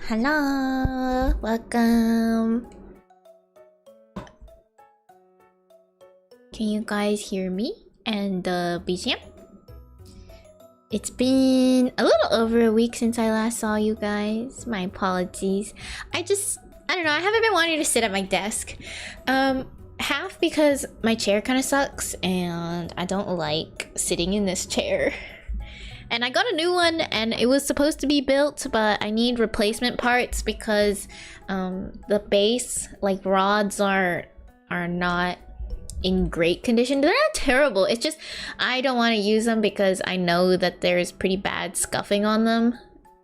Hello, welcome. Can you guys hear me and the BGM? It's been a little over a week since I last saw you guys. My apologies. I don't know, I haven't been wanting to sit at my desk. Half because my chair kind of sucks and I don't like sitting in this chair. And I got a new one and it was supposed to be built, but I need replacement parts because the base like rods are not in great condition. They're not terrible, it's just I don't want to use them because I know that there's pretty bad scuffing on them,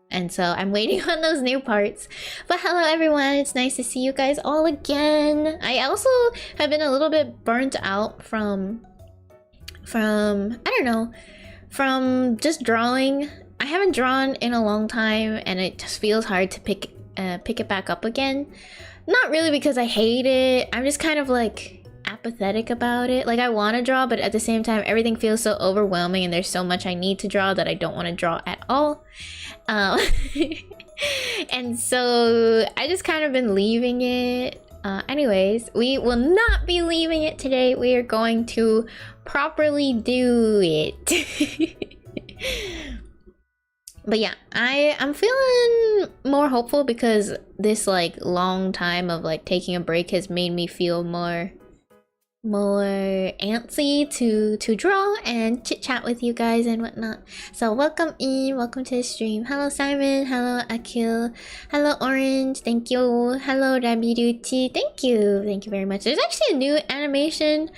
and so I'm waiting on those new parts. But hello everyone, it's nice to see you guys all again. I also have been a little bit burnt out from I don't know, from just drawing. I haven't drawn in a long time and it just feels hard to pick it back up again. Not really because I hate it, I'm just kind of like apathetic about it. Like I want to draw, but at the same time everything feels so overwhelming and there's so much I need to draw that I don't want to draw at all. And so I just kind of been leaving it. Anyways, we will not be leaving it today. We are going to properly do it. But yeah, I'm feeling more hopeful because this like long time of like taking a break has made me feel more antsy to draw and chit chat with you guys and whatnot. So welcome in, welcome to the stream. Hello Simon, hello Akil, hello Orange, thank you, hello Rabiruchi, thank you very much. There's actually a new animation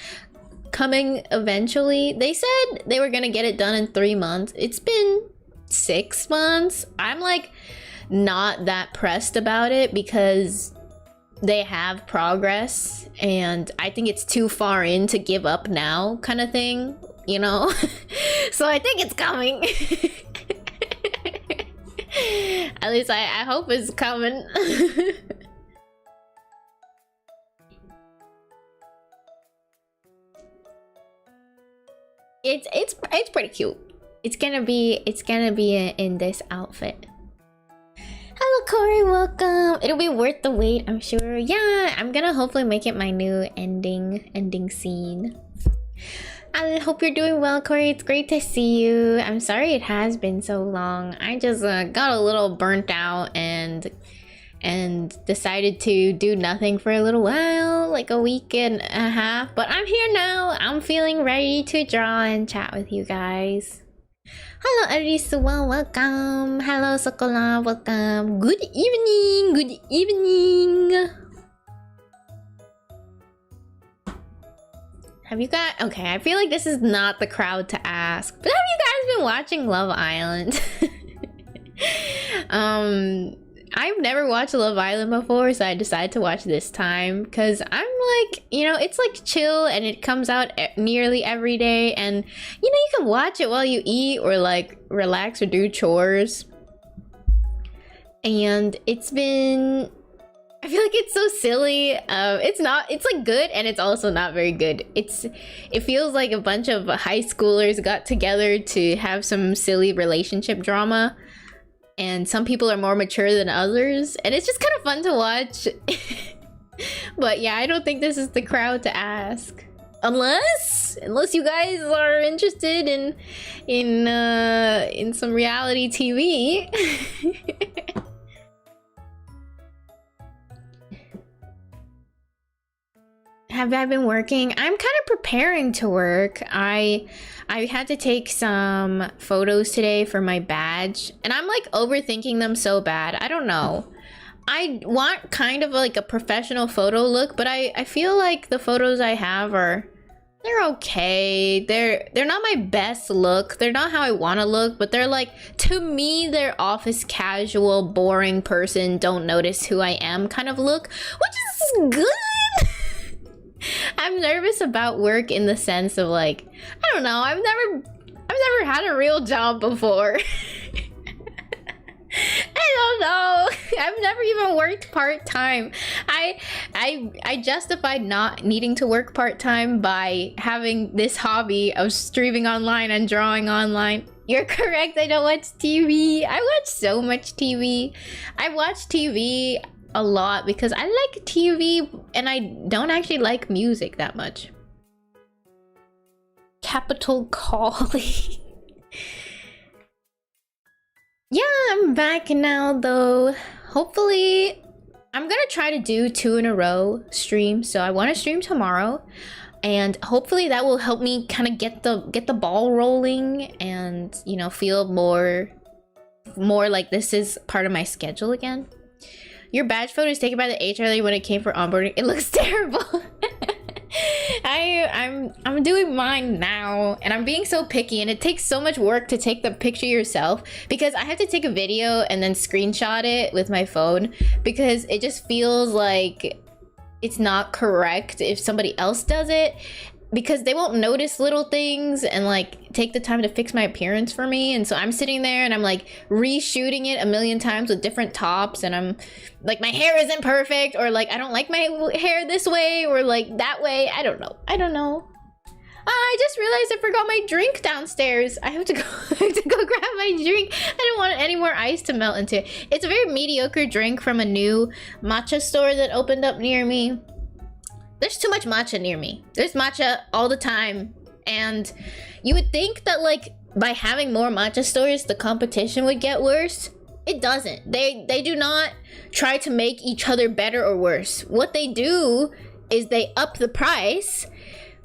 coming eventually. They said they were gonna get it done in 3 months. It's been 6 months. I'm like not that pressed about it because they have progress and I think it's too far in to give up now kind of thing, you know. So I think it's coming. At least I hope it's coming. It's pretty cute. It's gonna be in this outfit. Hello Corey, welcome. It'll be worth the wait, I'm sure. Yeah, I'm gonna hopefully make it my new ending scene. I hope you're doing well, Corey. It's great to see you. I'm sorry it has been so long. I just got a little burnt out and decided to do nothing for a little while, like a week and a half. But I'm here now. I'm feeling ready to draw and chat with you guys. Hello Arisuwa, welcome. Hello Sokola, welcome. Good evening, good evening. Have you got... Okay, I feel like this is not the crowd to ask, but have you guys been watching Love Island? I've never watched Love Island before, so I decided to watch this time because I'm like, you know, it's like chill and it comes out nearly every day, and you know, you can watch it while you eat or like relax or do chores. And it's been, I feel like it's so silly. It's like good and it's also not very good. It feels like a bunch of high schoolers got together to have some silly relationship drama. And some people are more mature than others, and it's just kind of fun to watch. But yeah, I don't think this is the crowd to ask, unless you guys are interested in some reality TV. Have I been working? I'm kind of preparing to work. I had to take some photos today for my badge, and I'm like overthinking them so bad. I don't know. I want kind of like a professional photo look, but I feel like the photos I have they're okay. They're not my best look. They're not how I want to look, but they're like, to me, they're office casual, boring person, don't notice who I am kind of look, which is good. I'm nervous about work in the sense of like, I don't know, I've never had a real job before. I don't know. I've never even worked part-time. I justified not needing to work part-time by having this hobby of streaming online and drawing online. You're correct, I don't watch TV. I watch so much TV. I watch TV a lot because I like TV and I don't actually like music that much. Capital Collie. Yeah, I'm back now though. Hopefully, I'm gonna try to do 2 in a row streams. So I want to stream tomorrow, and hopefully that will help me kind of get the ball rolling, and you know, feel more like this is part of my schedule again. Your badge photo is taken by the HRA when it came for onboarding. It looks terrible. I'm doing mine now, and I'm being so picky, and it takes so much work to take the picture yourself because I have to take a video and then screenshot it with my phone because it just feels like it's not correct if somebody else does it, because they won't notice little things and like take the time to fix my appearance for me. And so I'm sitting there and I'm like reshooting it a million times with different tops, and I'm like, my hair isn't perfect, or like I don't like my hair this way or like that way. I don't know. I just realized I forgot my drink downstairs. I have to go grab my drink. I don't want any more ice to melt into it. It's a very mediocre drink from a new matcha store that opened up near me. There's too much matcha near me. There's matcha all the time. And you would think that like by having more matcha stores, the competition would get worse. It doesn't. They do not try to make each other better or worse. What they do is they up the price,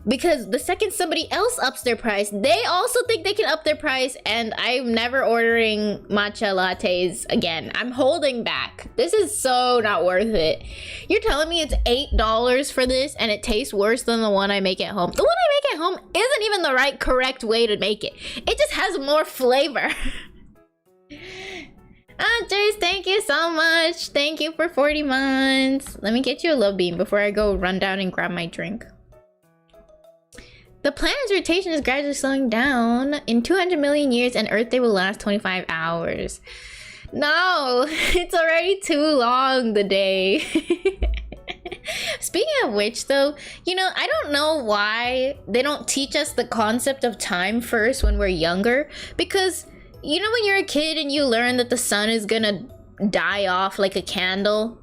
because the second somebody else ups their price, they also think they can up their price, and I'm never ordering matcha lattes again. I'm holding back. This is so not worth it. You're telling me it's $8 for this and it tastes worse than the one I make at home? The one I make at home isn't even the correct way to make it. It just has more flavor. Andres, thank you so much. Thank you for 40 months. Let me get you a love beam before I go run down and grab my drink. The planet's rotation is gradually slowing down. In 200 million years, an Earth day will last 25 hours. No, it's already too long, the day. Speaking of which, though, you know, I don't know why they don't teach us the concept of time first when we're younger. Because, you know, when you're a kid and you learn that the sun is gonna die off like a candle?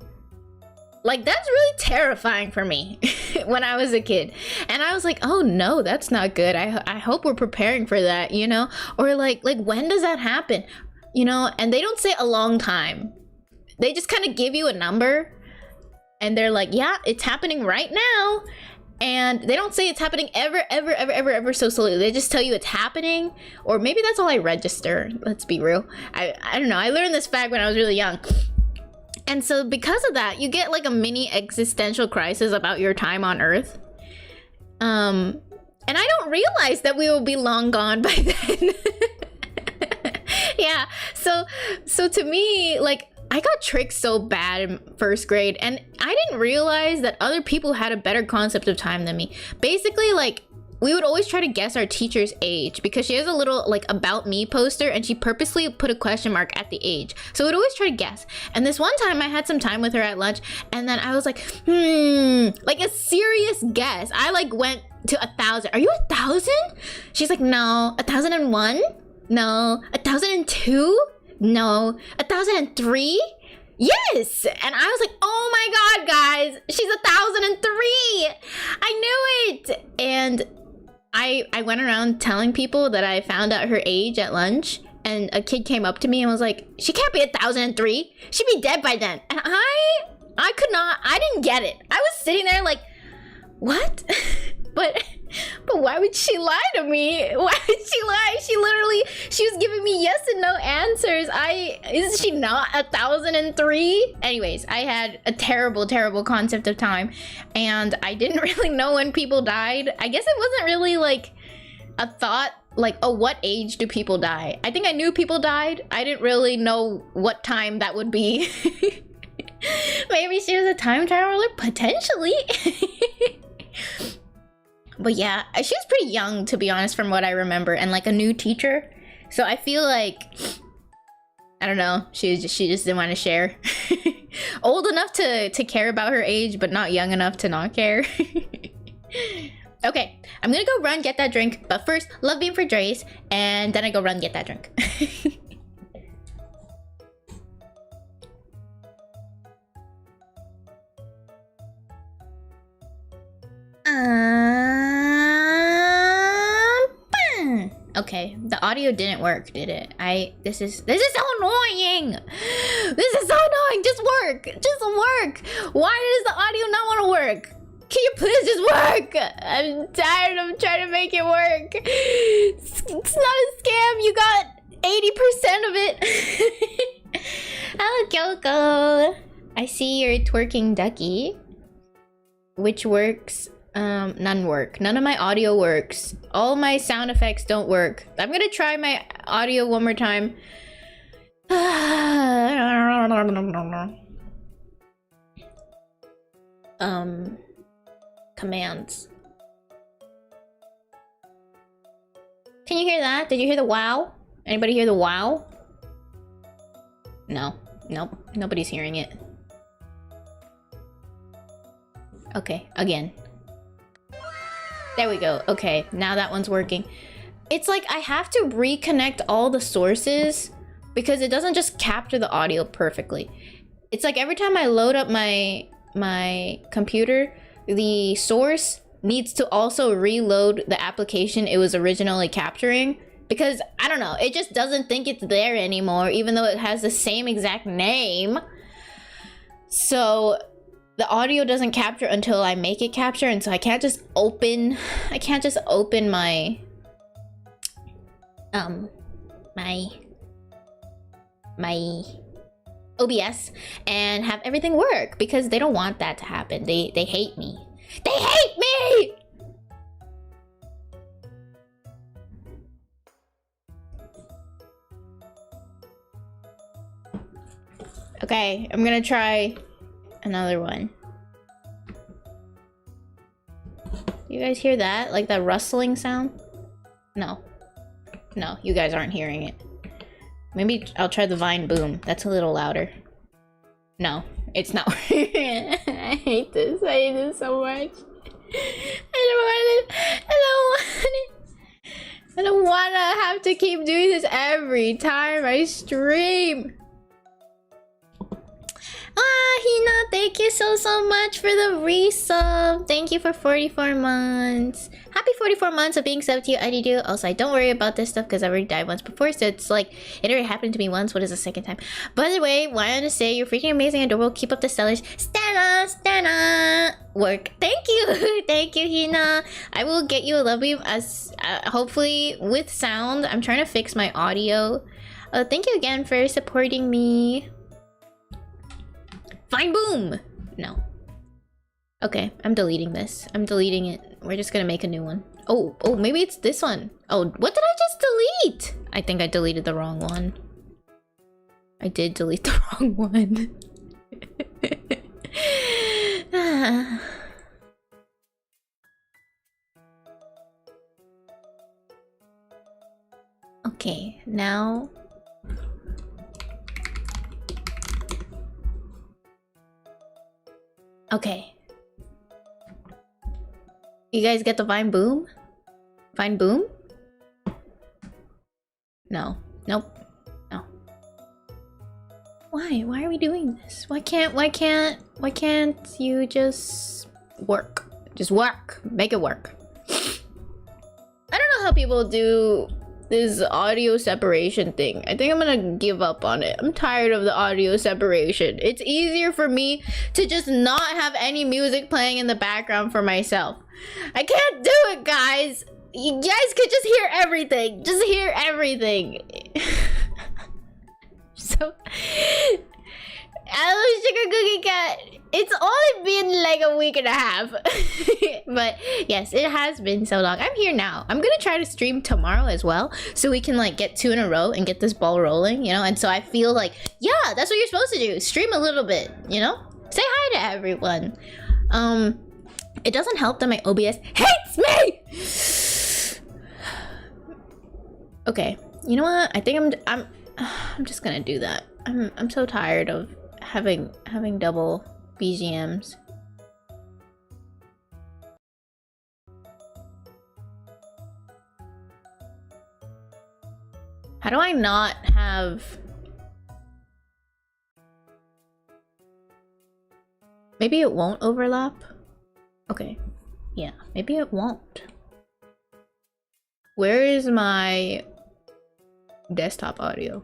Like, that's really terrifying for me when I was a kid. And I was like, oh no, that's not good. I hope we're preparing for that, you know? Or like when does that happen? You know, and they don't say a long time. They just kind of give you a number and they're like, yeah, it's happening right now. And they don't say it's happening ever so slowly. They just tell you it's happening. Or maybe that's all I register. Let's be real. I don't know. I learned this fact when I was really young. And so because of that, you get like a mini existential crisis about your time on Earth. And I don't realize that we will be long gone by then. Yeah, so to me, like, I got tricked so bad in first grade, and I didn't realize that other people had a better concept of time than me. Basically, like, we would always try to guess our teacher's age because she has a little like about me poster, and she purposely put a question mark at the age. So we'd always try to guess. And this one time I had some time with her at lunch, and then I was like, like a serious guess. I like went to 1,000. Are you 1,000? She's like, no. 1,001? No. 1,002? No. 1,003? Yes! And I was like, oh my god, guys, she's 1,003! I knew it! And I went around telling people that I found out her age at lunch, and a kid came up to me and was like, she can't be 1,003. She'd be dead by then. And I could not, I didn't get it. I was sitting there like, what? But why would she lie to me? Why would she lie? She was giving me yes and no answers. Is she not 1,003? Anyways, I had a terrible concept of time, and I didn't really know when people died. I guess it wasn't really like a thought, like, oh, what age do people die? I think I knew people died. I didn't really know what time that would be. Maybe she was a time traveler, potentially. But yeah, she was pretty young, to be honest, from what I remember, and like a new teacher. So I feel like, I don't know, she just didn't want to share. Old enough to care about her age, but not young enough to not care. Okay, I'm gonna go run get that drink, but first, love beam for Drace, and then I go run get that drink. Okay, the audio didn't work, did it? This is so annoying. This is so annoying. Just work. Why does the audio not want to work? Can you please just work? I'm tired of trying to make it work. It's not a scam. You got 80% of it. Hello, Kyoko. I see you're twerking ducky. Which works? None work. None of my audio works. All my sound effects don't work. I'm gonna try my audio one more time. Commands. Can you hear that? Did you hear the wow? Anybody hear the wow? No. Nope. Nobody's hearing it. Okay, again. There we go. Okay, now that one's working. It's like I have to reconnect all the sources because it doesn't just capture the audio perfectly. It's like every time I load up my computer, the source needs to also reload the application it was originally capturing because, I don't know, it just doesn't think it's there anymore even though it has the same exact name. So the audio doesn't capture until I make it capture, and so I can't just open my my OBS and have everything work because they don't want that to happen. They hate me. They hate me! Okay, I'm gonna try another one. You guys hear that? Like that rustling sound? No. No, you guys aren't hearing it. Maybe I'll try the Vine Boom. That's a little louder. No, it's not. I hate this. I hate this so much. I don't want it. I don't want to have to keep doing this every time I stream. Hina, thank you so much for the resub. Thank you for 44 months. Happy 44 months of being subbed to you, IDDO. Also, I don't worry about this stuff because I already died once before, so it's like, it already happened to me once. What is the second time? By the way, wanted to say you're freaking amazing, adorable. Keep up the stellars. Stana! Work. Thank you! Thank you, Hina. I will get you a love beam as, hopefully with sound. I'm trying to fix my audio. Thank you again for supporting me. Fine Boom! No. Okay, I'm deleting this. I'm deleting it. We're just gonna make a new one. Oh, maybe it's this one. Oh, what did I just delete? I think I deleted the wrong one. I did delete the wrong one. Okay, now... Okay. You guys get the Vine Boom? Vine Boom? No. Nope. No. Why? Why are we doing this? Why can't you just work? Just work. Make it work. I don't know how people do this audio separation thing. I think I'm gonna give up on it. I'm tired of the audio separation. It's easier for me to just not have any music playing in the background for myself. I can't do it, guys. You guys could just hear everything. Just hear everything. So, hello, Sugar Cookie Cat. It's only been like a week and a half. But yes, it has been so long. I'm here now. I'm gonna try to stream tomorrow as well, so we can like get 2 in a row and get this ball rolling, you know? And so I feel like, yeah, that's what you're supposed to do. Stream a little bit, you know? Say hi to everyone. It doesn't help that my OBS hates me! Okay, you know what? I think I'm just gonna do that. I'm so tired of having double BGMs. How do I not have... Maybe it won't overlap? Okay. Yeah, maybe it won't. Where is my desktop audio?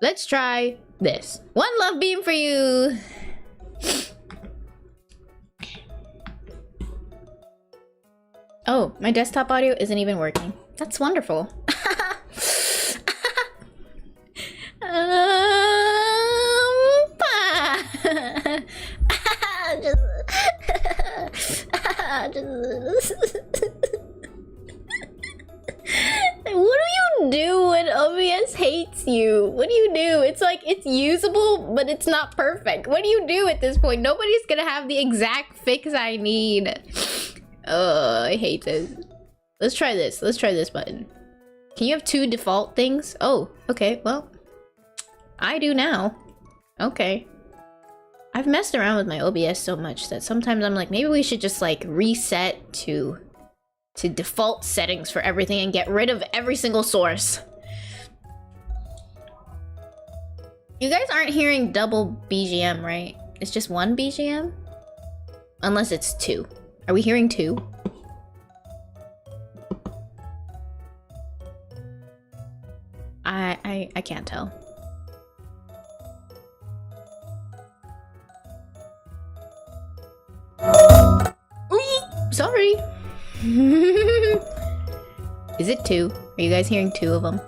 Let's try this. One love beam for you! Oh, my desktop audio isn't even working. That's wonderful. What do you do when OBS hates you? What do you do? It's like, it's usable, but it's not perfect. What do you do at this point? Nobody's gonna have the exact fix I need. Oh, I hate this. Let's try this. Let's try this button. Can you have 2 default things? Oh, okay, well. I do now. Okay. I've messed around with my OBS so much that sometimes I'm like, maybe we should just like reset to default settings for everything and get rid of every single source. You guys aren't hearing double BGM, right? It's just 1 BGM? Unless it's 2. Are we hearing 2? I can't tell. Ooh, sorry. Is it 2? Are you guys hearing 2 of them?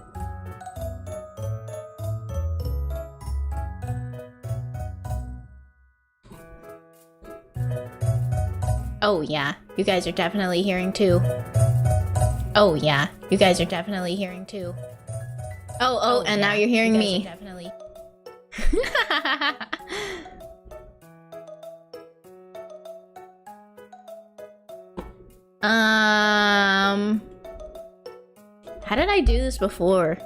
Oh yeah, you guys are definitely hearing 2. Oh yeah, you guys are definitely hearing 2. Oh, and yeah, now you're hearing me. Definitely. How did I do this before?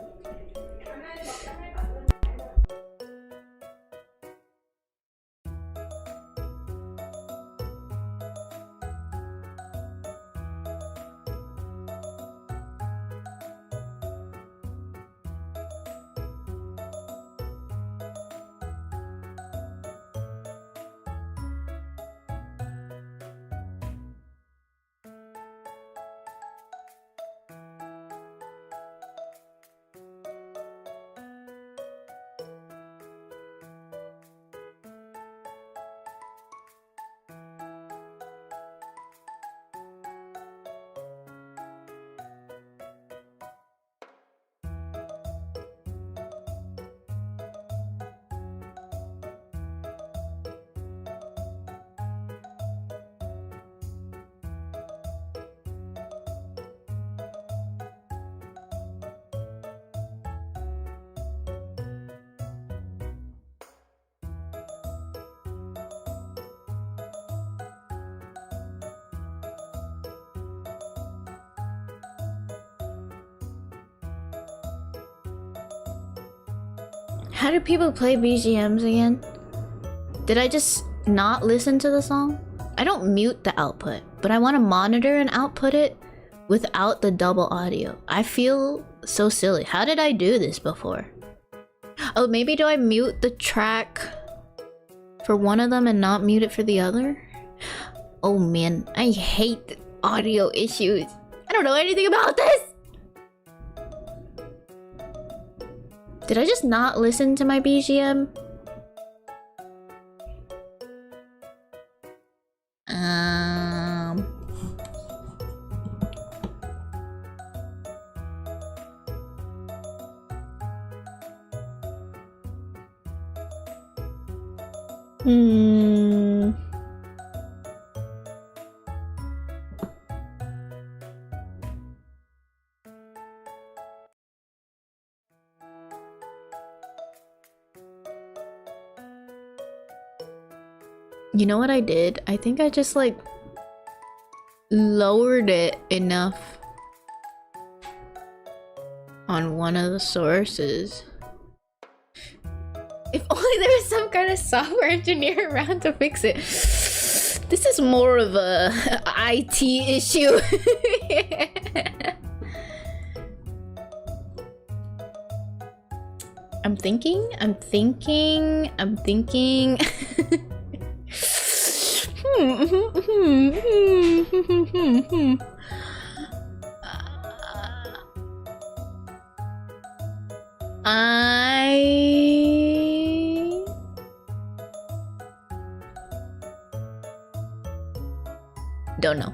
How do people play BGMs again? Did I just not listen to the song? I don't mute the output, but I want to monitor and output it without the double audio. I feel so silly. How did I do this before? Oh, maybe do I mute the track for one of them and not mute it for the other? Oh man, I hate audio issues. I don't know anything about this! Did I just not listen to my BGM? You know what I did? I think I just like lowered it enough on one of the sources. If only there was some kind of software engineer around to fix it. This is more of a IT issue. I'm thinking. I don't know.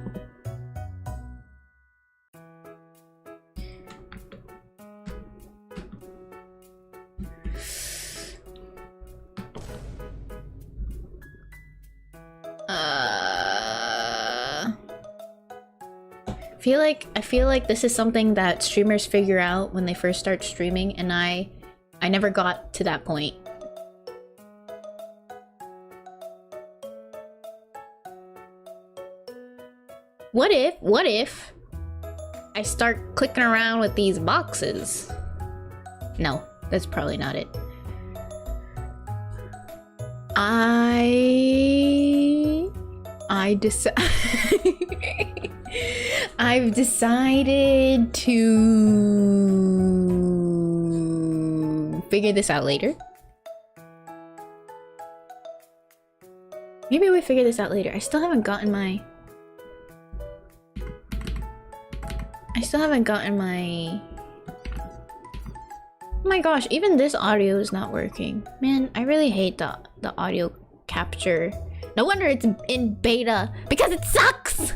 I feel like this is something that streamers figure out when they first start streaming, and I never got to that point. What if I start clicking around with these boxes? No, that's probably not it. I've decided to figure this out later. Maybe we figure this out later. I still haven't gotten my... Oh my gosh, even this audio is not working. Man, I really hate the audio capture. No wonder it's in beta, because it sucks!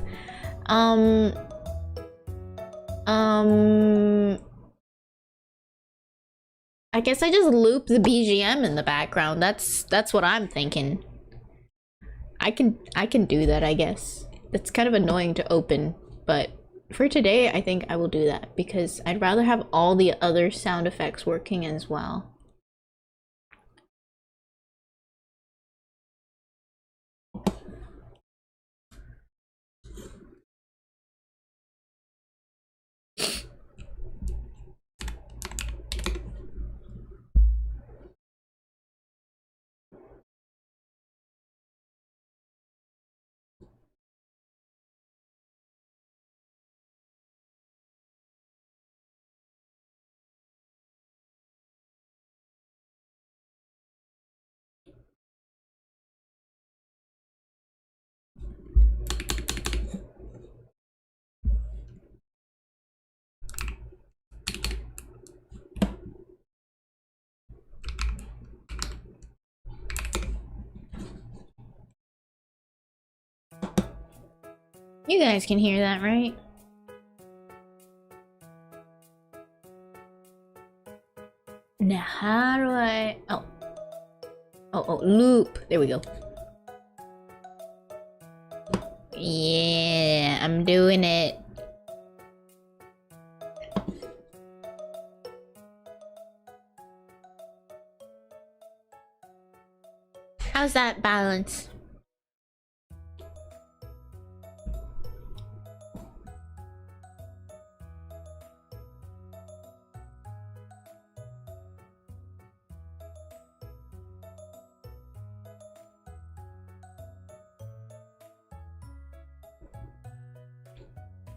I guess I just loop the BGM in the background. That's what I'm thinking. I can do that, I guess. It's kind of annoying to open, but for today, I think I will do that because I'd rather have all the other sound effects working as well. You guys can hear that, right? Now how do I... Oh, loop. There we go. Yeah, I'm doing it. How's that balance?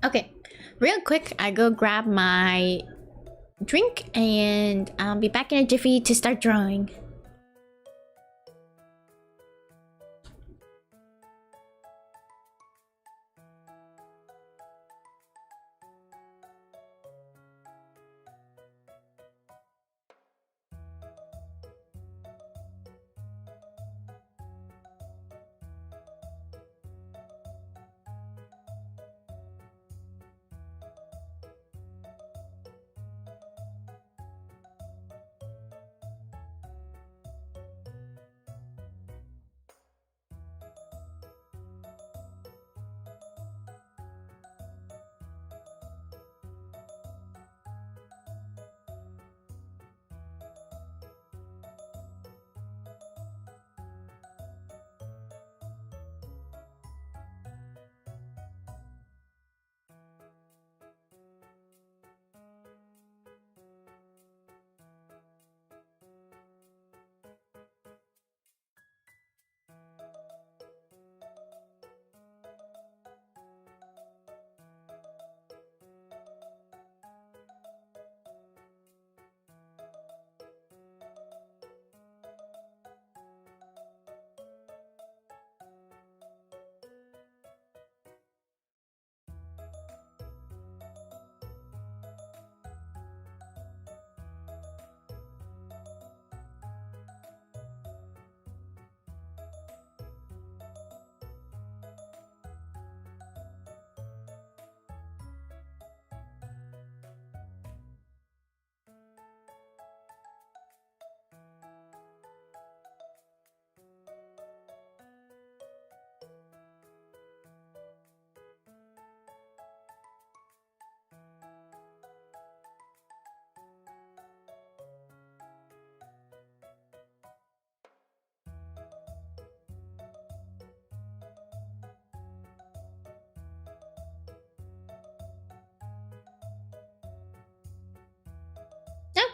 Okay, real quick, I go grab my drink and I'll be back in a jiffy to start drawing.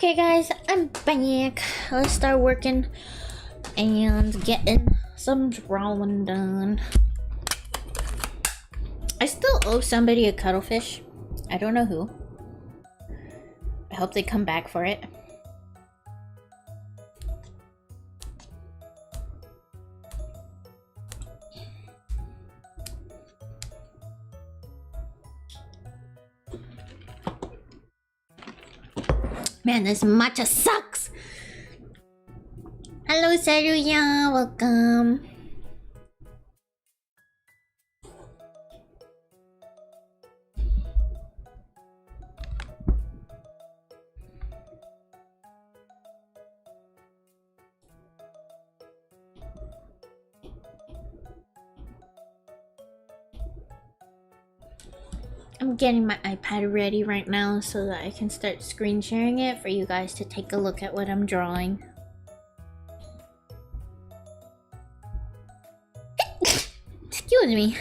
Okay guys, I'm back. Let's start working and getting some drawing done. I still owe somebody a cuttlefish. I don't know who. I hope they come back for it. Man, this matcha sucks! Hello, Saruya, welcome. I'm getting my iPad ready right now so that I can start screen sharing it for you guys to take a look at what I'm drawing. Excuse me.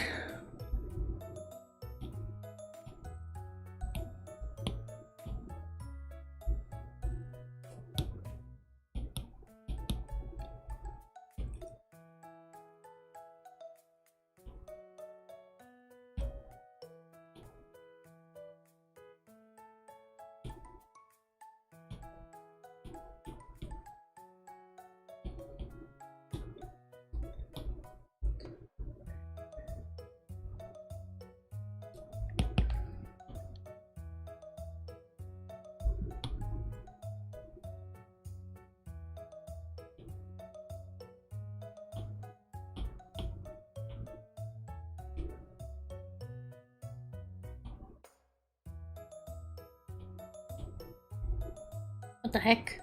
What the heck?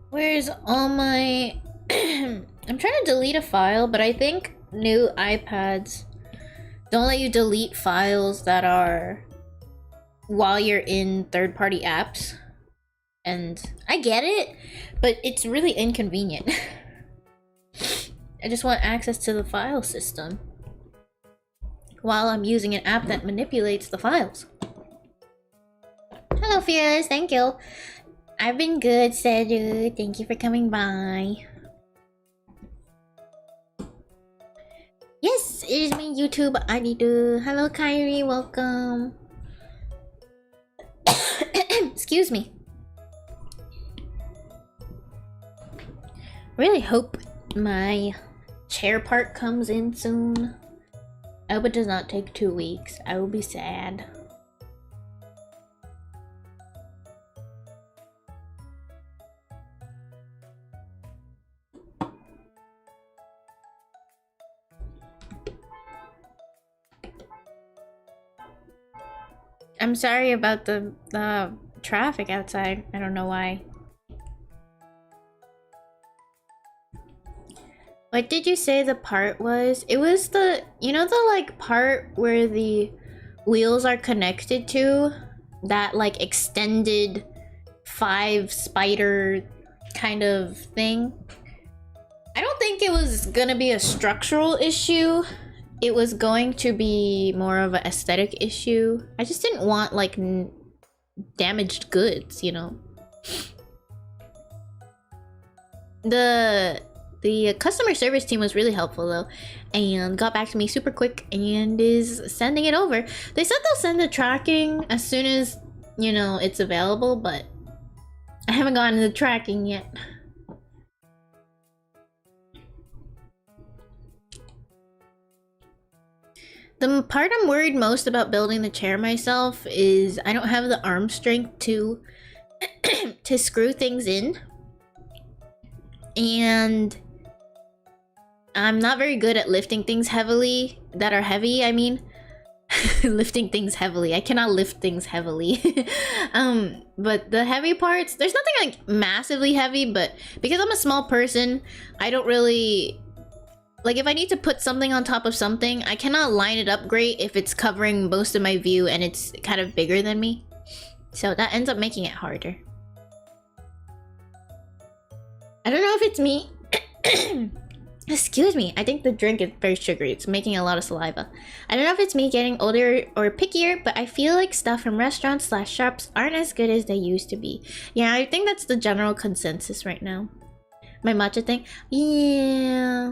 Where's all my... I'm trying to delete a file, but I think new iPads don't let you delete files that are while you're in third-party apps. And I get it, but it's really inconvenient. I just want access to the file system while I'm using an app that manipulates the files. Hello, Fearless. Thank you. I've been good, Seru. Thank you for coming by. Yes, it is me, YouTube Ariru. Hello, Kyrie. Welcome. Excuse me. Really hope my chair part comes in soon. I hope it does not take 2 weeks. I will be sad. I'm sorry about the traffic outside. I don't know why. What did you say the part was? It was the, you know, the like part where the wheels are connected to? That like extended 5 spider kind of thing? I don't think it was gonna be a structural issue. It was going to be more of an aesthetic issue. I just didn't want like damaged goods, you know. The customer service team was really helpful though, and got back to me super quick and is sending it over. They said they'll send the tracking as soon as, you know, it's available, but I haven't gotten the tracking yet. The part I'm worried most about building the chair myself is I don't have the arm strength to to screw things in. And I'm not very good at lifting things heavily that are heavy, I mean. Lifting things heavily. I cannot lift things heavily. But the heavy parts, there's nothing like massively heavy, but because I'm a small person, I don't really... Like, if I need to put something on top of something, I cannot line it up great if it's covering most of my view and it's kind of bigger than me. So that ends up making it harder. I don't know if it's me. Excuse me, I think the drink is very sugary. It's making a lot of saliva. I don't know if it's me getting older or pickier, but I feel like stuff from restaurants / shops aren't as good as they used to be. Yeah, I think that's the general consensus right now. My matcha thing? Yeah.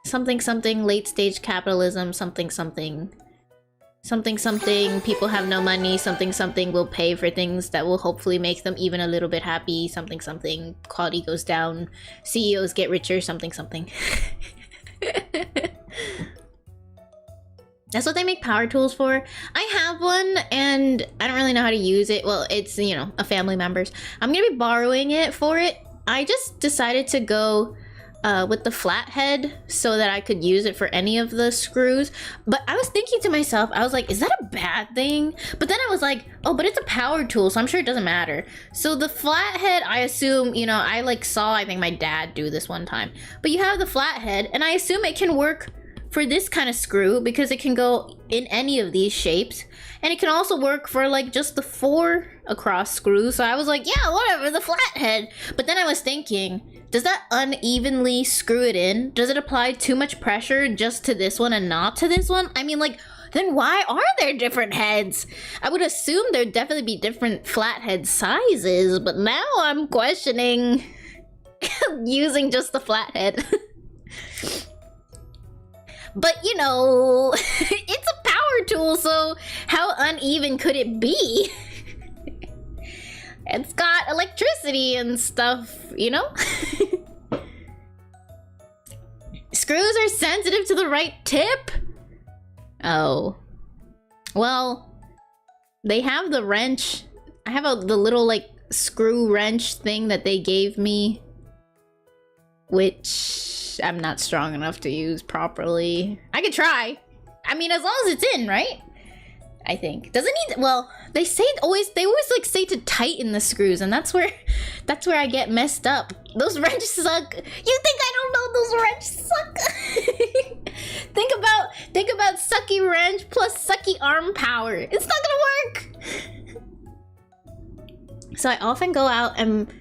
Something something, late stage capitalism, something something. Something something, people have no money, something something will pay for things that will hopefully make them even a little bit happy, something something, quality goes down, CEOs get richer, something something. That's what they make power tools for. I have one and I don't really know how to use it. Well, it's, you know, a family member's. I'm gonna be borrowing it for it. I just decided to go with the flathead so that I could use it for any of the screws. But I was thinking to myself, I was like, is that a bad thing? But then I was like, oh, but it's a power tool, so I'm sure it doesn't matter. So the flathead, I assume, you know, I like saw, I think my dad do this one time. But you have the flathead, and I assume it can work for this kind of screw because it can go in any of these shapes. And it can also work for like just the 4 across screws. So I was like, yeah, whatever, the flathead. But then I was thinking, does that unevenly screw it in? Does it apply too much pressure just to this one and not to this one? I mean, like, then why are there different heads? I would assume there'd definitely be different flathead sizes, but now I'm questioning using just the flathead. But, you know, it's a power tool, so how uneven could it be? It's got electricity and stuff, you know? Screws are sensitive to the right tip? Oh. Well, they have the wrench. I have the little, like, screw wrench thing that they gave me, which I'm not strong enough to use properly. I could try. I mean, as long as it's in, right? I think. Does it need, well, they always like say to tighten the screws, and that's where I get messed up. Those wrenches suck. You think I don't know those wrenches suck? think about sucky wrench plus sucky arm power. It's not gonna work. So I often go out and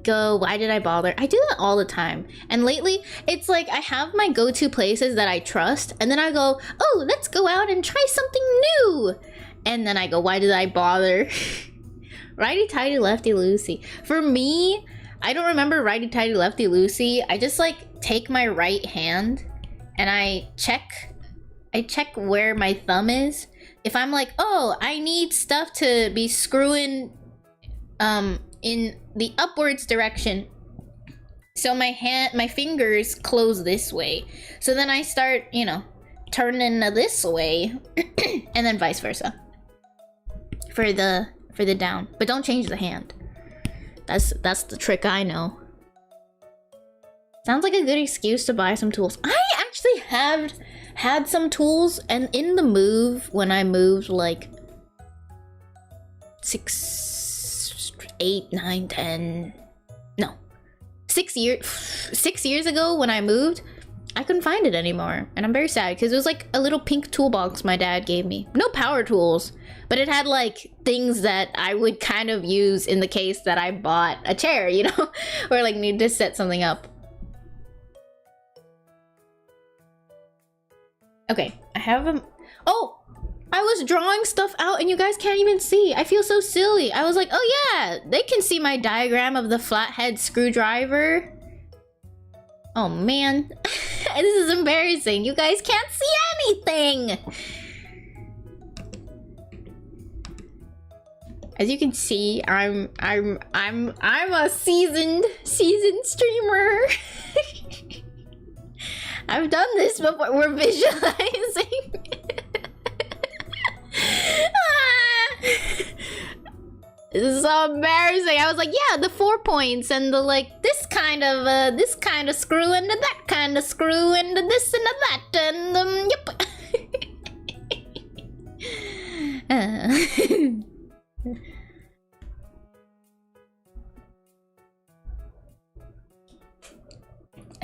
go, why did I bother? I do that all the time. And lately, it's like I have my go-to places that I trust, and then I go, oh, let's go out and try something new. And then I go, why did I bother? Righty-tighty, lefty-loosey. For me, I don't remember righty-tighty, lefty-loosey. I just like take my right hand and I check where my thumb is. If I'm like, oh, I need stuff to be screwing in the upwards direction, so my fingers close this way, so then I start, you know, turning this way and then vice versa for the down. But don't change the hand. That's the trick I know. Sounds like a good excuse to buy some tools. I actually have had some tools, and in the move, when I moved like 6 years ago when I moved, I couldn't find it anymore, and I'm very sad because it was like a little pink toolbox my dad gave me. No power tools, but it had like things that I would kind of use in the case that I bought a chair, you know, or like need to set something up. Okay, I have them. Oh, I was drawing stuff out and you guys can't even see. I feel so silly. I was like, oh yeah, they can see my diagram of the flathead screwdriver. Oh man, this is embarrassing. You guys can't see anything. As you can see, I'm a seasoned streamer. I've done this before. We're visualizing. This is so embarrassing. I was like, yeah, the 4 points and the like this kind of screw into that kind of screw into this and that and yep.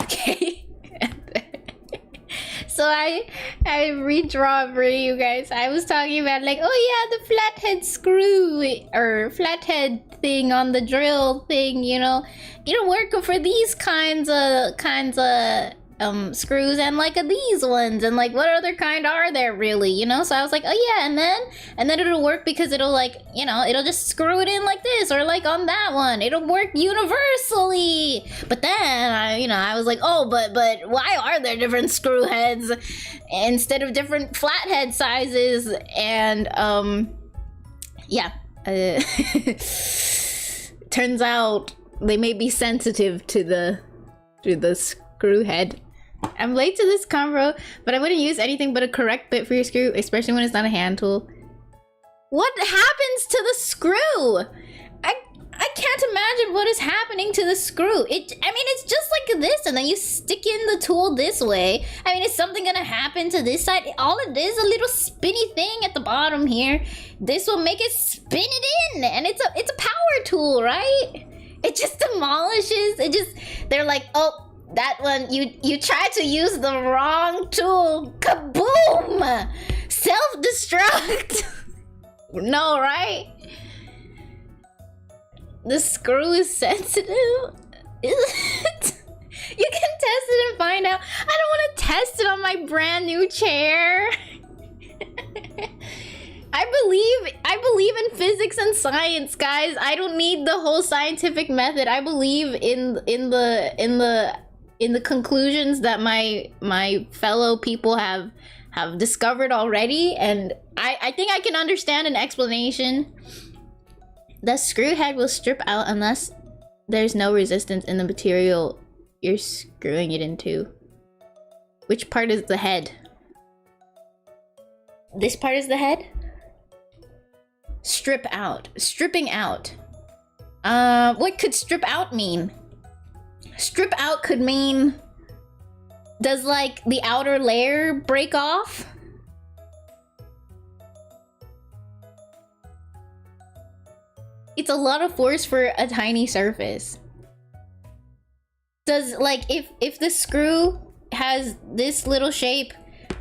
Okay. So I redraw for you guys. I was talking about like, oh yeah, the flathead screw or flathead thing on the drill thing, you know, work for these kinds of screws and like these ones, and like what other kind are there really, you know? So I was like, oh yeah, and then it'll work because it'll like, you know, it'll just screw it in like this or like on that one. It'll work universally. But then I was like, oh, but why are there different screw heads instead of different flathead sizes? And yeah, turns out they may be sensitive to the screw head. I'm late to this convo, but I wouldn't use anything but a correct bit for your screw, especially when it's not a hand tool. What happens to the screw? I can't imagine what is happening to the screw. I mean, it's just like this, and then you stick in the tool this way. I mean, is something gonna happen to this side? All it is a little spinny thing at the bottom here. This will make it spin it in, and it's a power tool, right? It just demolishes. They're like, oh, that one, you tried to use the wrong tool. Kaboom! Self-destruct. No, right? The screw is sensitive? Is it? You can test it and find out. I don't want to test it on my brand new chair. I believe in physics and science, guys. I don't need the whole scientific method. I believe in the conclusions that my fellow people have discovered already, and I think I can understand an explanation. The screw head will strip out unless there's no resistance in the material you're screwing it into. Which part is the head? This part is the head? Strip out. Stripping out. What could strip out mean? Strip out could mean... Does, like, the outer layer break off? It's a lot of force for a tiny surface. Does, like, if the screw has this little shape,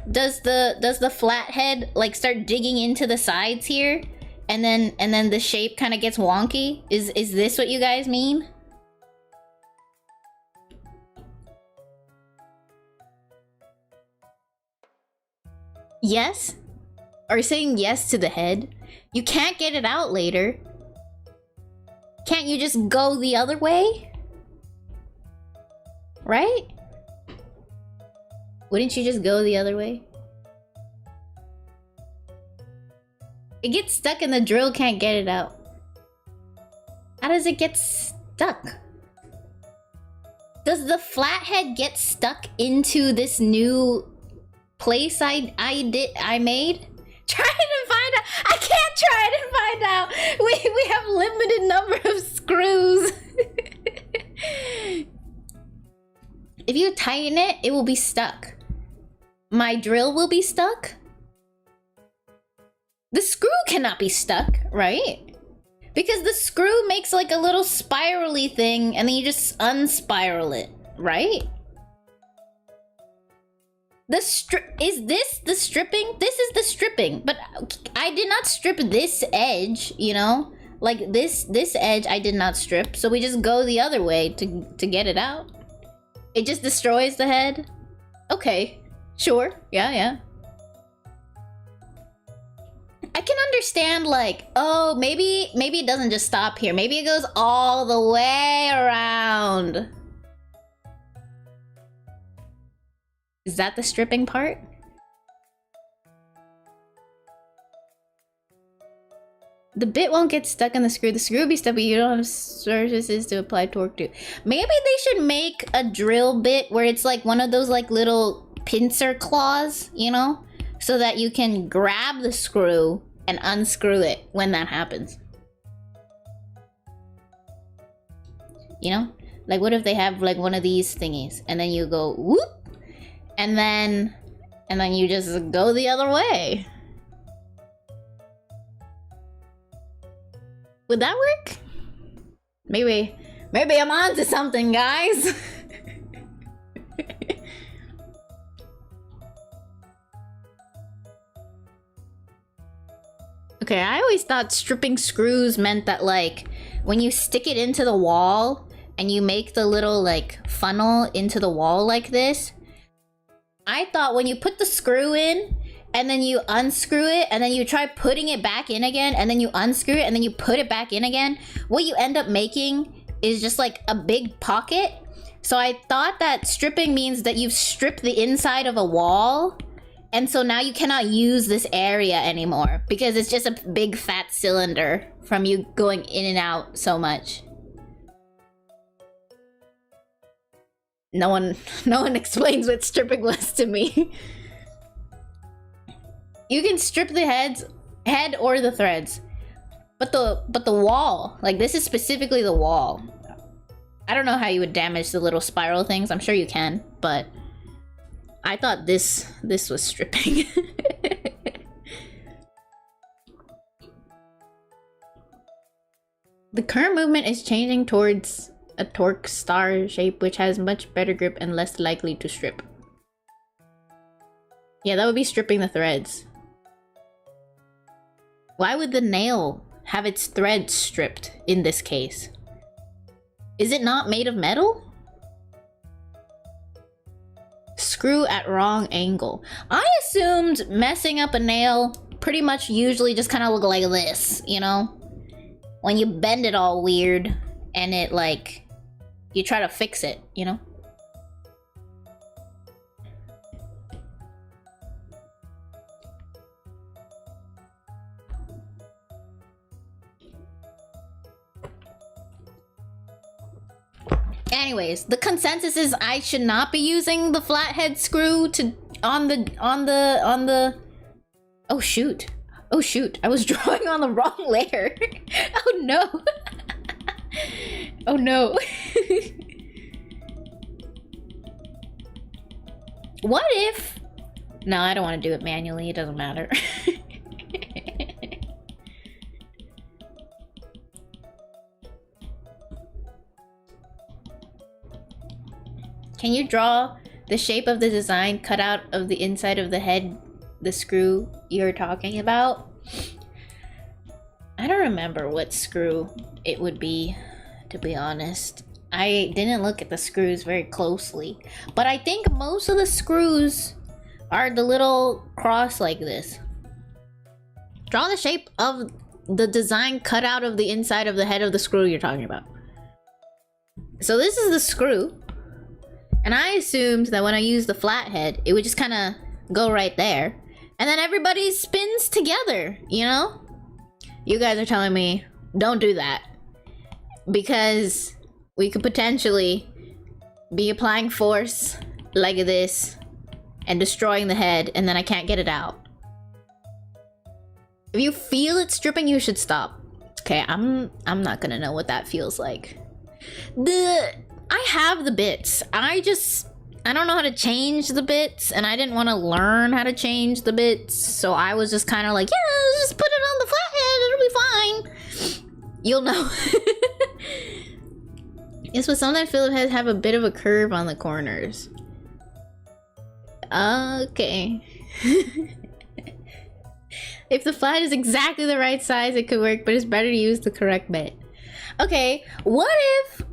does the flathead, like, start digging into the sides here? And then the shape kind of gets wonky? Is this what you guys mean? Yes? Are you saying yes to the head? You can't get it out later. Can't you just go the other way? Right? Wouldn't you just go the other way? It gets stuck and the drill can't get it out. How does it get stuck? Does the flathead get stuck into this new place I made? Try to find out. I can't try to find out. We have limited number of screws. If you tighten it, it will be stuck. My drill will be stuck. The screw cannot be stuck, right? Because the screw makes like a little spirally thing and then you just unspiral it, right? Is this the stripping? This is the stripping, but I did not strip this edge, you know? Like this edge I did not strip, so we just go the other way to get it out. It just destroys the head? Okay, sure, yeah. I can understand like, oh, maybe it doesn't just stop here. Maybe it goes all the way around. Is that the stripping part? The bit won't get stuck on the screw. The screw will be stuck, but you don't have surfaces to apply torque to. Maybe they should make a drill bit where it's like one of those like little pincer claws, you know? So that you can grab the screw and unscrew it when that happens. You know? Like what if they have like one of these thingies and then you go whoop and then you just go the other way. Would that work? Maybe I'm onto something, guys. Okay, I always thought stripping screws meant that like when you stick it into the wall and you make the little like funnel into the wall like this, I thought when you put the screw in, and then you unscrew it, and then you try putting it back in again, and then you unscrew it, and then you put it back in again, what you end up making is just like a big pocket. So I thought that stripping means that you've stripped the inside of a wall, and so now you cannot use this area anymore because it's just a big fat cylinder from you going in and out so much. No one explains what stripping was to me. You can strip the head or the threads, but the wall, like this is specifically the wall. I don't know how you would damage the little spiral things. I'm sure you can, but I thought this was stripping. The current movement is changing towards a torque star shape, which has much better grip and less likely to strip. Yeah, that would be stripping the threads. Why would the nail have its threads stripped in this case? Is it not made of metal? Screw at wrong angle. I assumed messing up a nail pretty much usually just kind of look like this, you know? When you bend it all weird and it like, you try to fix it, you know? Anyways, the consensus is I should not be using the flathead screw to on the oh shoot. Oh shoot, I was drawing on the wrong layer. Oh no. Oh no. What if... No, I don't want to do it manually, it doesn't matter. Can you draw the shape of the design cut out of the inside of the head, the screw you're talking about? I don't remember what screw it would be, to be honest. I didn't look at the screws very closely, but I think most of the screws are the little cross like this. Draw the shape of the design cut out of the inside of the head of the screw you're talking about. So this is the screw. And I assumed that when I used the flathead, it would just kind of go right there. And then everybody spins together, you know? You guys are telling me, don't do that. Because we could potentially be applying force like this and destroying the head, and then I can't get it out. If you feel it stripping, you should stop. Okay, I'm not gonna know what that feels like. I have the bits. I don't know how to change the bits, and I didn't want to learn how to change the bits, so I was just kind of like, yeah, let's just put it on the flathead, it'll be fine. You'll know. Yes, but sometimes Philip heads have a bit of a curve on the corners. Okay. If the flat is exactly the right size, it could work, but it's better to use the correct bit. Okay, what if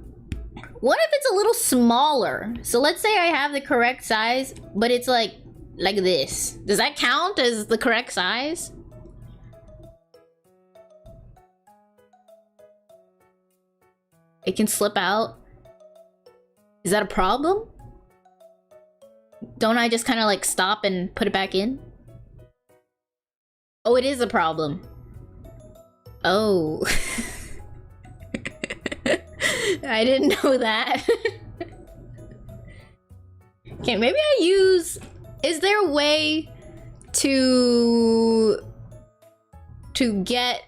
it's a little smaller? So let's say I have the correct size, but it's like this. Does that count as the correct size? It can slip out. Is that a problem? Don't I just kind of like stop and put it back in? Oh, it is a problem. Oh. I didn't know that. Okay, maybe I use... Is there a way to get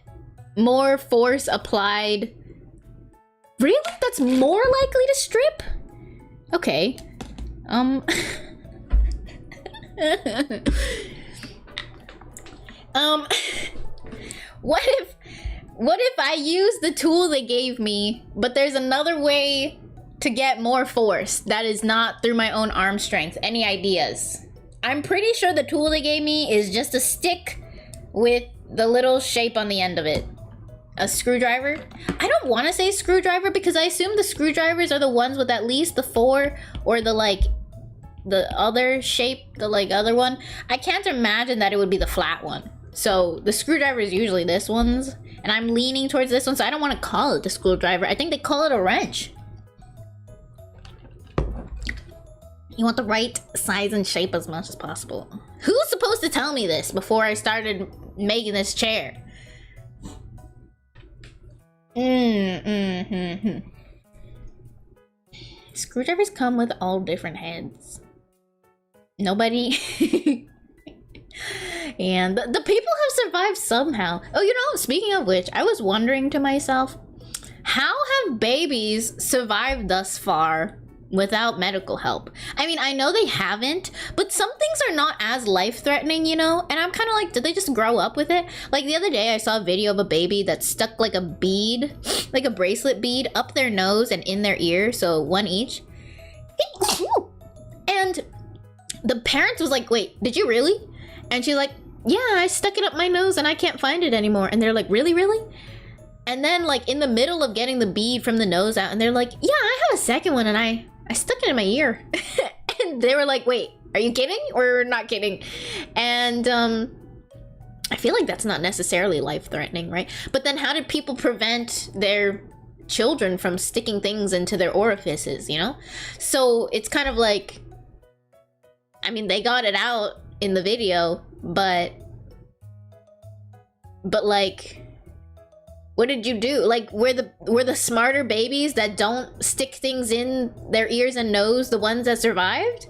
more force applied? Really? That's more likely to strip? Okay. What if I use the tool they gave me, but there's another way to get more force that is not through my own arm strength? Any ideas? I'm pretty sure the tool they gave me is just a stick with the little shape on the end of it. A screwdriver? I don't want to say screwdriver because I assume the screwdrivers are the ones with at least the 4 or the like the other shape, the like other one, I can't imagine that it would be the flat one. So the screwdriver is usually this one's, and I'm leaning towards this one, so I don't want to call it the screwdriver. I think they call it a wrench. You want the right size and shape as much as possible. Who's supposed to tell me this before I started making this chair? Screwdrivers come with all different heads. Nobody... And the people have survived somehow. Oh, you know, speaking of which, I was wondering to myself, how have babies survived thus far without medical help? I mean, I know they haven't, but some things are not as life-threatening, you know? And I'm kind of like, did they just grow up with it? Like the other day, I saw a video of a baby that stuck like a bead, like a bracelet bead, up their nose and in their ear, so one each. And the parents was like, wait, did you really? And she's like, yeah, I stuck it up my nose and I can't find it anymore. And they're like, really, really? And then like in the middle of getting the bead from the nose out, and they're like, yeah, I have a second one and I stuck it in my ear. And they were like, wait, are you kidding or not kidding? And I feel like that's not necessarily life-threatening, right? But then how did people prevent their children from sticking things into their orifices, you know? So it's kind of like, I mean, they got it out in the video, but like, what did you do? Like, were the smarter babies that don't stick things in their ears and nose the ones that survived?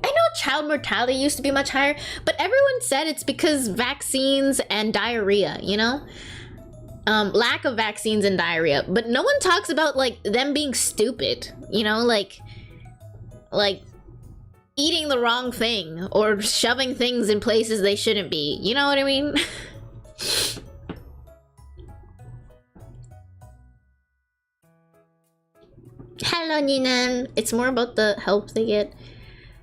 I know child mortality used to be much higher, but everyone said it's because vaccines and diarrhea, you know? Lack of vaccines and diarrhea. But no one talks about, like, them being stupid, you know? Like eating the wrong thing or shoving things in places they shouldn't be. You know what I mean? Hello, Nina. It's more about the help they get.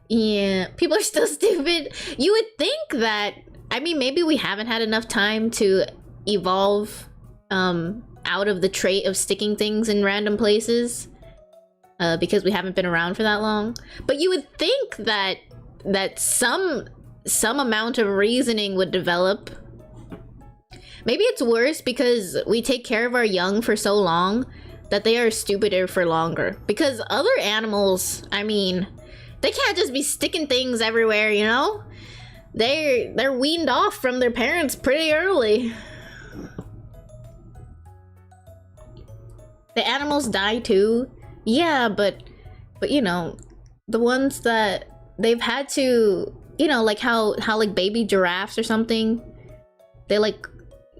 Yeah, people are still stupid. You would think that, I mean, maybe we haven't had enough time to evolve out of the trait of sticking things in random places. Because we haven't been around for that long. But you would think that some amount of reasoning would develop. Maybe it's worse because we take care of our young for so long that they are stupider for longer. Because other animals, I mean, they can't just be sticking things everywhere, you know? They're weaned off from their parents pretty early. The animals die too. Yeah, but you know, the ones that they've had to, you know, like how like baby giraffes or something, they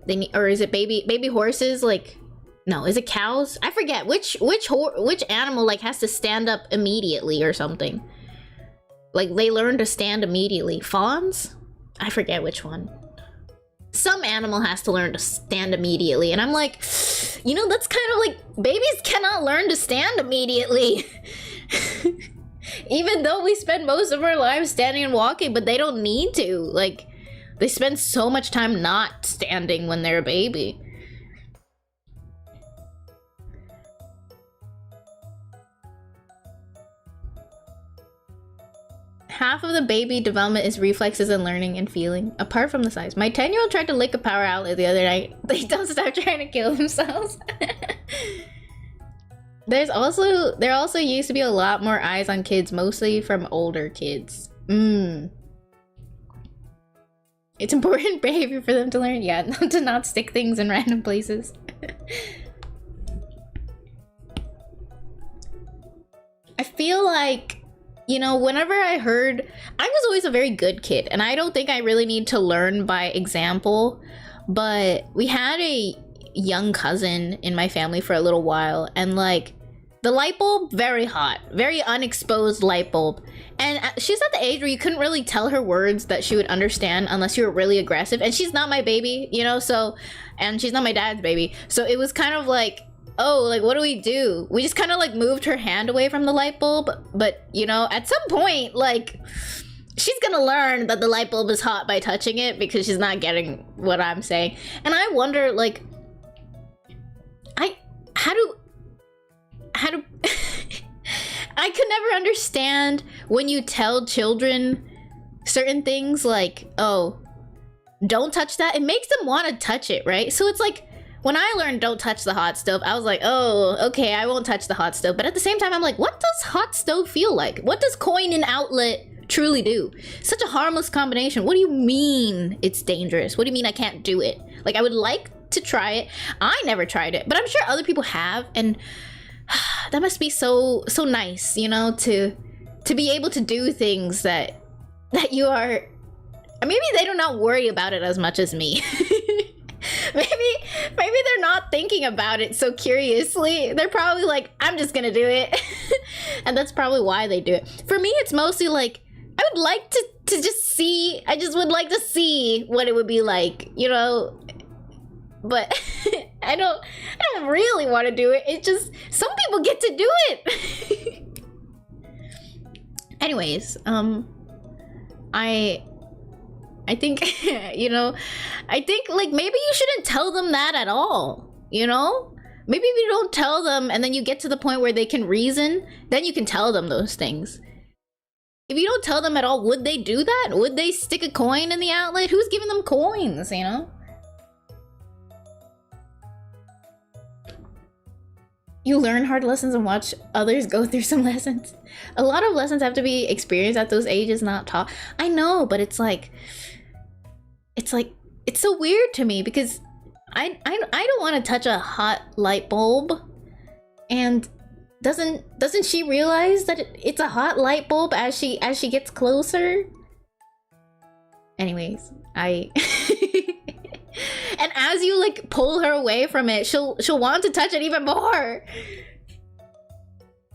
need, or is it baby horses? Like, no, is it cows? I forget which animal like has to stand up immediately or something. Like they learn to stand immediately. Fawns? I forget which one. Some animal has to learn to stand immediately, and I'm like, you know, that's kind of like, babies cannot learn to stand immediately. Even though we spend most of our lives standing and walking, but they don't need to. Like, they spend so much time not standing when they're a baby. Half of the baby development is reflexes and learning and feeling, apart from the size. My 10-year-old tried to lick a power outlet the other night. They don't stop trying to kill themselves. There also used to be a lot more eyes on kids, mostly from older kids. It's important behavior for them to learn. Yeah, to not stick things in random places. I feel like, you know, whenever I was always a very good kid, and I don't think I really need to learn by example, but we had a young cousin in my family for a little while, and like, the light bulb, very hot, very unexposed light bulb. And she's at the age where you couldn't really tell her words that she would understand unless you were really aggressive. And she's not my baby, you know, so, and she's not my dad's baby. So it was kind of like, oh, like, what do? We just kind of like moved her hand away from the light bulb. But, you know, at some point, like, she's gonna learn that the light bulb is hot by touching it because she's not getting what I'm saying. And I wonder, like, how do I could never understand when you tell children certain things like, oh, don't touch that. It makes them want to touch it, right? So it's like, when I learned don't touch the hot stove, I was like, oh, okay, I won't touch the hot stove. But at the same time, I'm like, what does hot stove feel like? What does coin and outlet truly do? Such a harmless combination. What do you mean it's dangerous? What do you mean I can't do it? Like, I would like to try it. I never tried it, but I'm sure other people have, and that must be so nice, you know, to be able to do things that you are. Maybe they do not worry about it as much as me. maybe they're not thinking about it so curiously. They're probably like, I'm just gonna do it. And that's probably why they do it. For me, it's mostly like, I would like to just see, I just would like to see what it would be like, you know? But I don't really want to do it. It just, some people get to do it. Anyways, I think, you know, I think like maybe you shouldn't tell them that at all, you know? Maybe if you don't tell them and then you get to the point where they can reason, then you can tell them those things. If you don't tell them at all, would they do that? Would they stick a coin in the outlet? Who's giving them coins, you know? You learn hard lessons and watch others go through some lessons. A lot of lessons have to be experienced at those ages, not taught. I know, but it's like, it's so weird to me because I don't want to touch a hot light bulb, and doesn't she realize that it's a hot light bulb as she gets closer? Anyways, and as you like pull her away from it, she'll want to touch it even more.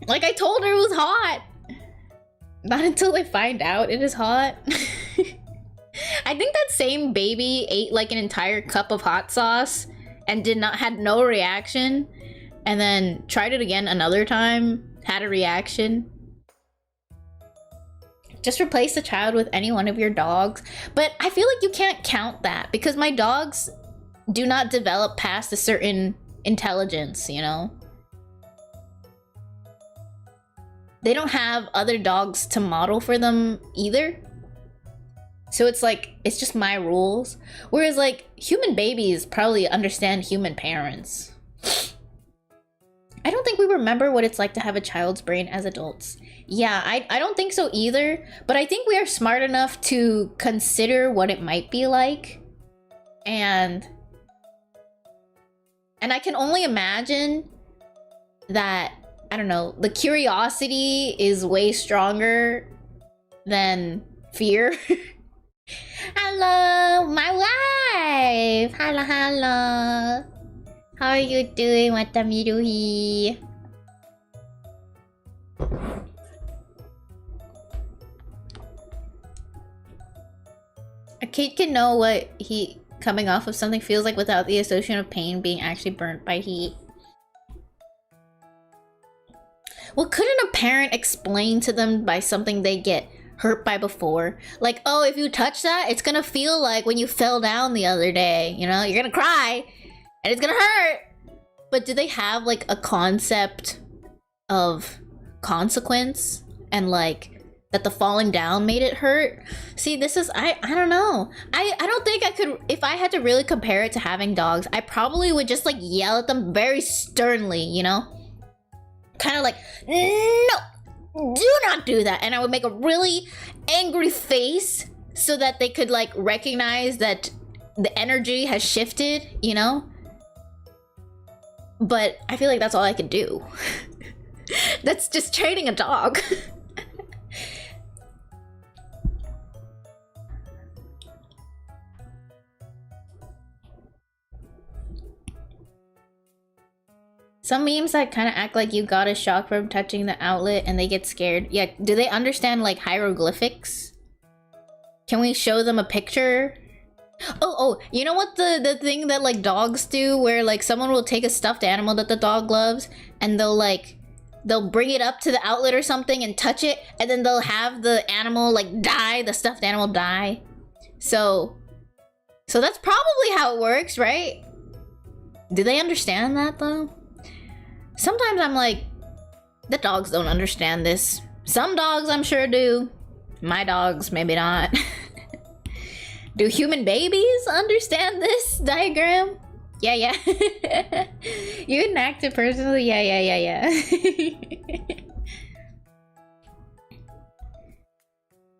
Like I told her it was hot. Not until they find out it is hot. I think that same baby ate like an entire cup of hot sauce and had no reaction, and then tried it again another time, had a reaction. Just replace the child with any one of your dogs. But I feel like you can't count that because my dogs do not develop past a certain intelligence, you know? They don't have other dogs to model for them either. So it's like, it's just my rules. Whereas like human babies probably understand human parents. I don't think we remember what it's like to have a child's brain as adults. Yeah, I don't think so either. But I think we are smart enough to consider what it might be like. And I can only imagine that, I don't know, the curiosity is way stronger than fear. Hello, my wife! Hello. How are you doing, Watamiruhi? A kid can know what heat coming off of something feels like without the association of pain being actually burnt by heat. Well, couldn't a parent explain to them by something they get hurt by before? Like, oh, if you touch that, it's gonna feel like when you fell down the other day, you know? You're gonna cry, and it's gonna hurt! But do they have, like, a concept of consequence? And, like, that the falling down made it hurt? See, this is, I don't know. I don't think I could, if I had to really compare it to having dogs, I probably would just, like, yell at them very sternly, you know? Kind of like, no! Do not do that! And I would make a really angry face so that they could, like, recognize that the energy has shifted, you know? But I feel like that's all I could do. That's just training a dog. Some memes that kind of act like you got a shock from touching the outlet and they get scared. Yeah, do they understand like hieroglyphics? Can we show them a picture? Oh, you know what the thing that like dogs do where like someone will take a stuffed animal that the dog loves and they'll bring it up to the outlet or something and touch it, and then they'll have the animal like die, the stuffed animal die. So that's probably how it works, right? Do they understand that though? Sometimes I'm like, The dogs don't understand this. Some dogs I'm sure do. My dogs, maybe not. Do human babies understand this diagram? Yeah, yeah. You can act it personally? Yeah, yeah, yeah, yeah.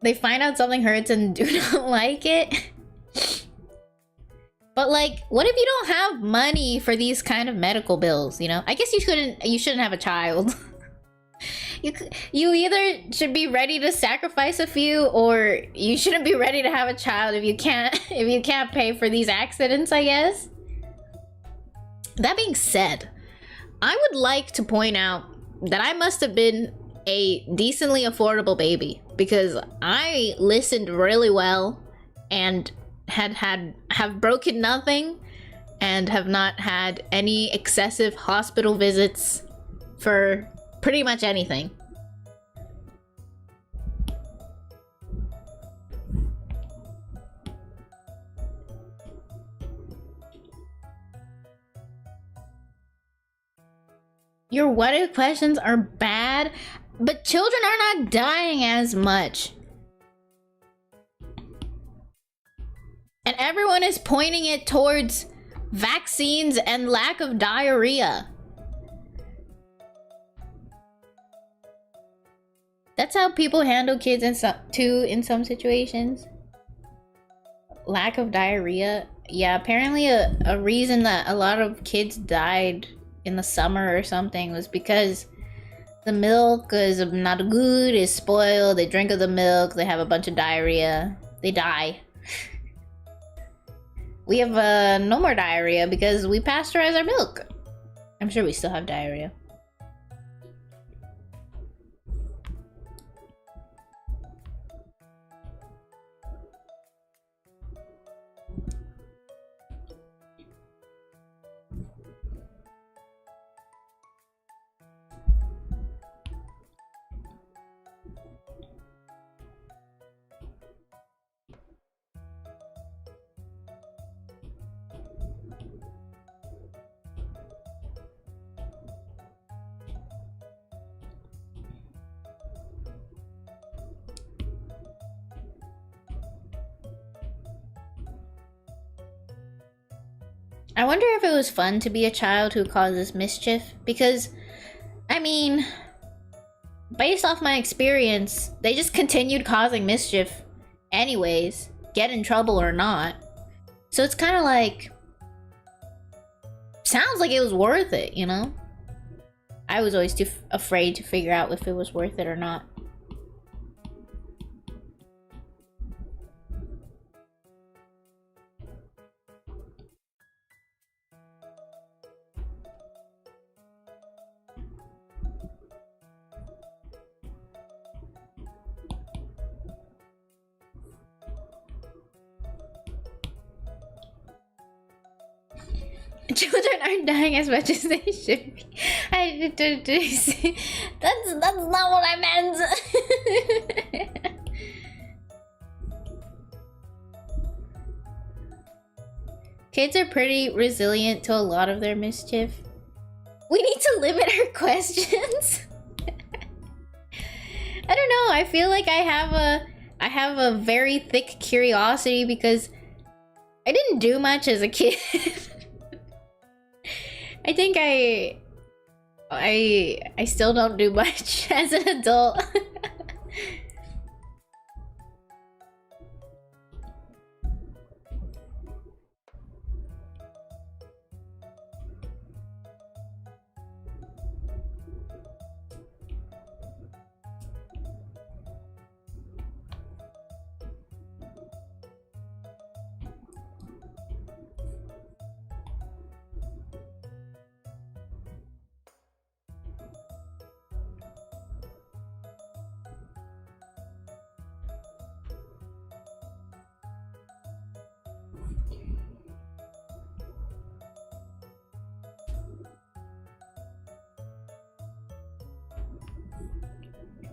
They find out something hurts and do not like it. But like, what if you don't have money for these kind of medical bills, you know? I guess you shouldn't have a child. You either should be ready to sacrifice a few, or you shouldn't be ready to have a child if you can't pay for these accidents, I guess. That being said, I would like to point out that I must have been a decently affordable baby, because I listened really well and have broken nothing and have not had any excessive hospital visits for pretty much anything. Your what if questions are bad, but children are not dying as much. And everyone is pointing it towards vaccines and lack of diarrhea. That's how people handle kids in some situations. Lack of diarrhea. Yeah, apparently a reason that a lot of kids died in the summer or something was because the milk is not good, is spoiled, they drink of the milk, they have a bunch of diarrhea, they die. We have no more diarrhea because we pasteurize our milk. I'm sure we still have diarrhea. I wonder if it was fun to be a child who causes mischief, because, I mean, based off my experience, they just continued causing mischief anyways, get in trouble or not. So it's kind of like, sounds like it was worth it, you know? I was always too afraid to figure out if it was worth it or not. Children aren't dying as much as they should be. That's not what I meant. Kids are pretty resilient to a lot of their mischief. We need to limit our questions. I don't know. I feel like I have a very thick curiosity because I didn't do much as a kid. I think I still don't do much as an adult.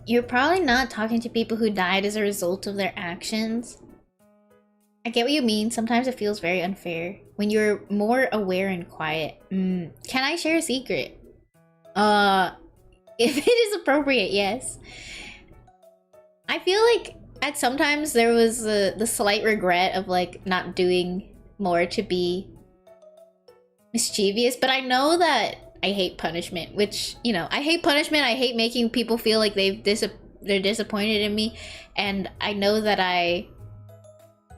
You're probably not talking to people who died as a result of their actions. I get what you mean. Sometimes it feels very unfair when you're more aware and quiet. Can I share a secret? It If it is appropriate, yes. I feel like at sometimes there was the slight regret of like not doing more to be mischievous, but I know that I hate punishment, which, you know, I hate punishment. I hate making people feel like they're disappointed in me, and I know that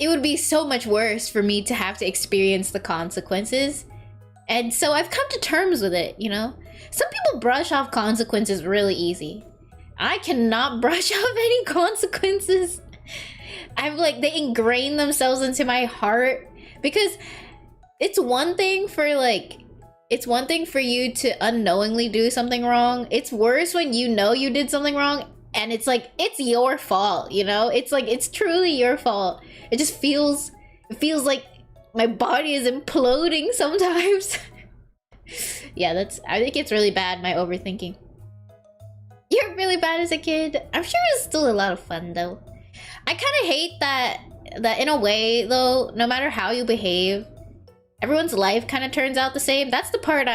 it would be so much worse for me to have to experience the consequences. And so I've come to terms with it, you know? Some people brush off consequences really easy. I cannot brush off any consequences. I'm like, they ingrain themselves into my heart, because it's one thing for you to unknowingly do something wrong. It's worse when you know you did something wrong and it's like, it's your fault, you know? It's like, it's truly your fault. It just feels like my body is imploding sometimes. Yeah, I think it's really bad, my overthinking. You're really bad as a kid. I'm sure it was still a lot of fun though. I kind of hate that in a way though, no matter how you behave, everyone's life kind of turns out the same. That's the part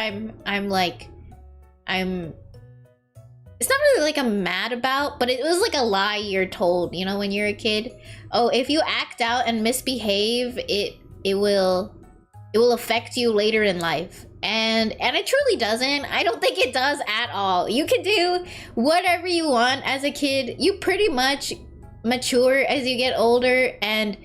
it's not really like I'm mad about, but it was like a lie you're told, you know, when you're a kid. Oh, if you act out and misbehave, it will affect you later in life. And it truly doesn't. I don't think it does at all. You can do whatever you want as a kid. You pretty much mature as you get older, and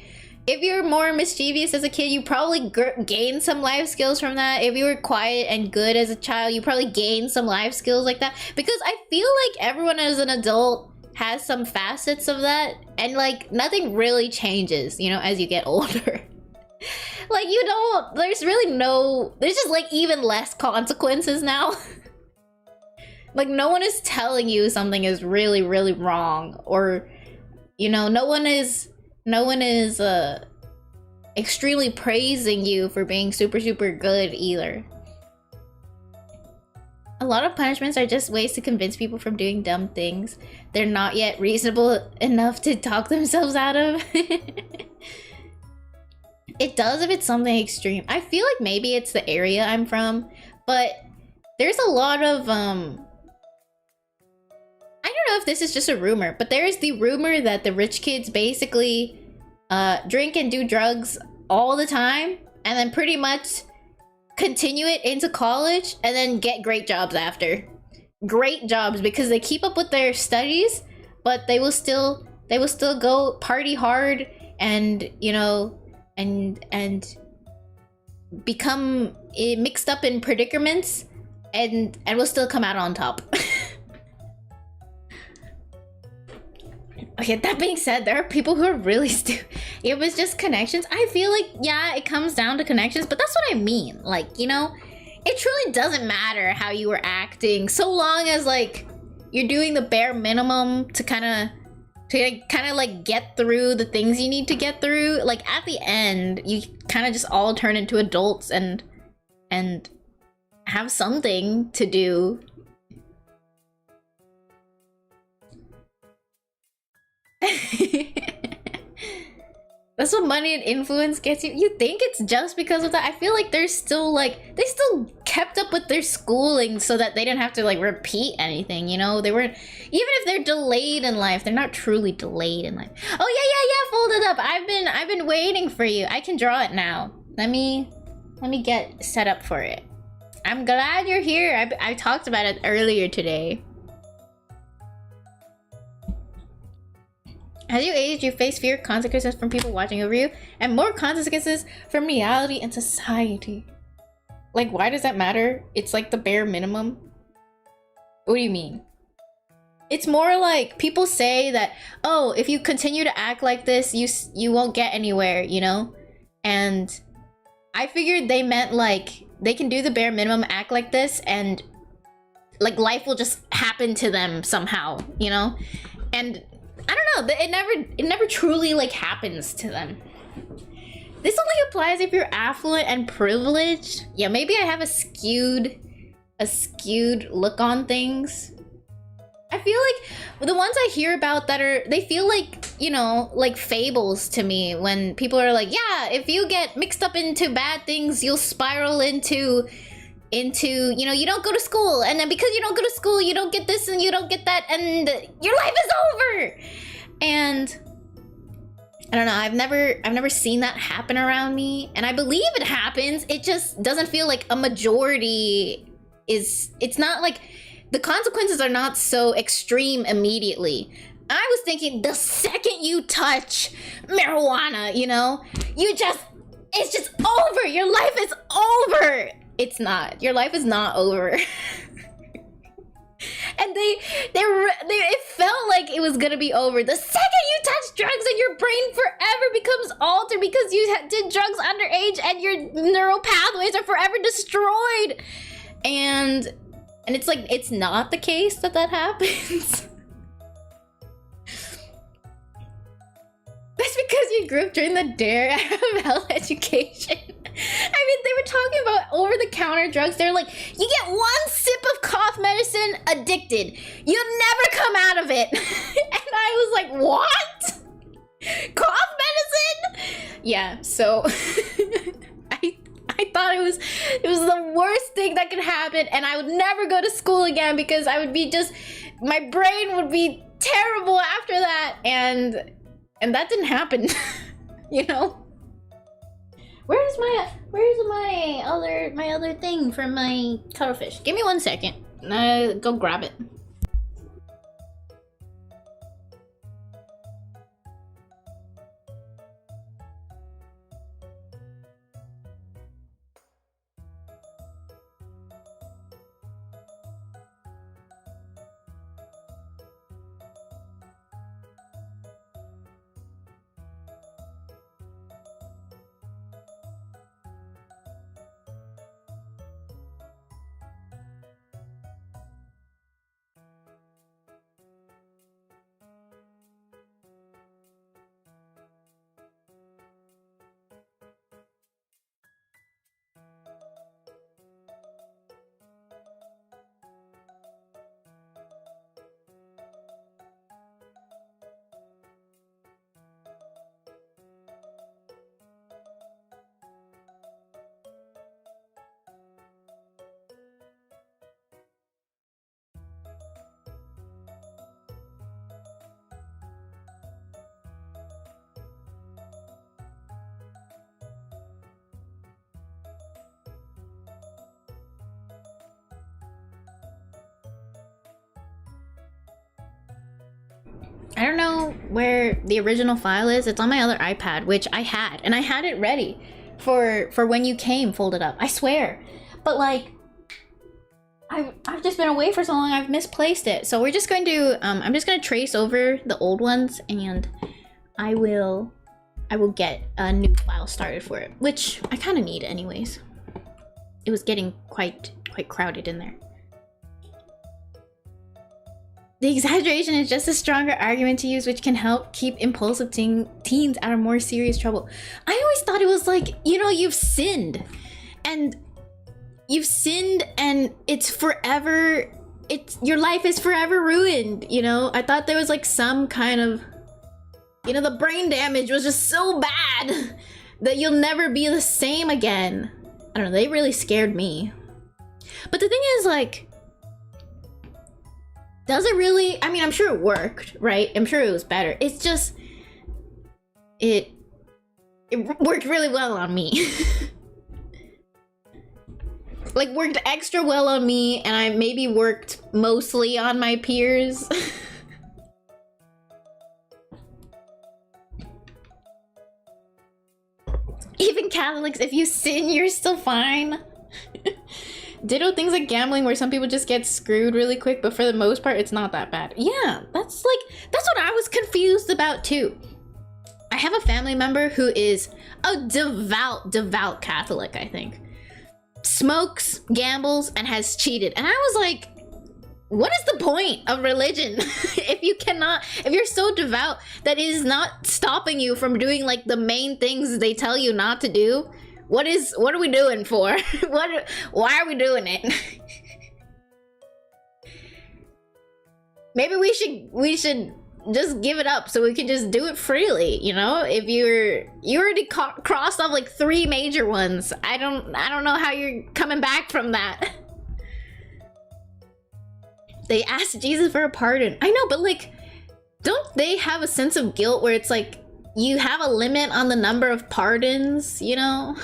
if you're more mischievous as a kid, you probably gain some life skills from that. If you were quiet and good as a child, you probably gain some life skills like that. Because I feel like everyone as an adult has some facets of that, and like nothing really changes, you know, as you get older. Like there's just like even less consequences now. Like no one is telling you something is really, really wrong, or, you know, no one is extremely praising you for being super, super good either. A lot of punishments are just ways to convince people from doing dumb things they're not yet reasonable enough to talk themselves out of. It does if it's something extreme. I feel like maybe it's the area I'm from, but there's a lot of I don't know if this is just a rumor, but there is the rumor that the rich kids basically drink and do drugs all the time, and then pretty much continue it into college, and then get great jobs after. Great jobs, because they keep up with their studies, but they will still go party hard, and, you know, and become mixed up in predicaments, and will still come out on top. Okay, that being said, there are people who are really stupid. It was just connections. I feel like, yeah, it comes down to connections, but that's what I mean. Like, you know, it truly doesn't matter how you were acting, so long as like you're doing the bare minimum to kind of like get through the things you need to get through. Like at the end, you kind of just all turn into adults and have something to do. That's what money and influence gets you. You think it's just because of that? I feel like they're still like, they still kept up with their schooling so that they didn't have to like repeat anything, you know? They weren't, even if they're delayed in life, they're not truly delayed in life. Oh yeah, fold it up. I've been waiting for you. I can draw it now. Let me get set up for it. I'm glad you're here. I talked about it earlier today. As you age, you face fewer consequences from people watching over you, and more consequences from reality and society. Like, why does that matter? It's like the bare minimum. What do you mean? It's more like people say that, oh, if you continue to act like this, you won't get anywhere, you know? And I figured they meant like they can do the bare minimum, act like this, and like life will just happen to them somehow, you know? And I don't know, it never truly like happens to them. This only applies if you're affluent and privileged. Yeah, maybe I have a skewed look on things. I feel like the ones I hear about they feel like, you know, like fables to me, when people are like, yeah, if you get mixed up into bad things, you'll spiral into into, you know, you don't go to school, and then because you don't go to school, you don't get this and you don't get that, and your life is over. And I don't know, I've never seen that happen around me, and I believe it happens. It just doesn't feel like a majority is. It's not like the consequences are not so extreme immediately. I was thinking the second you touch marijuana, you know, it's just over. Your life is over. It's not. Your life is not over. And it felt like it was gonna be over the second you touch drugs, and your brain forever becomes altered because you did drugs underage, and your neural pathways are forever destroyed. And it's like, it's not the case that happens. That's because you grew up during the DARE of health education. I mean, they were talking about over-the-counter drugs. They're like, you get one sip of cough medicine, addicted. You'll never come out of it. And I was like, what? Cough medicine? Yeah, so I thought it was the worst thing that could happen, and I would never go to school again because I would be my brain would be terrible after that, and that didn't happen. You know? Where's my other thing from my cuttlefish? Give me 1 second. Go grab it. I don't know where the original file is. It's on my other iPad, which I had, and I had it ready for when you came, folded up. I swear. But like, I've just been away for so long, I've misplaced it. So we're just going to I'm just going to trace over the old ones, and I will get a new file started for it, which I kind of need anyways. It was getting quite crowded in there. The exaggeration is just a stronger argument to use, which can help keep impulsive teens out of more serious trouble. I always thought it was like, you know, you've sinned and it's forever, your life is forever ruined, you know? I thought there was like some kind of, you know, the brain damage was just so bad that you'll never be the same again. I don't know, they really scared me. But the thing is, like, does it really? I mean, I'm sure it worked, right? I'm sure it was better. It's just, it worked really well on me. Like, worked extra well on me, and I maybe worked mostly on my peers. Even Catholics, if you sin, you're still fine. Ditto things like gambling, where some people just get screwed really quick, but for the most part, it's not that bad. Yeah, that's what I was confused about too. I have a family member who is a devout Catholic, I think. Smokes, gambles, and has cheated. And I was like, what is the point of religion if you're so devout that it is not stopping you from doing like the main things they tell you not to do? What are we doing for? Why are we doing it? Maybe we should just give it up so we can just do it freely, you know? If you already crossed off like 3 major ones. I don't know how you're coming back from that. They asked Jesus for a pardon. I know, but like, don't they have a sense of guilt where it's like you have a limit on the number of pardons, you know?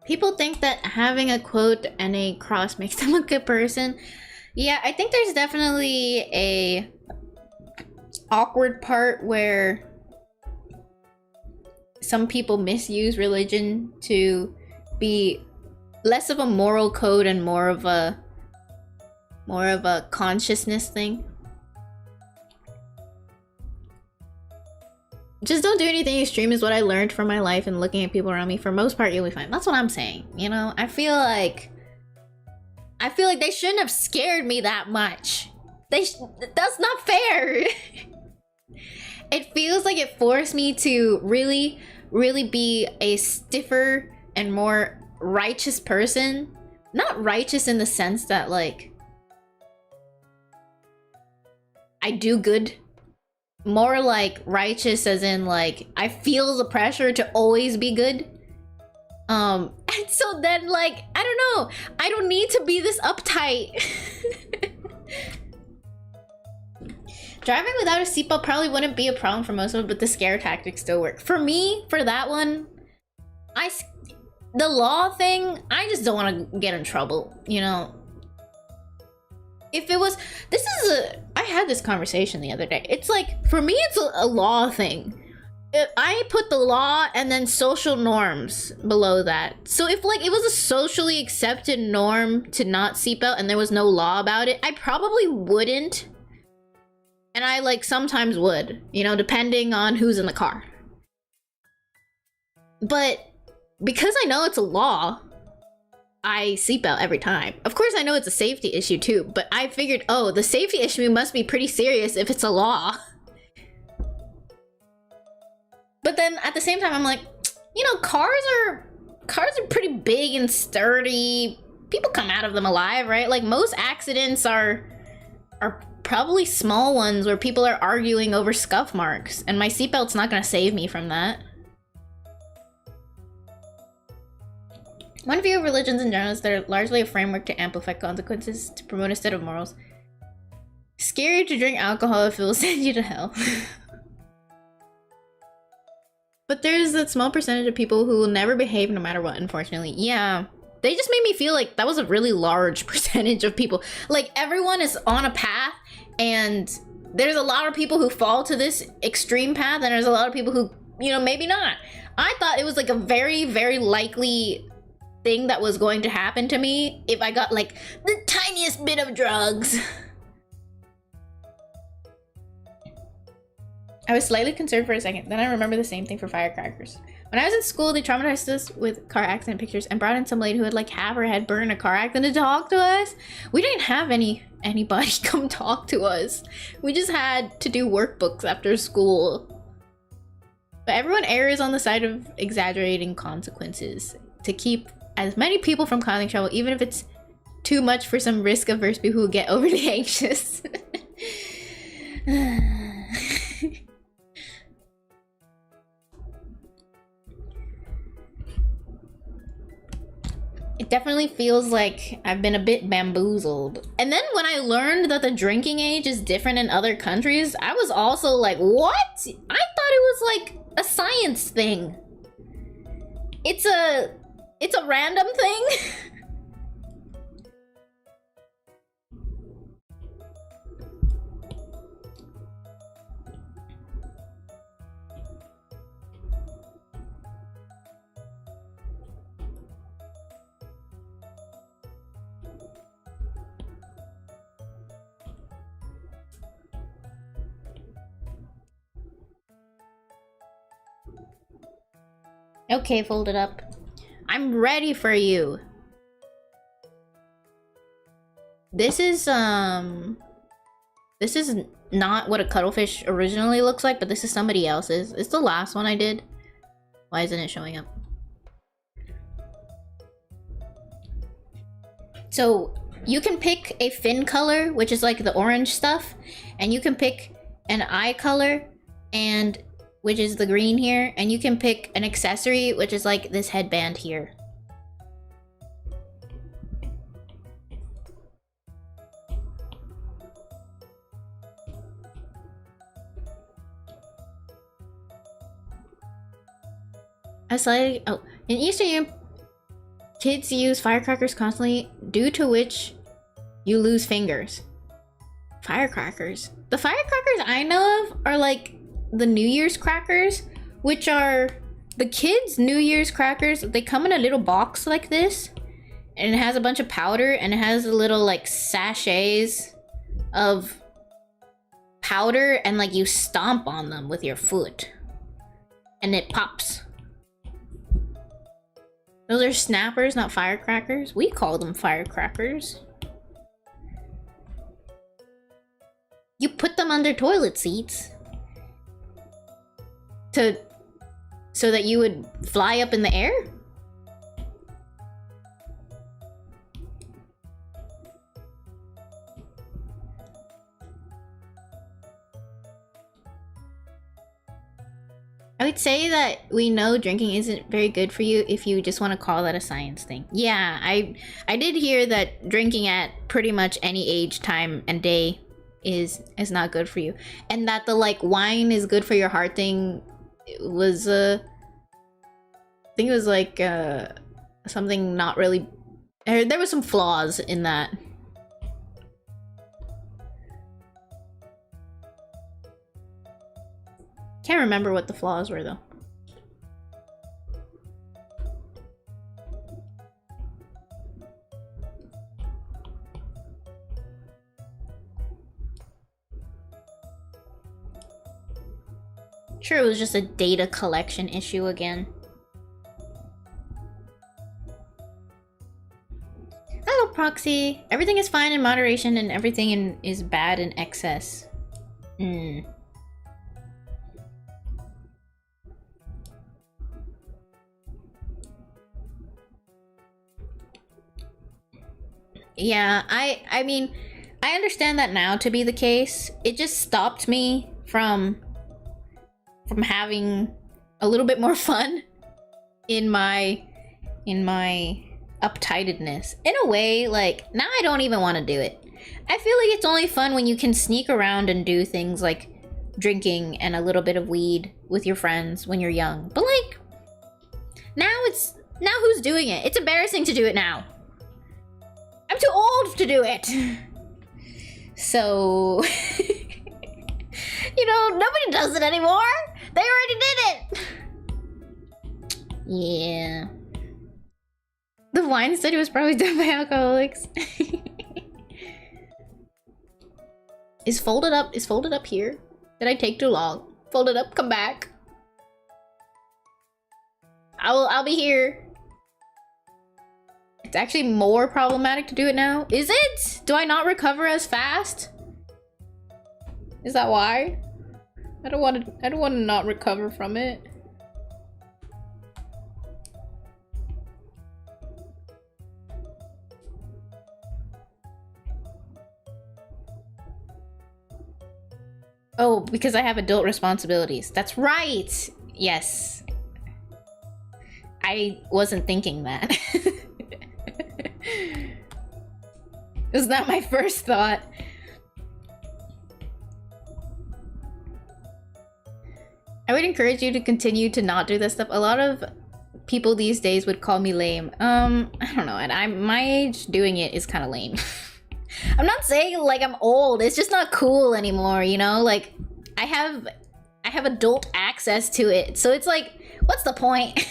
People think that having a quote and a cross makes them a good person. Yeah, I think there's definitely a awkward part where some people misuse religion to be less of a moral code and more of a consciousness thing. Just don't do anything extreme is what I learned from my life and looking at people around me. For most part, you'll be fine. That's what I'm saying, you know? I feel like they shouldn't have scared me that much. That's not fair. It feels like it forced me to really, really be a stiffer and more righteous person. Not righteous in the sense that, like, I do good. More like righteous as in, like, I feel the pressure to always be good. And so then, like, I don't know. I don't need to be this uptight. Driving without a seatbelt probably wouldn't be a problem for most of it, but the scare tactics still work. For me, for that one, the law thing, I just don't want to get in trouble, you know? If it was, I had this conversation the other day. It's like, for me, it's a law thing. I put the law and then social norms below that. So if like it was a socially accepted norm to not seatbelt and there was no law about it, I probably wouldn't. And I like sometimes would, you know, depending on who's in the car. But because I know it's a law, I seatbelt every time. Of course, I know it's a safety issue too, but I figured, oh, the safety issue must be pretty serious if it's a law. But then at the same time, I'm like, you know, cars are pretty big and sturdy. People come out of them alive, right? Like most accidents are probably small ones where people are arguing over scuff marks, and my seatbelt's not gonna save me from that. One view of religions in general is they're largely a framework to amplify consequences, to promote a set of morals. Scary to drink alcohol if it will send you to hell. But there's that small percentage of people who will never behave no matter what, unfortunately. Yeah, they just made me feel like that was a really large percentage of people. Like, everyone is on a path, and there's a lot of people who fall to this extreme path, and there's a lot of people who, you know, maybe not. I thought it was like a very, very likely thing that was going to happen to me if I got like the tiniest bit of drugs. I was slightly concerned for a second, then I remember the same thing for firecrackers. When I was in school, they traumatized us with car accident pictures and brought in some lady who had like half her head burned in a car accident to talk to us. We didn't have anybody come talk to us. We just had to do workbooks after school. But everyone errs on the side of exaggerating consequences to keep as many people from causing trouble, even if it's too much for some risk-averse people who get overly anxious. It definitely feels like I've been a bit bamboozled. And then when I learned that the drinking age is different in other countries, I was also like, what? I thought it was like a science thing. It's a random thing. Okay, fold it up. I'm ready for you. This is not what a cuttlefish originally looks like, but this is somebody else's. It's the last one I did. Why isn't it showing up? So you can pick a fin color, which is like the orange stuff, and you can pick an eye color, and which is the green here, and you can pick an accessory, which is like this headband here. In Eastern Europe, kids use firecrackers constantly, due to which you lose fingers. Firecrackers. The firecrackers I know of are like the New Year's crackers, which are the kids' New Year's crackers. They come in a little box like this, and it has a bunch of powder, and it has a little like sachets of powder, and like you stomp on them with your foot, and it pops. Those are snappers, not firecrackers. We call them firecrackers. You put them under toilet seats so that you would fly up in the air? I would say that we know drinking isn't very good for you if you just want to call that a science thing. Yeah, I did hear that drinking at pretty much any age, time, and day is not good for you. And that the like wine is good for your heart thing was I think it was like something not really, there was some flaws in that. Can't remember what the flaws were though. Sure, it was just a data collection issue again. Hello, Proxy. Everything is fine in moderation and everything is bad in excess. Yeah, I mean, I understand that now to be the case. It just stopped me from having a little bit more fun in my uptightedness. In a way, like, now I don't even want to do it. I feel like it's only fun when you can sneak around and do things like drinking and a little bit of weed with your friends when you're young. But like, now who's doing it? It's embarrassing to do it now. I'm too old to do it. So, you know, nobody does it anymore. They already did it. Yeah. The wine study was probably done by alcoholics. Is folded up here? Did I take too long? Fold it up, come back. I'll be here. It's actually more problematic to do it now. Is it? Do I not recover as fast? Is that why? I don't want to not recover from it. Oh, because I have adult responsibilities. That's right. Yes. I wasn't thinking that. It was not my first thought. I would encourage you to continue to not do this stuff. A lot of people these days would call me lame. I don't know, and my age doing it is kind of lame. I'm not saying like I'm old. It's just not cool anymore, you know? Like I have adult access to it. So it's like, what's the point?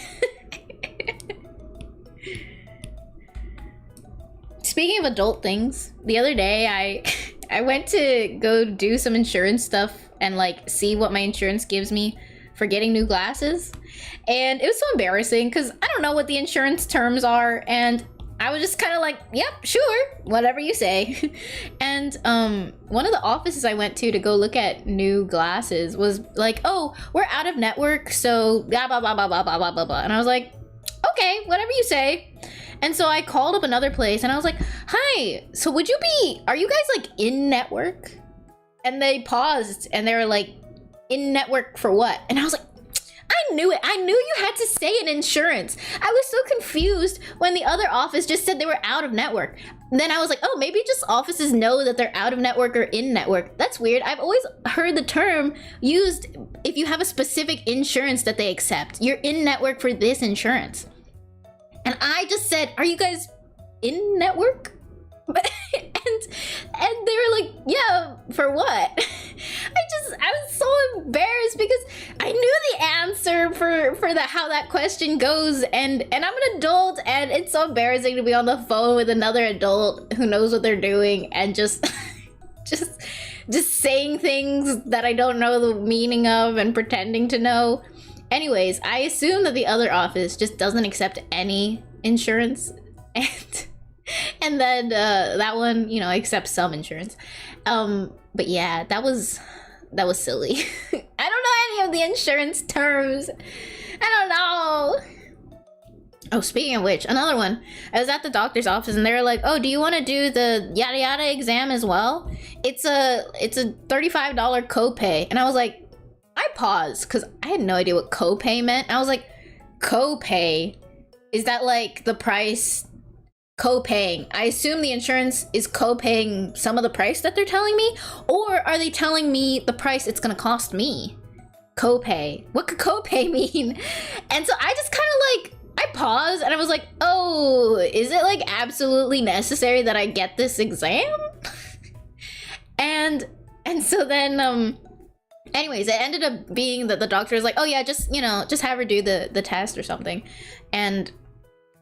Speaking of adult things, the other day I went to go do some insurance stuff and like see what my insurance gives me for getting new glasses. And it was so embarrassing because I don't know what the insurance terms are, and I was just kind of like, yep, sure, whatever you say. And one of the offices I went to go look at new glasses was like, oh, we're out of network, so blah, blah, blah, blah, blah, blah, blah, blah. And I was like, okay, whatever you say. And so I called up another place and I was like, hi, so are you guys like in network? And they paused and they were like, in network for what? And I was like, I knew it. I knew you had to say an insurance. I was so confused when the other office just said they were out of network. Then I was like, oh, maybe just offices know that they're out of network or in network. That's weird. I've always heard the term used if you have a specific insurance that they accept. You're in network for this insurance. And I just said, are you guys in network? and they were like, yeah, for what? I was so embarrassed because I knew the answer for how that question goes, and I'm an adult, and it's so embarrassing to be on the phone with another adult who knows what they're doing and just just saying things that I don't know the meaning of and pretending to know. Anyways, I assume that the other office just doesn't accept any insurance, and then that one, you know, accepts some insurance. But yeah, that was silly. I don't know any of the insurance terms. I don't know. Oh, speaking of which, another one. I was at the doctor's office and they were like, oh, do you want to do the yada yada exam as well? It's a $35 copay. And I was like, I paused because I had no idea what copay meant. I was like, copay? Is that like the price copaying? I assume the insurance is copaying some of the price that they're telling me, or are they telling me the price it's gonna cost me? Copay. What could copay mean? And so I just kind of like, I paused and I was like, oh, is it like absolutely necessary that I get this exam? and so then anyways, it ended up being that the doctor was like, oh yeah, just, you know, just have her do the test or something, and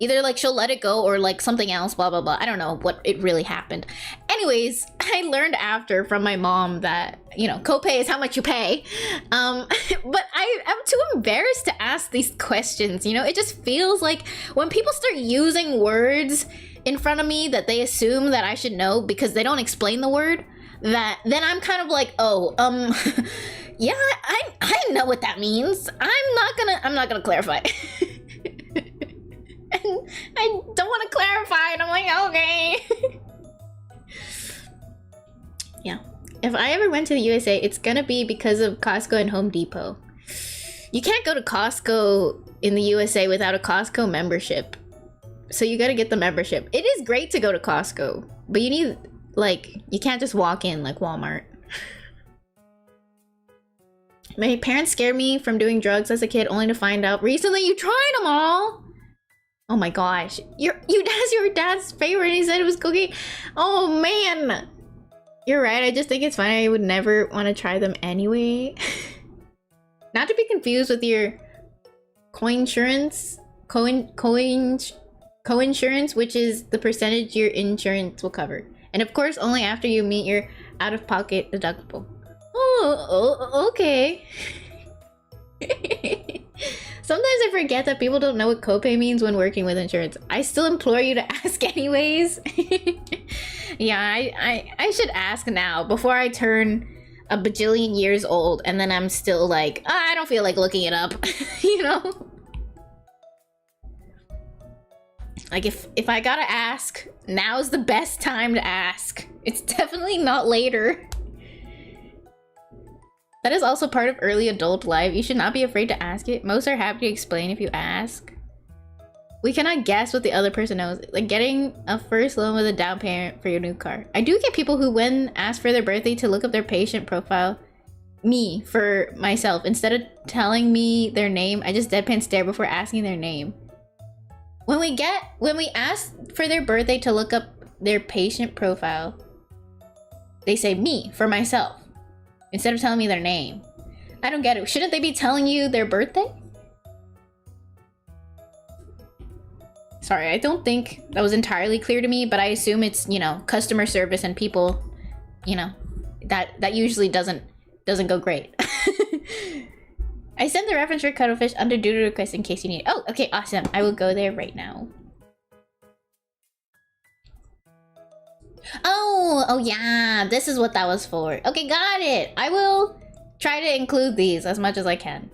either like she'll let it go or like something else, blah blah blah. I don't know what it really happened. Anyways, I learned after from my mom that, you know, copay is how much you pay. But I'm too embarrassed to ask these questions, you know? It just feels like when people start using words in front of me that they assume that I should know because they don't explain the word, that then I'm kind of like, oh, yeah, I know what that means. I'm not gonna clarify. And I don't want to clarify, and I'm like, okay. Yeah. If I ever went to the USA, it's gonna be because of Costco and Home Depot. You can't go to Costco in the USA without a Costco membership. So you gotta get the membership. It is great to go to Costco, but you need, like, you can't just walk in like Walmart. My parents scared me from doing drugs as a kid only to find out recently you tried them all. Oh my gosh, that's your dad's favorite. He said it was cookie. Oh man, you're right. I just think it's funny. I would never want to try them anyway. Not to be confused with your coinsurance, coinsurance, which is the percentage your insurance will cover, and of course only after you meet your out-of-pocket deductible. Oh, okay. Sometimes I forget that people don't know what copay means when working with insurance. I still implore you to ask anyways. Yeah, I should ask now before I turn a bajillion years old and then I'm still like, oh, I don't feel like looking it up. You know? Like if I gotta ask, now's the best time to ask. It's definitely not later. That is also part of early adult life. You should not be afraid to ask it. Most are happy to explain if you ask. We cannot guess what the other person knows. Like getting a first loan with a down payment for your new car. I do get people who, when asked for their birthday, to look up their patient profile. Me, for myself. Instead of telling me their name, I just deadpan stare before asking their name. When we ask for their birthday to look up their patient profile, they say me, for myself. Instead of telling me their name. I don't get it. Shouldn't they be telling you their birthday? Sorry, I don't think that was entirely clear to me, but I assume it's, you know, customer service and people, you know, that usually doesn't go great. I sent the reference for cuttlefish under doodle request in case you need it. Oh, okay, awesome. I will go there right now. Oh yeah, this is what that was for. Okay, got it. I will try to include these as much as I can.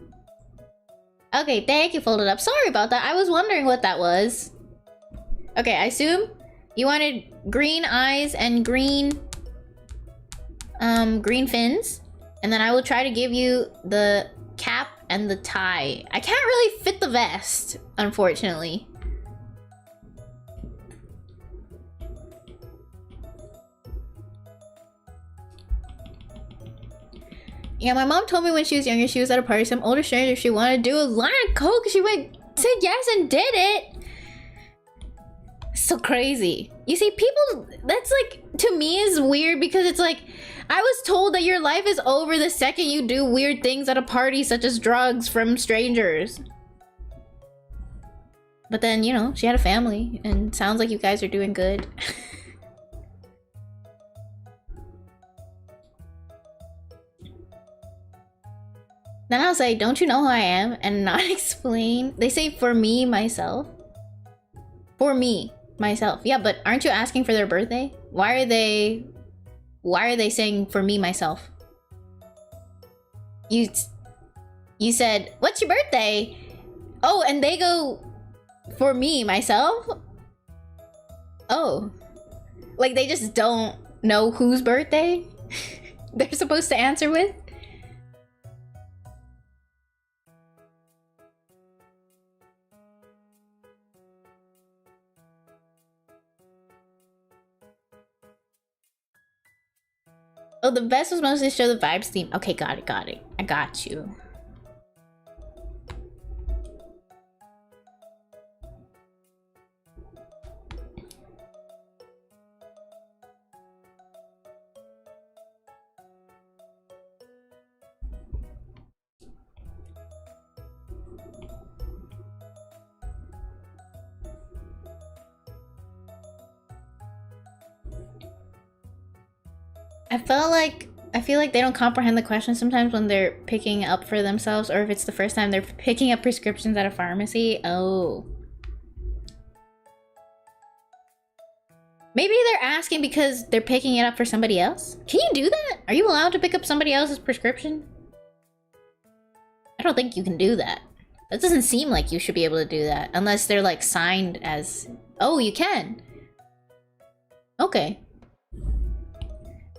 Okay, thank you, folded up. Sorry about that. I was wondering what that was. Okay, I assume you wanted green eyes and green fins. And then I will try to give you the cap and the tie. I can't really fit the vest, unfortunately. Yeah, my mom told me when she was younger, she was at a party, some older stranger, she wanted to do a line of coke, she said yes and did it. So crazy. You see, people, that's like, to me is weird because it's like, I was told that your life is over the second you do weird things at a party, such as drugs from strangers. But then, you know, she had a family, and sounds like you guys are doing good. Then I'll say, don't you know who I am? And not explain. They say, for me, myself. For me, myself. Yeah, but aren't you asking for their birthday? Why are they saying, for me, myself? You said, what's your birthday? Oh, and they go, for me, myself? Oh. Like, they just don't know whose birthday they're supposed to answer with? Oh, the best was mostly to show the vibes theme. Okay, got it, got it. I got you. I feel like they don't comprehend the question sometimes when they're picking up for themselves, or if it's the first time they're picking up prescriptions at a pharmacy. Oh. Maybe they're asking because they're picking it up for somebody else? Can you do that? Are you allowed to pick up somebody else's prescription? I don't think you can do that. That doesn't seem like you should be able to do that, unless they're like signed as... Oh, you can. Okay.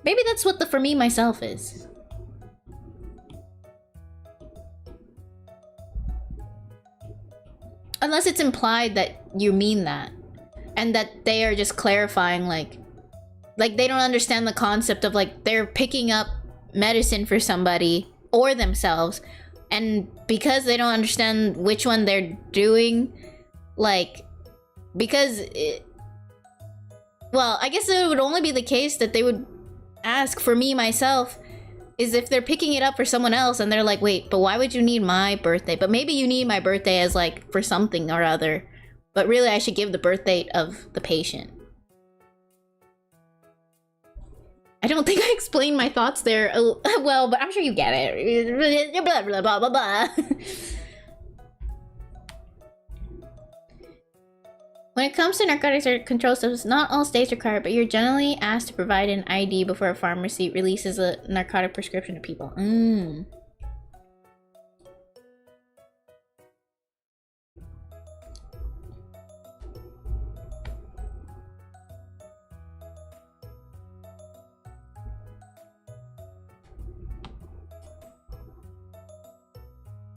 Maybe that's what the for me myself is. Unless it's implied that you mean that. And that they are just clarifying, like they don't understand the concept of like they're picking up medicine for somebody or themselves, and because they don't understand which one they're doing, like, because well, I guess it would only be the case that they would ask for me myself is if they're picking it up for someone else and they're like, wait, but why would you need my birthday? But maybe you need my birthday as like for something or other, but really I should give the birth date of the patient. I don't think I explained my thoughts there well, but I'm sure you get it. Blah blah blah blah blah. When it comes to narcotics or control substances, not all states require it, but you're generally asked to provide an ID before a pharmacy releases a narcotic prescription to people.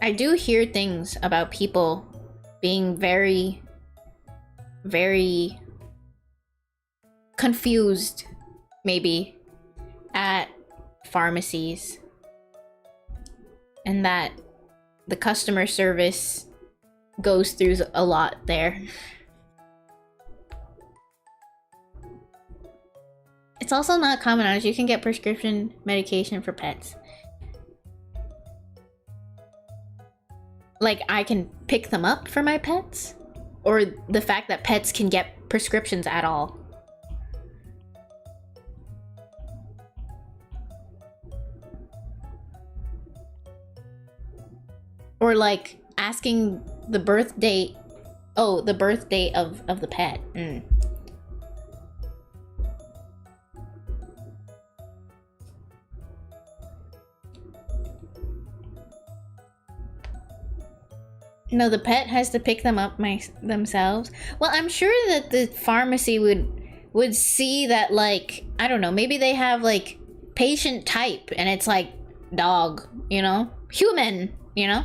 I do hear things about people being very confused, maybe, at pharmacies, and that the customer service goes through a lot there. It's also not common knowledge you can get prescription medication for pets. Like, I can pick them up for my pets? Or the fact that pets can get prescriptions at all? Or like asking the birth date. Oh, the birth date of the pet. No, the pet has to pick them up themselves. Well, I'm sure that the pharmacy would see that, like, I don't know, maybe they have like patient type and it's like dog, you know? Human, you know?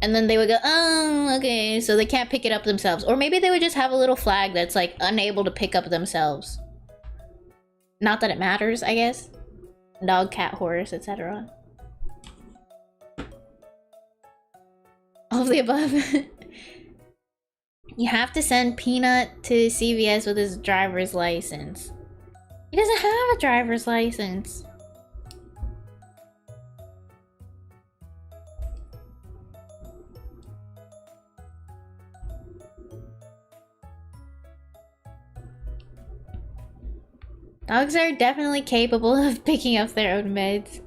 And then they would go, oh, okay, so they can't pick it up themselves. Or maybe they would just have a little flag that's like unable to pick up themselves. Not that it matters, I guess. Dog, cat, horse, etc. All of the above. You have to send Peanut to CVS with his driver's license. He doesn't have a driver's license. Dogs are definitely capable of picking up their own meds.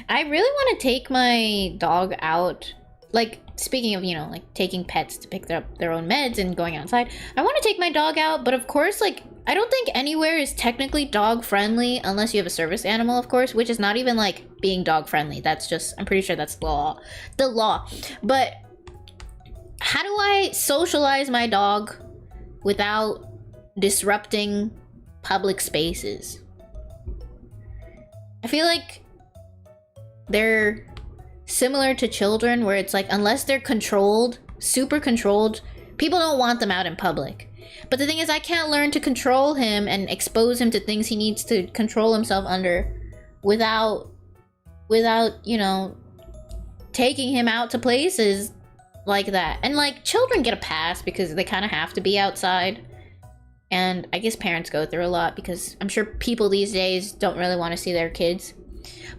I really want to take my dog out. Like, speaking of, you know, like taking pets to pick up their own meds and going outside, I want to take my dog out, but of course, like, I don't think anywhere is technically dog friendly unless you have a service animal, of course, which is not even like being dog friendly. That's just, I'm pretty sure that's the law. But how do I socialize my dog without disrupting public spaces? I feel like they're similar to children, where it's like, unless they're controlled, super controlled, people don't want them out in public. But the thing is, I can't learn to control him and expose him to things he needs to control himself under without, you know, taking him out to places like that. And like, children get a pass because they kind of have to be outside. And I guess parents go through a lot because I'm sure people these days don't really want to see their kids.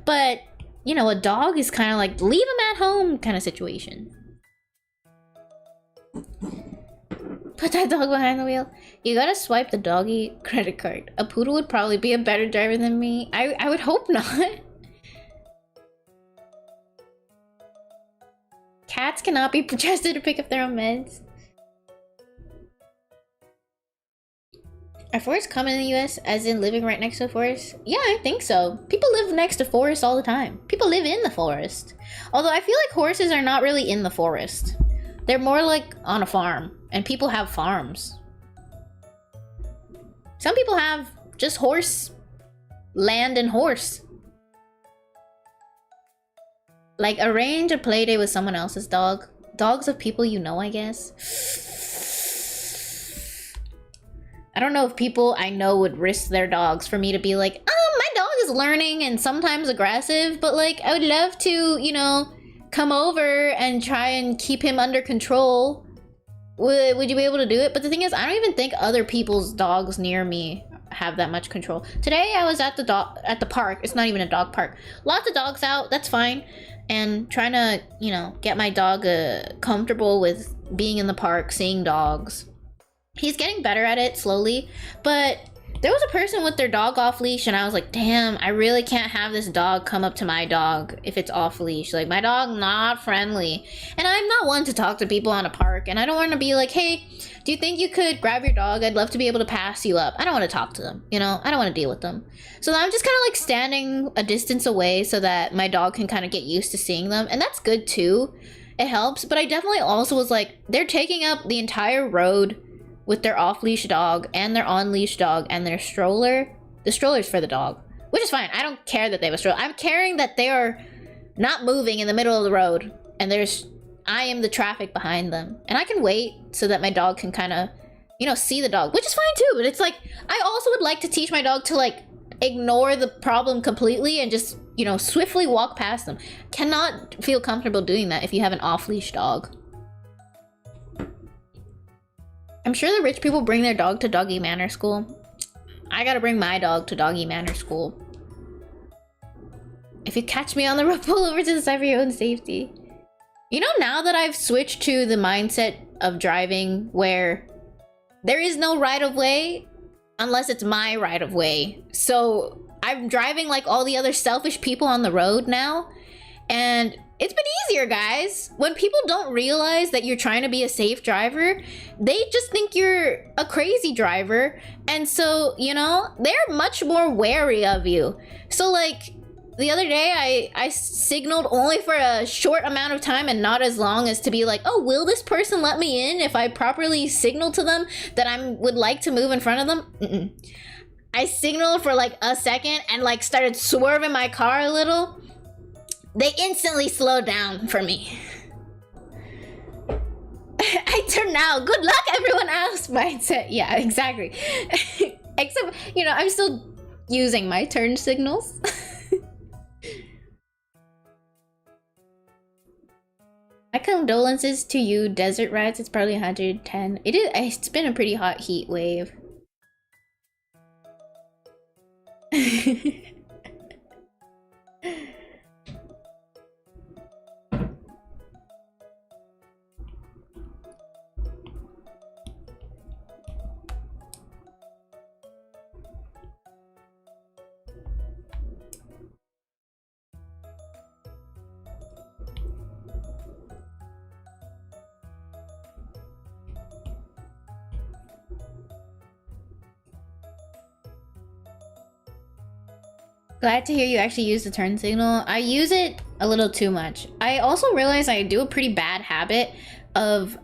But you know, a dog is kind of like, leave him at home kind of situation. Put that dog behind the wheel. You gotta swipe the doggy credit card. A poodle would probably be a better driver than me. I would hope not. Cats cannot be trusted to pick up their own meds. Are forests common in the US, as in living right next to a forest? Yeah, I think so. People live next to forests all the time. People live in the forest. Although I feel like horses are not really in the forest. They're more like on a farm, and people have farms. Some people have just horse, land and horse. Like arrange a play day with someone else's dog. Dogs of people you know, I guess. I don't know if people I know would risk their dogs for me to be like, my dog is learning and sometimes aggressive, but like, I would love to, you know, come over and try and keep him under control. Would you be able to do it? But the thing is, I don't even think other people's dogs near me have that much control. Today I was at the park. It's not even a dog park. Lots of dogs out, that's fine. And trying to, you know, get my dog comfortable with being in the park, seeing dogs. He's getting better at it slowly, but there was a person with their dog off leash and I was like, damn, I really can't have this dog come up to my dog if it's off leash. Like, my dog not friendly. And I'm not one to talk to people on a park, and I don't want to be like, hey, do you think you could grab your dog? I'd love to be able to pass you up. I don't want to talk to them, you know? I don't want to deal with them. So I'm just kind of like standing a distance away so that my dog can kind of get used to seeing them. And that's good too. It helps. But I definitely also was like, they're taking up the entire road with their off-leash dog and their on-leash dog and their stroller. The stroller's for the dog, which is fine. I don't care that they have a stroller. I'm caring that they are not moving in the middle of the road and I am the traffic behind them. And I can wait so that my dog can kind of, you know, see the dog, which is fine too. But it's like, I also would like to teach my dog to like ignore the problem completely and just, you know, swiftly walk past them. Cannot feel comfortable doing that if you have an off-leash dog. I'm sure the rich people bring their dog to doggy manner school. I gotta bring my dog to doggy manner school. If you catch me on the road, pull over to the side for your own safety. You know, now that I've switched to the mindset of driving where there is no right of way unless it's my right of way. So I'm driving like all the other selfish people on the road now. And it's been easier, guys. When people don't realize that you're trying to be a safe driver, they just think you're a crazy driver. And so, you know, they're much more wary of you. So like, the other day, I signaled only for a short amount of time and not as long as to be like, oh, will this person let me in if I properly signal to them that I would like to move in front of them? I signaled for like a second and like started swerving my car a little. They instantly slowed down for me. I turned out, good luck everyone else mindset. Yeah, exactly. Except, you know, I'm still using my turn signals. My condolences to you, desert rats. It's probably 110. It's been a pretty hot heat wave. Glad to hear you actually use the turn signal. I use it a little too much. I also realize I do a pretty bad habit of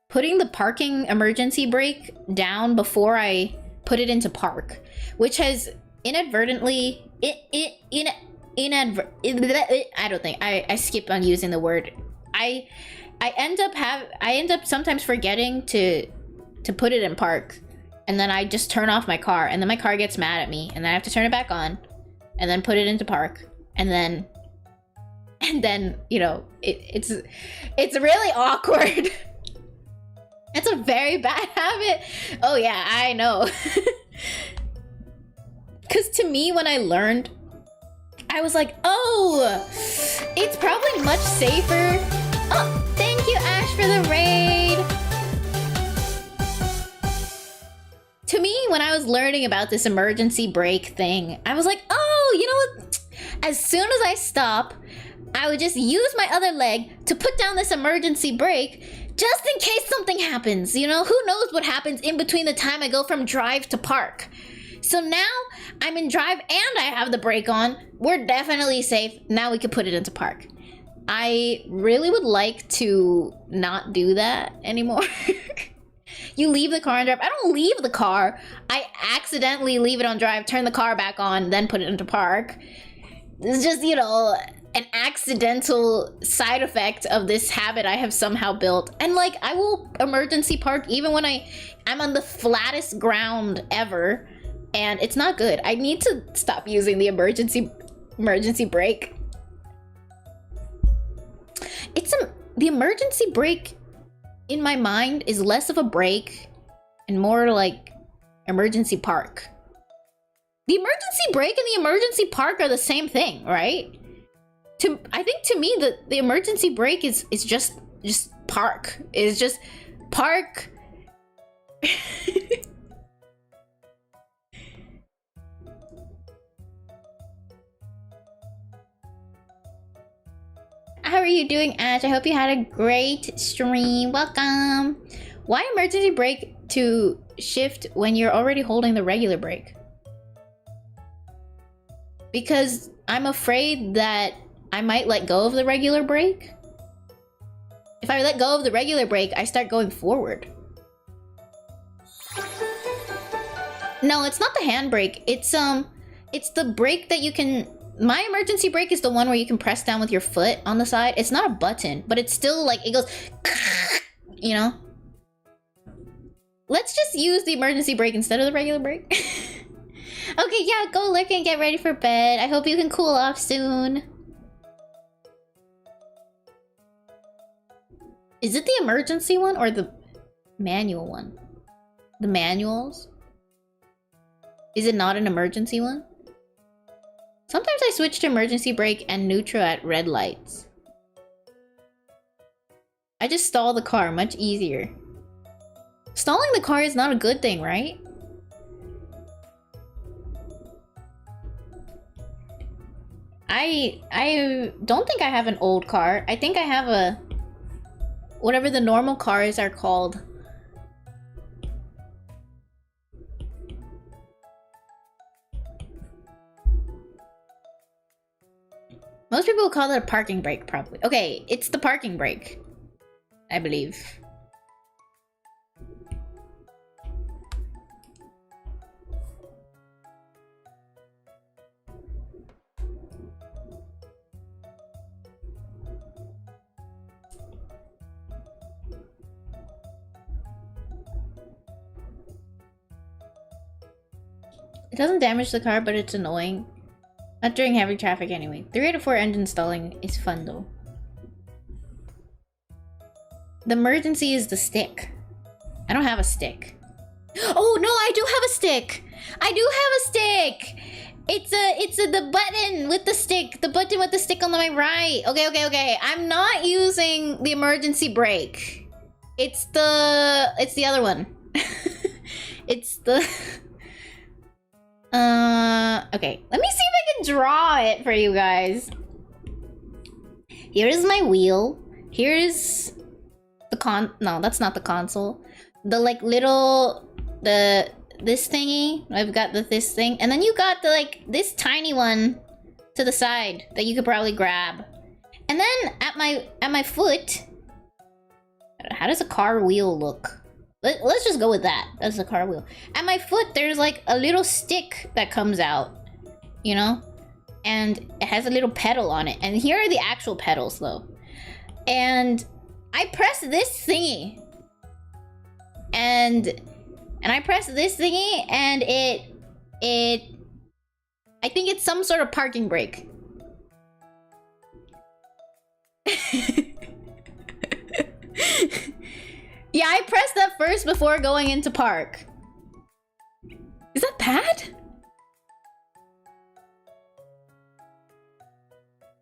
putting the parking emergency brake down before I put it into park, which has inadvertently I don't think I skip on using the word. I end up sometimes forgetting to put it in park. And then I just turn off my car, and then my car gets mad at me, and then I have to turn it back on, and then put it into park, and then you know, it's really awkward. It's a very bad habit. Oh yeah, I know. Because to me, when I learned, I was like, oh, it's probably much safer. Oh, thank you, Ash, for the raid. To me, when I was learning about this emergency brake thing, I was like, oh, you know what? As soon as I stop, I would just use my other leg to put down this emergency brake just in case something happens. You know, who knows what happens in between the time I go from drive to park. So now I'm in drive and I have the brake on. We're definitely safe. Now we can put it into park. I really would like to not do that anymore. You leave the car on drive. I don't leave the car. I accidentally leave it on drive, turn the car back on, then put it into park. It's just, you know, an accidental side effect of this habit I have somehow built. And like, I will emergency park even when I'm on the flattest ground ever, and it's not good. I need to stop using the emergency brake. The emergency brake in my mind is less of a brake and more like emergency park. The emergency brake and the emergency park are the same thing, right? I think to me the emergency brake is just park. It's just park. How are you doing, Ash? I hope you had a great stream. Welcome. Why emergency brake to shift when you're already holding the regular brake? Because I'm afraid that I might let go of the regular brake. If I let go of the regular brake, I start going forward. No, it's not the handbrake. It's the brake that you can... My emergency brake is the one where you can press down with your foot on the side. It's not a button, but it's still like, it goes... You know? Let's just use the emergency brake instead of the regular brake. Okay, yeah, go lick and get ready for bed. I hope you can cool off soon. Is it the emergency one or the manual one? The manuals? Is it not an emergency one? Sometimes I switch to emergency brake and neutral at red lights. I just stall the car, much easier. Stalling the car is not a good thing, right? I don't think I have an old car. I think I have a... whatever the normal cars are called. Most people call it a parking brake, probably. Okay, it's the parking brake, I believe. It doesn't damage the car, but it's annoying. Not during heavy traffic anyway. 3 out of 4 engine stalling is fun though. The emergency is the stick. I don't have a stick. Oh no, I do have a stick! I do have a stick! It's the button with the stick. The button with the stick on my right. Okay. I'm not using the emergency brake. It's the other one. It's the... okay. Let me see if I can draw it for you guys. Here is my wheel. Here is the no, that's not the console. The like little this thingy. I've got this thing, and then you got the like this tiny one to the side that you could probably grab. And then at my foot, how does a car wheel look? Let's just go with that. That's the car wheel. At my foot, there's like a little stick that comes out, you know? And it has a little pedal on it. And here are the actual pedals though. And I press this thingy. And I press this thingy and I think it's some sort of parking brake. Yeah, I pressed that first before going into park. Is that bad?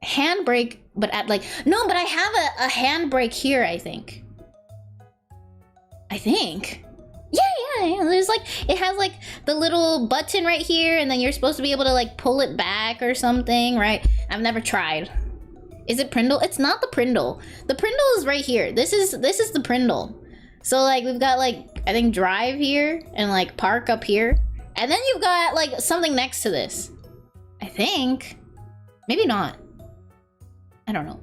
Handbrake, but at like... No, but I have a handbrake here, I think. Yeah. There's like... It has like the little button right here, and then you're supposed to be able to like pull it back or something, right? I've never tried. Is it Prindle? It's not the Prindle. The Prindle is right here. This is the Prindle. So like we've got like, I think drive here and like park up here. And then you've got like something next to this. I think. Maybe not. I don't know.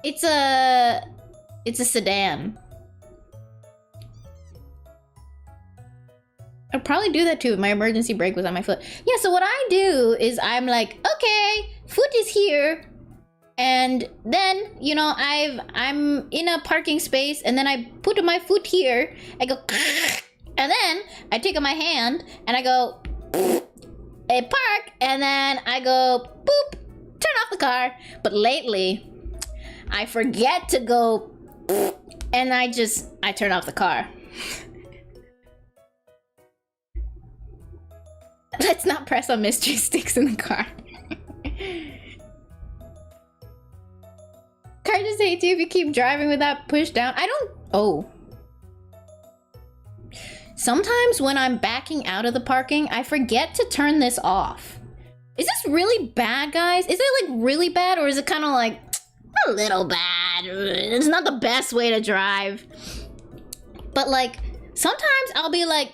It's a sedan. I'd probably do that too if my emergency brake was on my foot. Yeah, so what I do is I'm like, okay, foot is here. And then, you know, I'm in a parking space, and then I put my foot here. I go, and then I take my hand and I go, I park, and then I go, boop, turn off the car. But lately, I forget to go, and I turn off the car. Let's not press on mystery sticks in the car. Car just hates you if you keep driving without push down. I don't... Oh. Sometimes when I'm backing out of the parking, I forget to turn this off. Is this really bad, guys? Is it like really bad, or is it kind of like a little bad? It's not the best way to drive. But like, sometimes I'll be like,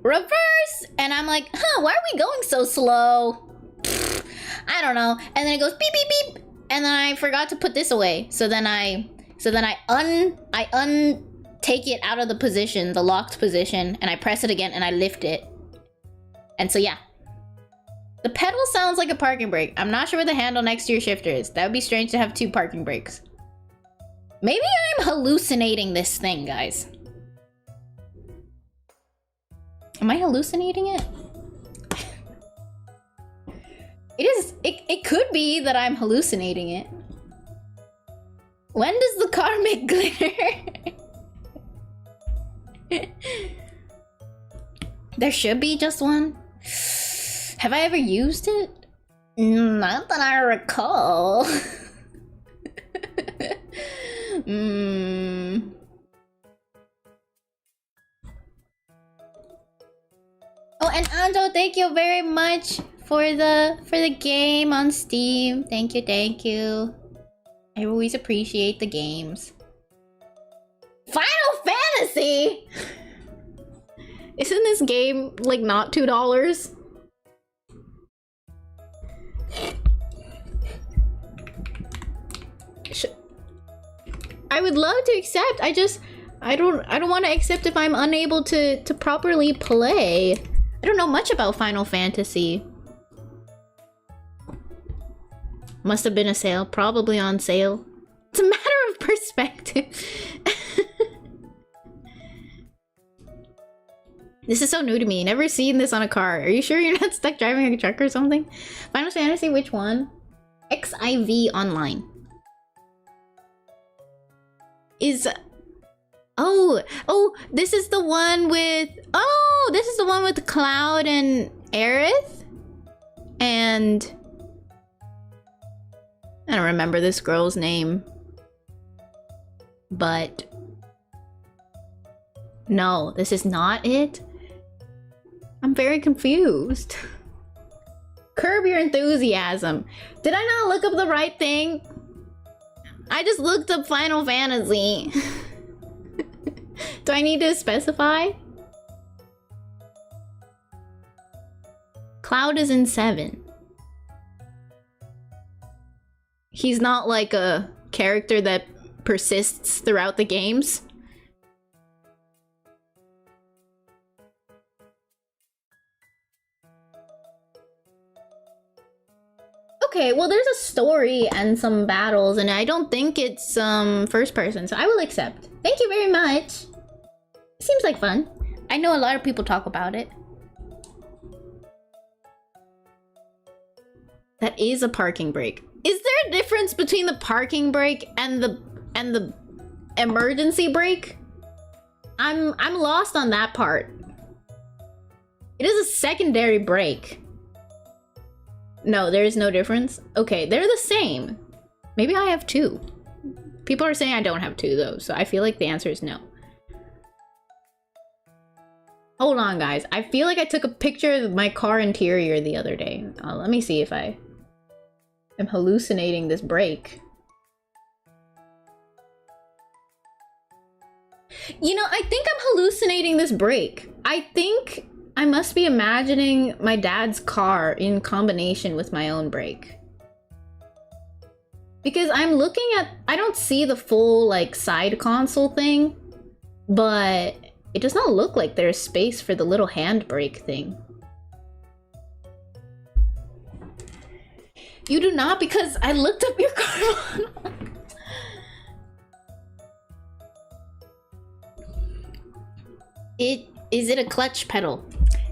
reverse, and I'm like, huh, why are we going so slow? I don't know. And then it goes beep, beep, beep. And then I forgot to put this away. So then I take it out of the position, the locked position, and I press it again and I lift it. And so yeah. The pedal sounds like a parking brake. I'm not sure where the handle next to your shifter is. That would be strange to have 2 parking brakes. Maybe I'm hallucinating this thing, guys. Am I hallucinating it? It could be that I'm hallucinating it. When does the car make glitter? There should be just one. Have I ever used it? Not that I recall. Oh, and Anjo, thank you very much for the game on Steam. Thank you, thank you. I always appreciate the games. Final Fantasy! Isn't this game like not $2? I would love to accept. I don't want to accept if I'm unable to properly play. I don't know much about Final Fantasy. Must have been a sale. Probably on sale. It's a matter of perspective. This is so new to me. Never seen this on a car. Are you sure you're not stuck driving a truck or something? Final Fantasy, which one? XIV Online. Is... Oh, this is the one with... Oh, this is the one with Cloud and Aerith? And... I don't remember this girl's name. But... No, this is not it. I'm very confused. Curb Your Enthusiasm. Did I not look up the right thing? I just looked up Final Fantasy. Do I need to specify? Cloud is in 7. He's not like a character that persists throughout the games. Okay, well there's a story and some battles, and I don't think it's first person, so I will accept. Thank you very much. Seems like fun. I know a lot of people talk about it. That is a parking brake. Is there a difference between the parking brake and the emergency brake? I'm lost on that part. It is a secondary brake. No, there is no difference. Okay, they're the same. Maybe I have 2. People are saying I don't have 2 though, so I feel like the answer is no. Hold on, guys. I feel like I took a picture of my car interior the other day. Let me see if I am hallucinating this brake. You know, I think I'm hallucinating this brake. I think I must be imagining my dad's car in combination with my own brake. Because I'm looking at... I don't see the full, like, side console thing. But it does not look like there's space for the little handbrake thing. You do not? Because I looked up your car. Is it a clutch pedal?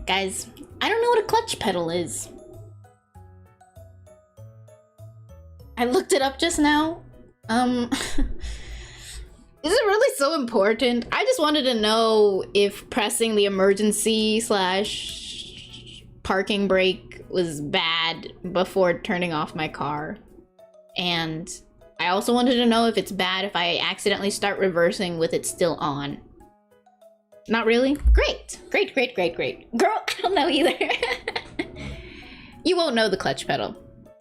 Guys, I don't know what a clutch pedal is. I looked it up just now. Is it really so important? I just wanted to know if pressing the emergency / parking brake was bad before turning off my car. And I also wanted to know if it's bad if I accidentally start reversing with it still on. Not really? Great. Great, great, great, great. Girl, I don't know either. You won't know the clutch pedal.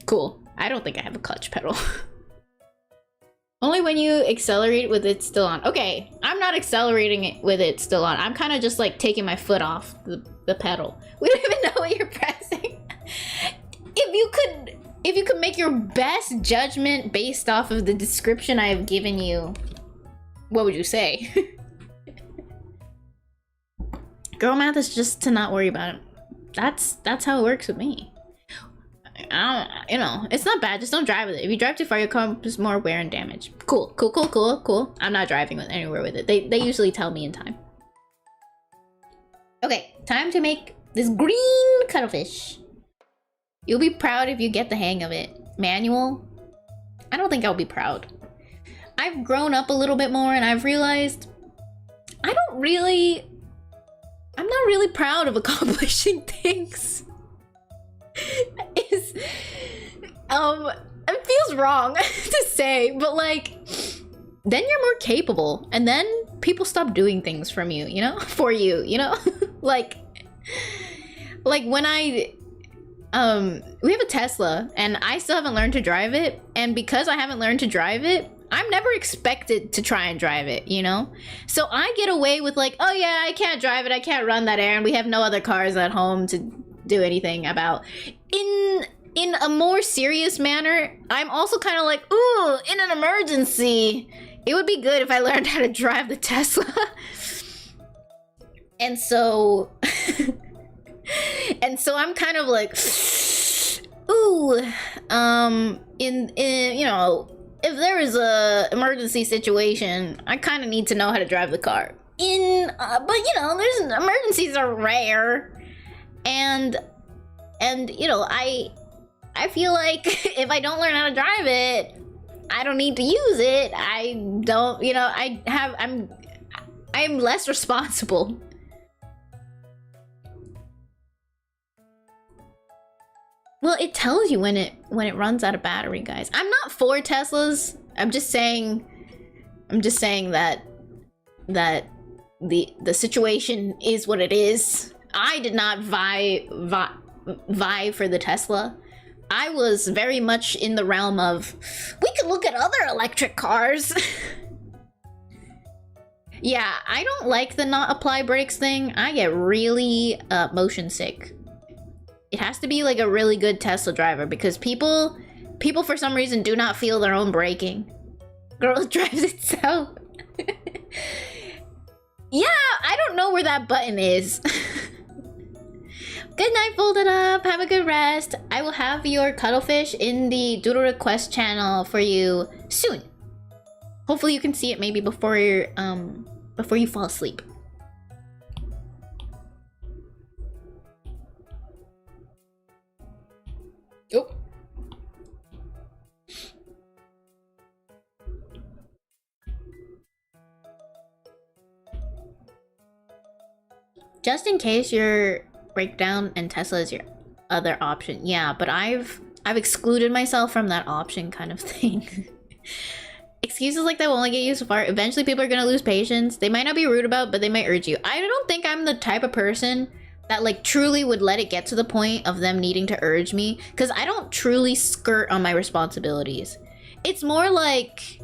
Cool. I don't think I have a clutch pedal. Only when you accelerate with it still on. Okay, I'm not accelerating it with it still on. I'm kind of just like taking my foot off the pedal. We don't even know what you're pressing. If you could make your best judgment based off of the description I have given you, what would you say? Girl math is just to not worry about it. That's how it works with me. You know, it's not bad. Just don't drive with it. If you drive too far, you'll cause more wear and damage. Cool, cool, cool, cool, cool. I'm not driving anywhere with it. They usually tell me in time. Okay, time to make this green cuttlefish. You'll be proud if you get the hang of it. Manual? I don't think I'll be proud. I've grown up a little bit more and I've realized I'm not really proud of accomplishing things. It feels wrong to say, but like, then you're more capable, and then people stop doing things from you, you know? For you, you know? like when I we have a Tesla, and I still haven't learned to drive it. And because I haven't learned to drive it, I'm never expected to try and drive it, you know? So I get away with like, oh yeah, I can't drive it, I can't run that errand, we have no other cars at home to do anything about. In a more serious manner, I'm also kind of like, ooh, in an emergency, it would be good if I learned how to drive the Tesla. And so... and so I'm kind of like, ooh, in you know, if there is a emergency situation, I kind of need to know how to drive the car. But you know, emergencies are rare, and you know, I feel like if I don't learn how to drive it, I don't need to use it. I don't, you know, I'm less responsible. Well, it tells you when it runs out of battery, guys. I'm not for Teslas. I'm just saying that the situation is what it is. I did not vie for the Tesla. I was very much in the realm of, we could look at other electric cars. Yeah, I don't like the not apply brakes thing. I get really motion sick. It has to be like a really good Tesla driver, because people for some reason do not feel their own braking. Girl, it drives itself. Yeah, I don't know where that button is. Good night, Folded Up. Have a good rest. I will have your cuttlefish in the doodle request channel for you soon. Hopefully you can see it maybe before you fall asleep. Oh. Just in case your breakdown and Tesla is your other option. Yeah, but I've excluded myself from that option kind of thing. Excuses like that will only get you so far. Eventually people are gonna lose patience. They might not be rude about, but they might urge you. I don't think I'm the type of person that like truly would let it get to the point of them needing to urge me, because I don't truly skirt on my responsibilities. It's more like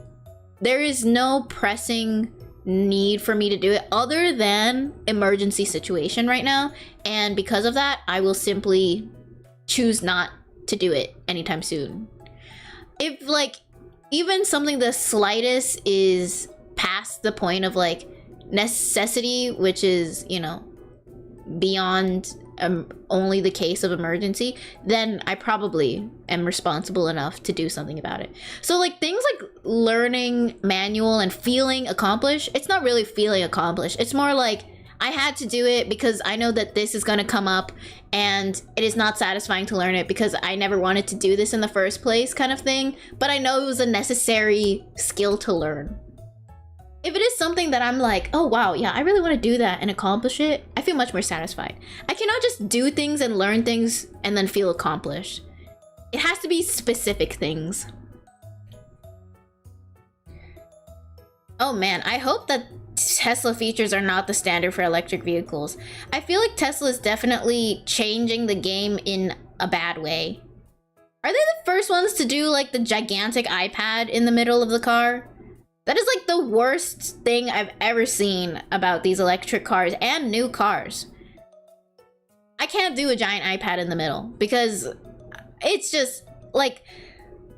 there is no pressing need for me to do it other than emergency situation right now, and because of that I will simply choose not to do it anytime soon. If like even something the slightest is past the point of like necessity, which is, you know, beyond only the case of emergency, then I probably am responsible enough to do something about it. So like things like learning manual and feeling accomplished, it's not really feeling accomplished. It's more like I had to do it because I know that this is going to come up and it is not satisfying to learn it because I never wanted to do this in the first place kind of thing. But I know it was a necessary skill to learn. If it is something that I'm like, oh wow, yeah, I really want to do that and accomplish it, I feel much more satisfied. I cannot just do things and learn things and then feel accomplished. It has to be specific things. Oh man, I hope that Tesla features are not the standard for electric vehicles. I feel like Tesla is definitely changing the game in a bad way. Are they the first ones to do like the gigantic iPad in the middle of the car? That is like the worst thing I've ever seen about these electric cars and new cars. I can't do a giant iPad in the middle because it's just like,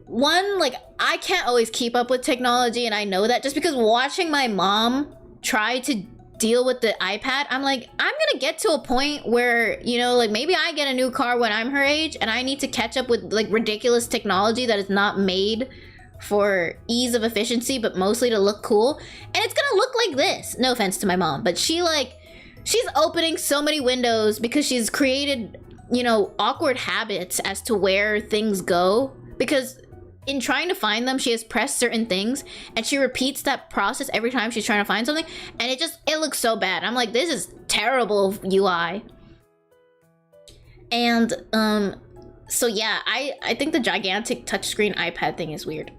one, like I can't always keep up with technology, and I know that just because watching my mom try to deal with the iPad, I'm like, I'm gonna get to a point where, you know, like maybe I get a new car when I'm her age and I need to catch up with like ridiculous technology that is not made for ease of efficiency but mostly to look cool, and it's gonna look like this. No offense to my mom, but she's opening so many windows because she's created, you know, awkward habits as to where things go, because in trying to find them she has pressed certain things and she repeats that process every time she's trying to find something, and it looks so bad. I'm like, this is terrible UI. And so yeah, I think the gigantic touchscreen iPad thing is weird.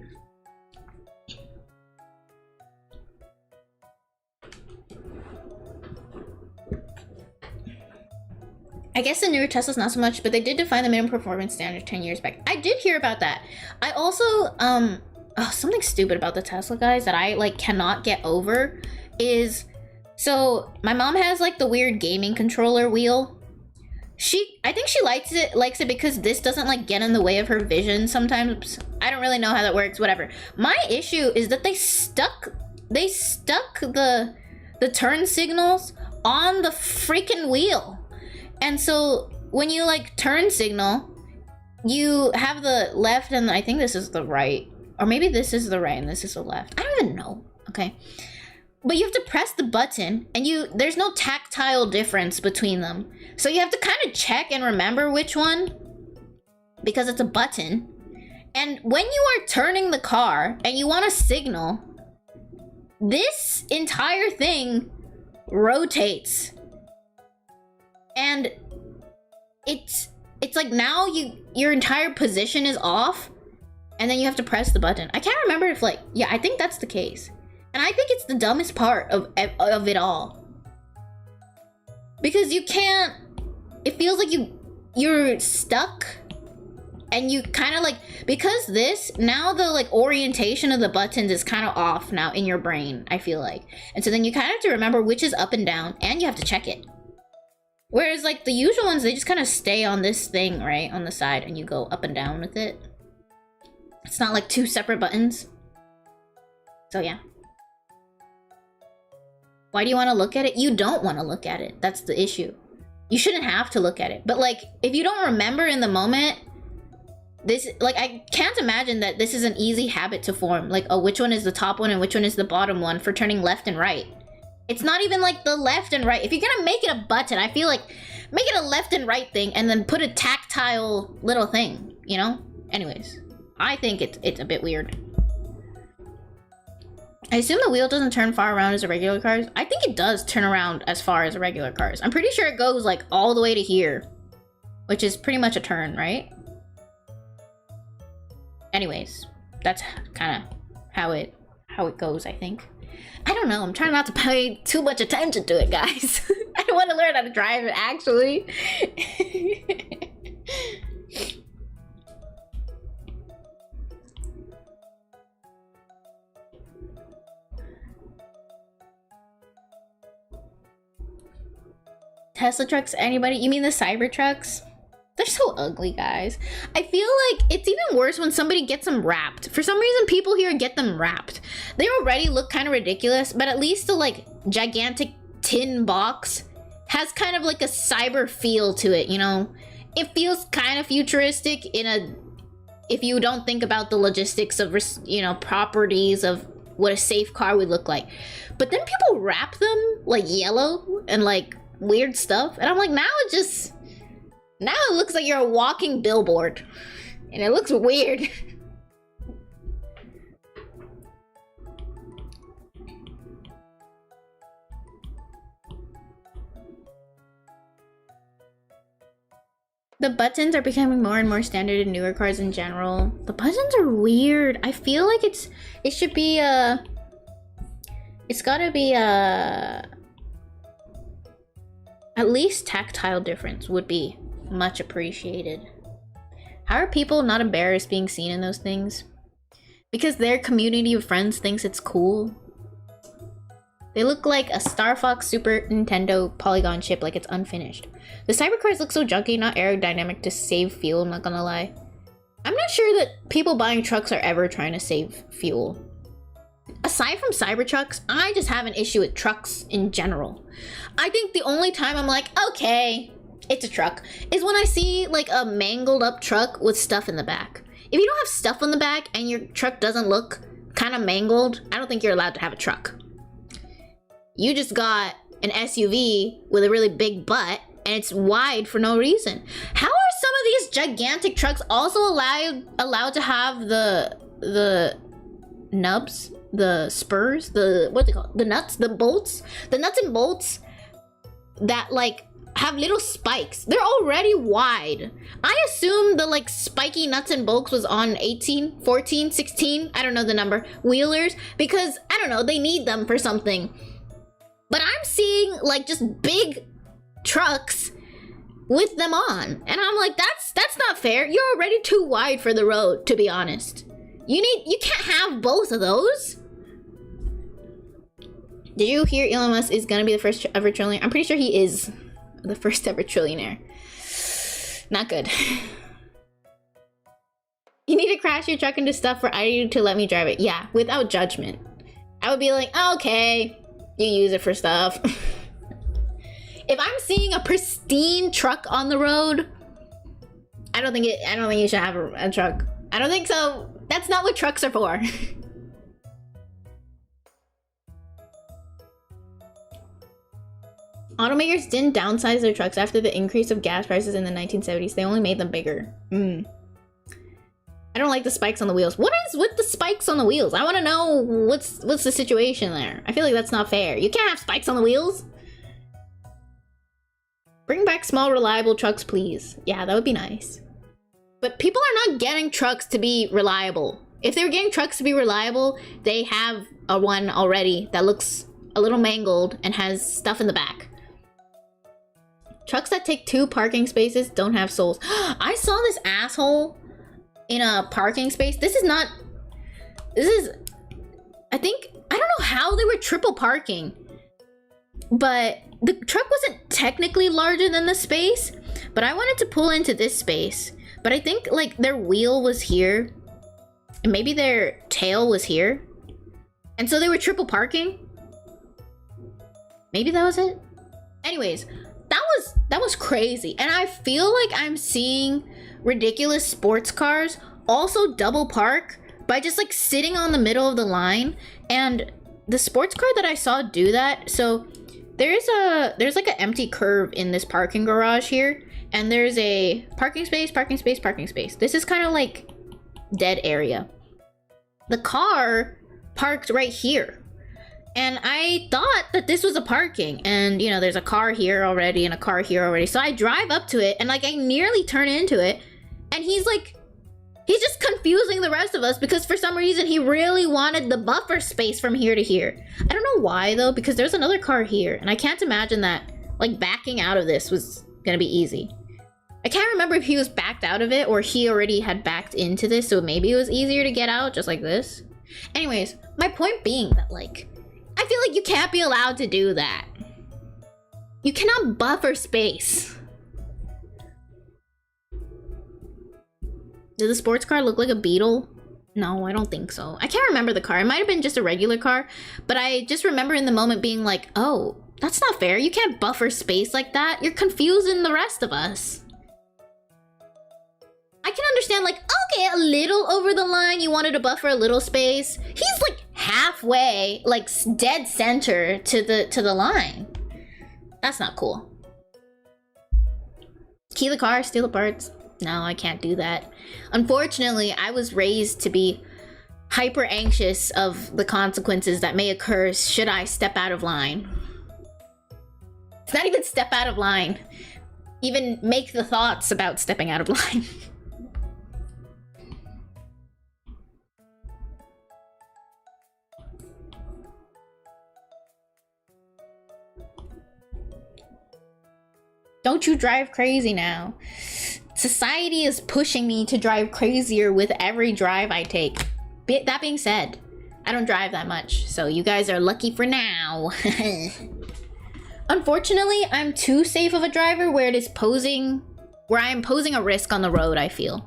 I guess the newer Teslas not so much, but they did define the minimum performance standard 10 years back. I did hear about that. I also, something stupid about the Tesla, guys, that I, like, cannot get over is, so my mom has, like, the weird gaming controller wheel. I think she likes it because this doesn't, like, get in the way of her vision sometimes. I don't really know how that works, whatever. My issue is that they stuck the turn signals on the freaking wheel. And so when you like turn signal, you have the left and I think this is the right, or maybe this is the right and this is the left. I don't even know. Okay. But you have to press the button and there's no tactile difference between them. So you have to kind of check and remember which one because it's a button. And when you are turning the car and you want to signal, this entire thing rotates. And it's like now your entire position is off and then you have to press the button. I can't remember if like, yeah, I think that's the case. And I think it's the dumbest part of it all. Because you can't, it feels like you're stuck and you kind of like, because this, now the like orientation of the buttons is kind of off now in your brain, I feel like. And so then you kind of have to remember which is up and down and you have to check it. Whereas like the usual ones, they just kind of stay on this thing, right? On the side and you go up and down with it. It's not like two separate buttons. So yeah. Why do you want to look at it? You don't want to look at it. That's the issue. You shouldn't have to look at it. But like, if you don't remember in the moment, this, like, I can't imagine that this is an easy habit to form. Like, oh, which one is the top one and which one is the bottom one for turning left and right? It's not even like the left and right. If you're gonna make it a button, I feel like make it a left and right thing and then put a tactile little thing, you know? Anyways, I think it's a bit weird. I assume the wheel doesn't turn far around as a regular car's. I think it does turn around as far as a regular car's. I'm pretty sure it goes like all the way to here, which is pretty much a turn, right? Anyways, that's kind of how it goes, I think. I don't know. I'm trying not to pay too much attention to it, guys. I want to learn how to drive it, actually. Tesla trucks, anybody? You mean the Cybertrucks? They're so ugly, guys. I feel like it's even worse when somebody gets them wrapped. For some reason, people here get them wrapped. They already look kind of ridiculous, but at least the like gigantic tin box has kind of like a cyber feel to it, you know? It feels kind of futuristic if you don't think about the logistics of, you know, properties of what a safe car would look like. But then people wrap them like yellow and like weird stuff. And I'm like, now it looks like you're a walking billboard. And it looks weird. The buttons are becoming more and more standard in newer cars in general. The buttons are weird. I feel like it should be it's gotta be at least tactile difference would be much appreciated. How are people not embarrassed being seen in those things? Because their community of friends thinks it's cool. They look like a Star Fox Super Nintendo Polygon chip, like it's unfinished. The Cybercars look so junky, not aerodynamic to save fuel, I'm not gonna lie. I'm not sure that people buying trucks are ever trying to save fuel. Aside from Cybertrucks, I just have an issue with trucks in general. I think the only time I'm like, okay, it's a truck, is when I see like a mangled up truck with stuff in the back. If you don't have stuff in the back and your truck doesn't look kind of mangled, I don't think you're allowed to have a truck. You just got an SUV with a really big butt and it's wide for no reason. How are some of these gigantic trucks also allowed to have the nubs, the spurs, what they call it? The nuts, the bolts, the nuts and bolts that like have little spikes? They're already wide. I assume the like spiky nuts and bolts was on 18, 14, 16, I don't know the number, wheelers, because I don't know, they need them for something. But I'm seeing like just big trucks with them on. And I'm like, that's not fair. You're already too wide for the road, to be honest. You can't have both of those. Did you hear Elon Musk is gonna be the first ever trillionaire? I'm pretty sure he is the first ever trillionaire. Not good. You need to crash your truck into stuff for ariru to let me drive it. Yeah, without judgment. I would be like, okay, you use it for stuff. If I'm seeing a pristine truck on the road, I don't think you should have a truck. I don't think so. That's not what trucks are for. Automakers didn't downsize their trucks after the increase of gas prices in the 1970s. They only made them bigger. I don't like the spikes on the wheels. What is with the spikes on the wheels? I want to know what's the situation there. I feel like that's not fair. You can't have spikes on the wheels. Bring back small, reliable trucks, please. Yeah, that would be nice. But people are not getting trucks to be reliable. If they were getting trucks to be reliable, they have a one already that looks a little mangled and has stuff in the back. Trucks that take 2 parking spaces don't have souls. I saw this asshole in a parking space. I don't know how they were triple parking, but the truck wasn't technically larger than the space, but I wanted to pull into this space, but I think like their wheel was here and maybe their tail was here, and so they were triple parking. Maybe that was it. Anyways, that was crazy. And I feel like I'm seeing ridiculous sports cars also double park by just like sitting on the middle of the line. And the sports car that I saw do that, so there's like an empty curve in this parking garage here, and there's a parking space, parking space, parking space. This is kind of like dead area. The car parked right here. And I thought that this was a parking, and you know, there's a car here already and a car here already. So I drive up to it and like I nearly turn into it, and he's just confusing the rest of us because for some reason he really wanted the buffer space from here to here. I don't know why though, because there's another car here and I can't imagine that like backing out of this was gonna be easy. I can't remember if he was backed out of it or he already had backed into this, so maybe it was easier to get out just like this. Anyways, my point being that like, I feel like you can't be allowed to do that. You cannot buffer space. Did the sports car look like a Beetle? No, I don't think so. I can't remember the car. It might have been just a regular car, but I just remember in the moment being like, oh, that's not fair. You can't buffer space like that. You're confusing the rest of us. I can understand like, okay, a little over the line, you wanted to buffer a little space. He's like halfway, like dead center to the line. That's not cool. Key the car, steal the parts. No, I can't do that. Unfortunately, I was raised to be hyper anxious of the consequences that may occur should I step out of line. It's not even step out of line. Even make the thoughts about stepping out of line. Don't you drive crazy now. Society is pushing me to drive crazier with every drive I take. That being said, I don't drive that much, so you guys are lucky for now. Unfortunately, I'm too safe of a driver where I am posing a risk on the road, I feel.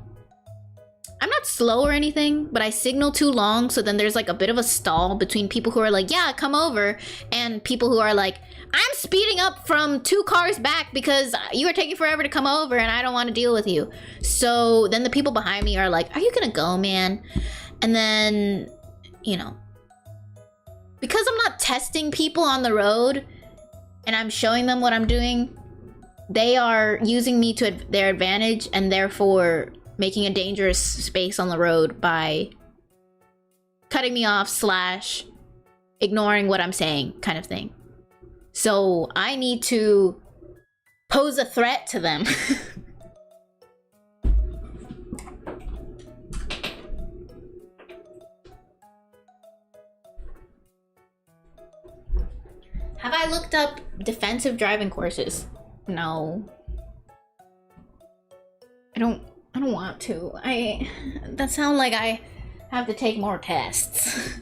I'm not slow or anything, but I signal too long, so then there's like a bit of a stall between people who are like, yeah, come over, and people who are like, I'm speeding up from 2 cars back because you are taking forever to come over and I don't want to deal with you. So then the people behind me are like, are you gonna go, man? And then, you know, because I'm not testing people on the road and I'm showing them what I'm doing, they are using me to their advantage and therefore making a dangerous space on the road by cutting me off / ignoring what I'm saying, kind of thing. So I need to pose a threat to them. Have I looked up defensive driving courses? No. I don't want to. That sounds like I have to take more tests.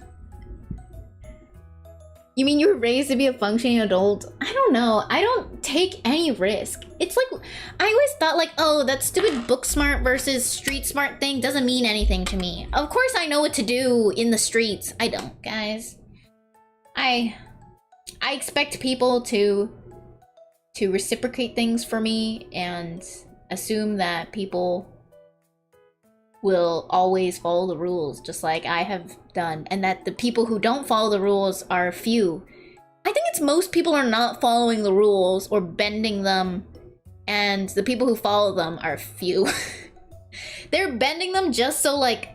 You mean you were raised to be a functioning adult? I don't know. I don't take any risk. It's like, I always thought like, oh, that stupid book smart versus street smart thing doesn't mean anything to me. Of course I know what to do in the streets. I don't, guys. I expect people to reciprocate things for me and assume that people will always follow the rules just like I have done, and that the people who don't follow the rules are few. I think it's most people are not following the rules or bending them, and the people who follow them are few. They're bending them just so like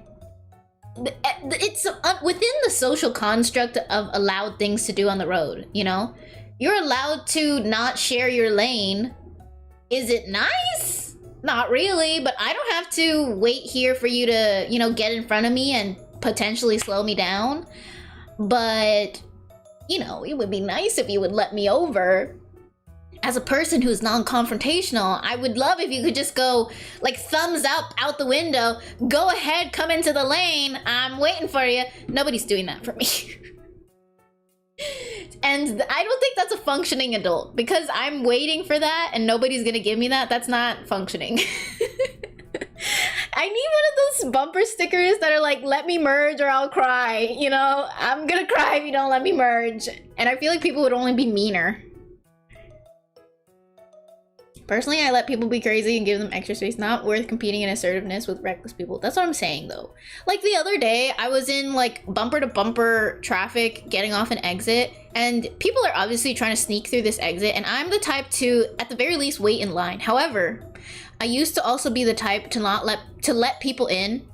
it's within the social construct of allowed things to do on the road, you know? You're allowed to not share your lane. Is it nice? Not really, but I don't have to wait here for you to, you know, get in front of me and potentially slow me down. But, you know, it would be nice if you would let me over. As a person who's non-confrontational, I would love if you could just go, like, thumbs up out the window. Go ahead, come into the lane. I'm waiting for you. Nobody's doing that for me. And I don't think that's a functioning adult, because I'm waiting for that and nobody's gonna give me that. That's not functioning. I need one of those bumper stickers that are like, let me merge or I'll cry. You know, I'm gonna cry if you don't let me merge. And I feel like people would only be meaner. Personally, I let people be crazy and give them extra space. Not worth competing in assertiveness with reckless people. That's what I'm saying, though. Like, the other day, I was in, like, bumper-to-bumper traffic getting off an exit, and people are obviously trying to sneak through this exit, and I'm the type to, at the very least, wait in line. However, I used to also be the type to not let people in,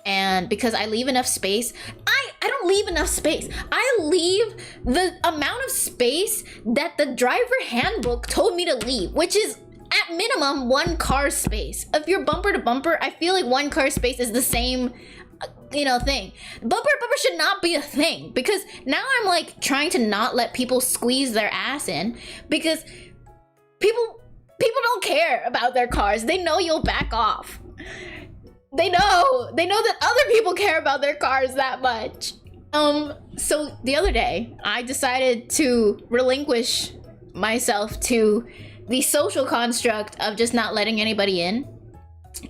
and because I leave enough space, I don't leave enough space. I leave the amount of space that the driver handbook told me to leave, which is at minimum 1 car space. If you're bumper to bumper, I feel like 1 car space is the same, you know, thing. Bumper to bumper should not be a thing, because now I'm like trying to not let people squeeze their ass in, because people don't care about their cars. They know you'll back off. They know that other people care about their cars that much. So the other day, I decided to relinquish myself to the social construct of just not letting anybody in.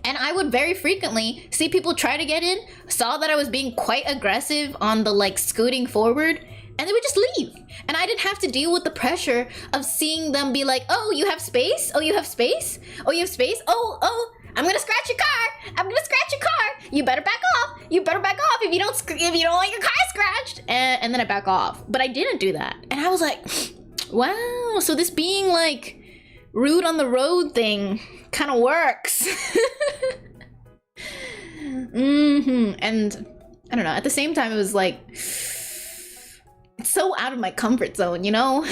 And I would very frequently see people try to get in, saw that I was being quite aggressive on the, like, scooting forward, and they would just leave. And I didn't have to deal with the pressure of seeing them be like, oh, you have space? Oh, you have space? Oh, you have space? Oh, I'm gonna scratch your car. I'm gonna scratch your car. You better back off. You better back off if you don't want your car scratched. And then I back off. But I didn't do that. And I was like, wow, so this being like rude on the road thing kind of works. And I don't know, at the same time it was like, it's so out of my comfort zone, you know?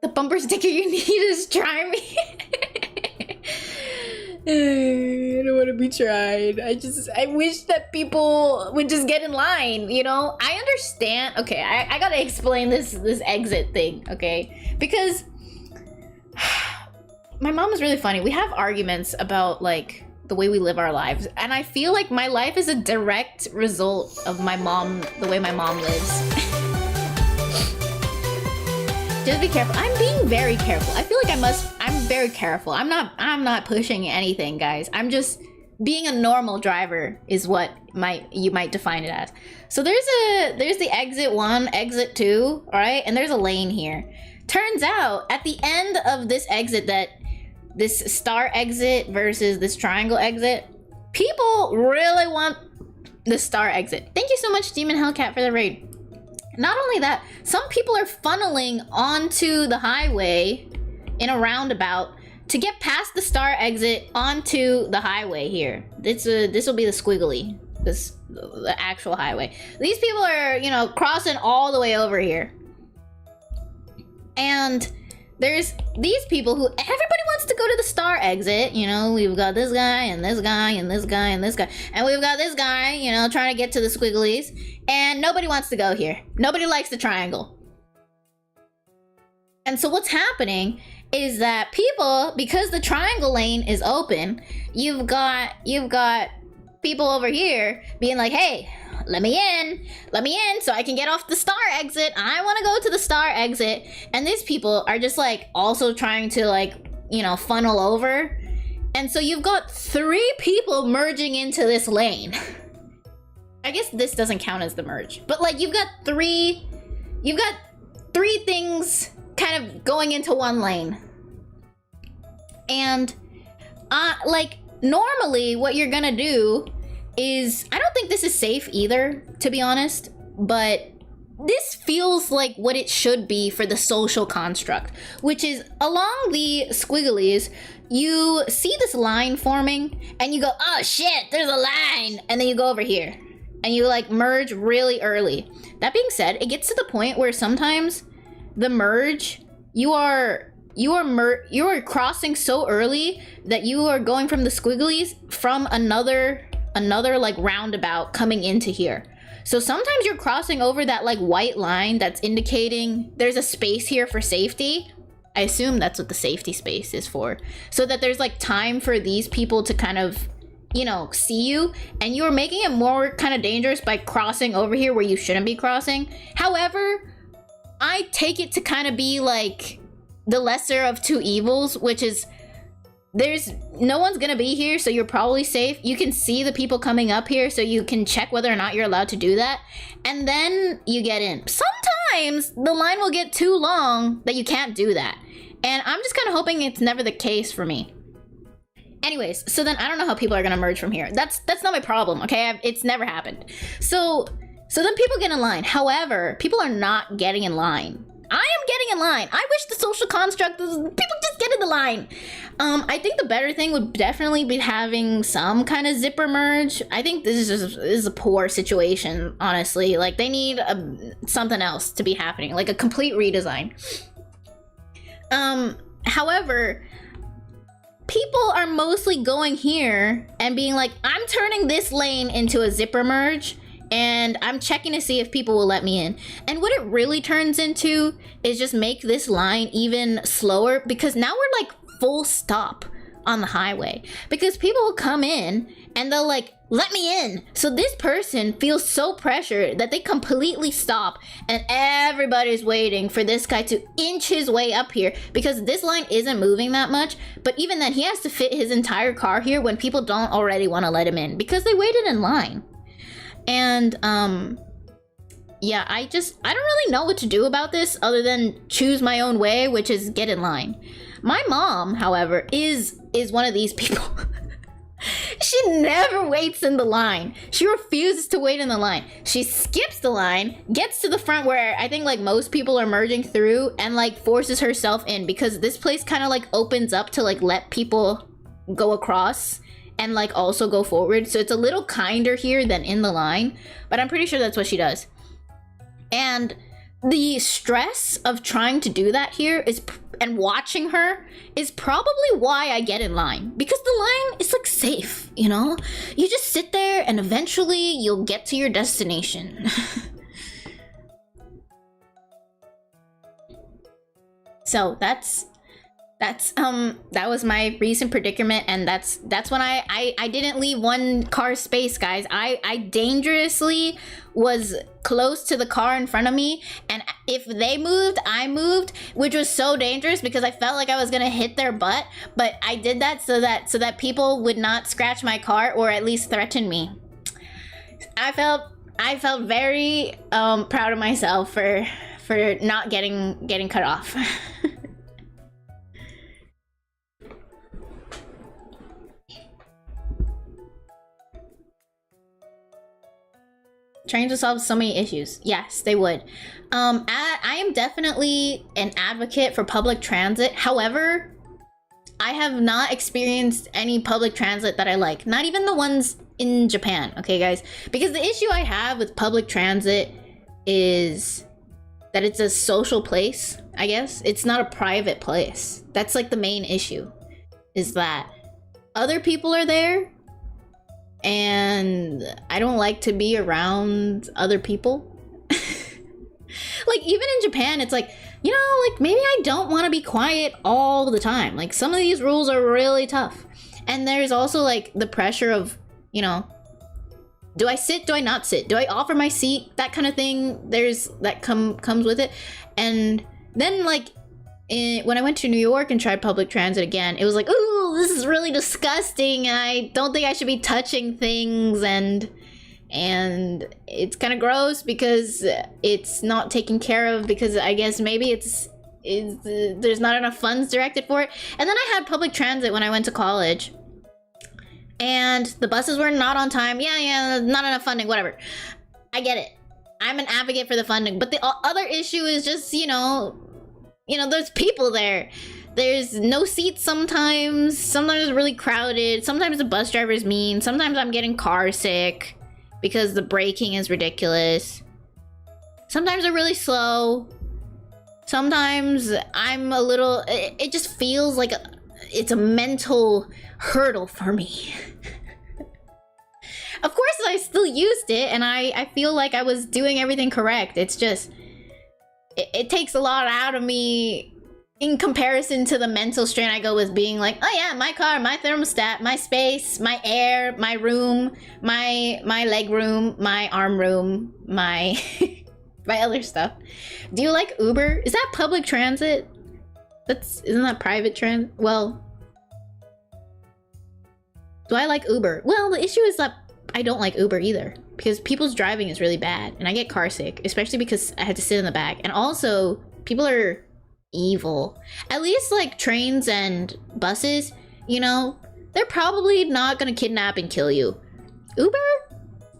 The bumper sticker you need is try me. I don't want to be tried. I wish that people would just get in line, you know? I understand. Okay, I gotta explain this exit thing, okay? Because my mom is really funny. We have arguments about, like, the way we live our lives. And I feel like my life is a direct result of my mom, the way my mom lives. Just be careful. I'm being very careful. I feel like I'm very careful. I'm not pushing anything, guys. I'm just being a normal driver is what you might define it as. So there's the exit 1, exit 2, all right? And there's a lane here. Turns out at the end of this exit, that this star exit versus this triangle exit, people really want the star exit. Thank you so much, Demon Hellcat, for the raid. Not only that, some people are funneling onto the highway in a roundabout to get past the star exit onto the highway here. This will be the squiggly, the actual highway. These people are, you know, crossing all the way over here. And there's these people who everybody wants to go to the star exit. You know, we've got this guy and this guy and this guy and this guy, and we've got this guy, you know, trying to get to the squigglies, and nobody wants to go here. Nobody likes the triangle. And so what's happening is that people, because the triangle lane is open, you've got people over here being like, hey, let me in so I can get off the star exit. I want to go to the star exit. And these people are just like also trying to like, you know, funnel over. And so you've got 3 people merging into this lane. I guess this doesn't count as the merge, but like you've got three things kind of going into one lane. And like normally what you're gonna do is, I don't think this is safe either, to be honest, but this feels like what it should be for the social construct, which is along the squigglies, you see this line forming and you go, oh shit, there's a line, and then you go over here and you like merge really early. That being said, it gets to the point where sometimes the merge, you are crossing so early that you are going from the squigglies from another like roundabout coming into here. So sometimes you're crossing over that like white line that's indicating there's a space here for safety. I assume that's what the safety space is for. So that there's like time for these people to kind of, you know, see you, and you're making it more kind of dangerous by crossing over here where you shouldn't be crossing. However, I take it to kind of be like the lesser of 2 evils, which is there's no one's gonna be here, so you're probably safe. You can see the people coming up here, so you can check whether or not you're allowed to do that, and then you get in. Sometimes the line will get too long that you can't do that, and I'm just kind of hoping it's never the case for me. Anyways, so then I don't know how people are gonna merge from here. That's not my problem, okay? It's never happened. So then people get in line. However, people are not getting in line. I am getting in line. I wish the social construct was people just get in the line. I think the better thing would definitely be having some kind of zipper merge. I think this is a poor situation, honestly. Like they need something else to be happening, like a complete redesign. However, people are mostly going here and being like, I'm turning this lane into a zipper merge, and I'm checking to see if people will let me in. And what it really turns into is just make this line even slower, because now we're like full stop on the highway, because people will come in and they'll like, let me in. So this person feels so pressured that they completely stop, and everybody's waiting for this guy to inch his way up here, because this line isn't moving that much. But even then, he has to fit his entire car here when people don't already want to let him in because they waited in line. And yeah, I don't really know what to do about this other than choose my own way, which is get in line. My mom, however, is one of these people. She never waits in the line. She refuses to wait in the line. She skips the line, gets to the front where I think like most people are merging through, and like forces herself in, because this place kind of like opens up to like let people go across and like also go forward. So it's a little kinder here than in the line, but I'm pretty sure that's what she does. And the stress of trying to do that here and watching her is probably why I get in line, because the line is like safe, you know? You just sit there and eventually you'll get to your destination. So that was my recent predicament, and that's when I didn't leave one car space, guys. I dangerously was close to the car in front of me, and if they moved, I moved, which was so dangerous because I felt like I was gonna hit their butt. But I did that so that people would not scratch my car, or at least threaten me. I felt very proud of myself for not getting cut off. Trains will solve so many issues. Yes, they would. I am definitely an advocate for public transit. However, I have not experienced any public transit that I like. Not even the ones in Japan, okay, guys? Because the issue I have with public transit is that it's a social place, I guess. It's not a private place. That's like the main issue, is that other people are there and I don't like to be around other people. Like, even in Japan, it's like, you know, like, maybe I don't want to be quiet all the time. Like, some of these rules are really tough. And there's also, like, the pressure of, you know, do I sit? Do I not sit? Do I offer my seat? That kind of thing. There's that comes with it. And then, like, when I went to New York and tried public transit again, it was like, ooh, this is really disgusting. I don't think I should be touching things, and it's kind of gross because it's not taken care of, because I guess maybe there's not enough funds directed for it. And then I had public transit when I went to college, and the buses were not on time. Yeah, not enough funding, whatever. I get it. I'm an advocate for the funding, but the other issue is just, you know, there's people there. There's no seats sometimes it's really crowded. Sometimes the bus driver's mean. Sometimes I'm getting car sick because the braking is ridiculous. Sometimes they're really slow. Sometimes I'm a little... It just feels like it's a mental hurdle for me. Of course, I still used it, and I feel like I was doing everything correct. It's just... It takes a lot out of me in comparison to the mental strain I go with being like, oh yeah, my car, my thermostat, my space, my air, my room, my leg room, my arm room, my my other stuff. Do you like Uber? Is that public transit? Isn't that private transit? Well, do I like Uber? Well, the issue is that I don't like Uber either, because people's driving is really bad and I get car sick, especially because I had to sit in the back. And also, people are evil. At least like trains and buses, you know, they're probably not gonna kidnap and kill you. Uber?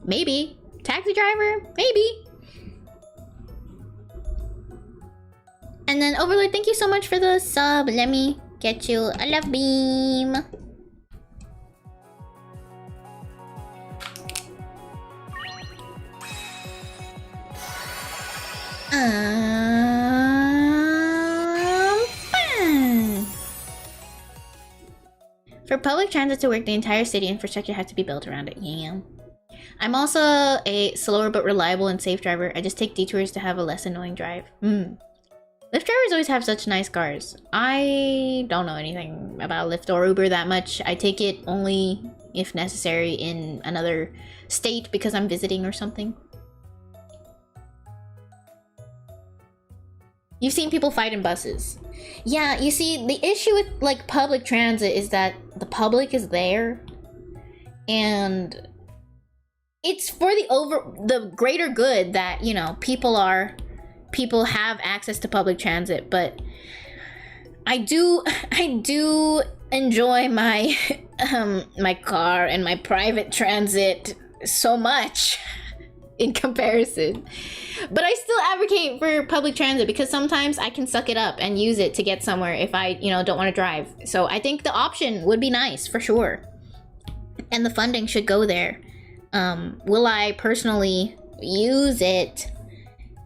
Maybe. Taxi driver? Maybe. And then Overlord, thank you so much for the sub. Let me get you a love beam. Fun. For public transit to work, the entire city infrastructure has to be built around it. Yeah. I'm also a slower but reliable and safe driver. I just take detours to have a less annoying drive. Lyft drivers always have such nice cars. I don't know anything about Lyft or Uber that much. I take it only if necessary in another state because I'm visiting or something. You've seen people fight in buses. Yeah, you see, the issue with like public transit is that the public is there and it's for the greater good that, you know, people have access to public transit. But I do enjoy my my car and my private transit so much in comparison. But I still advocate for public transit because sometimes I can suck it up and use it to get somewhere if I, you know, don't want to drive. So I think the option would be nice for sure. And the funding should go there. Will I personally use it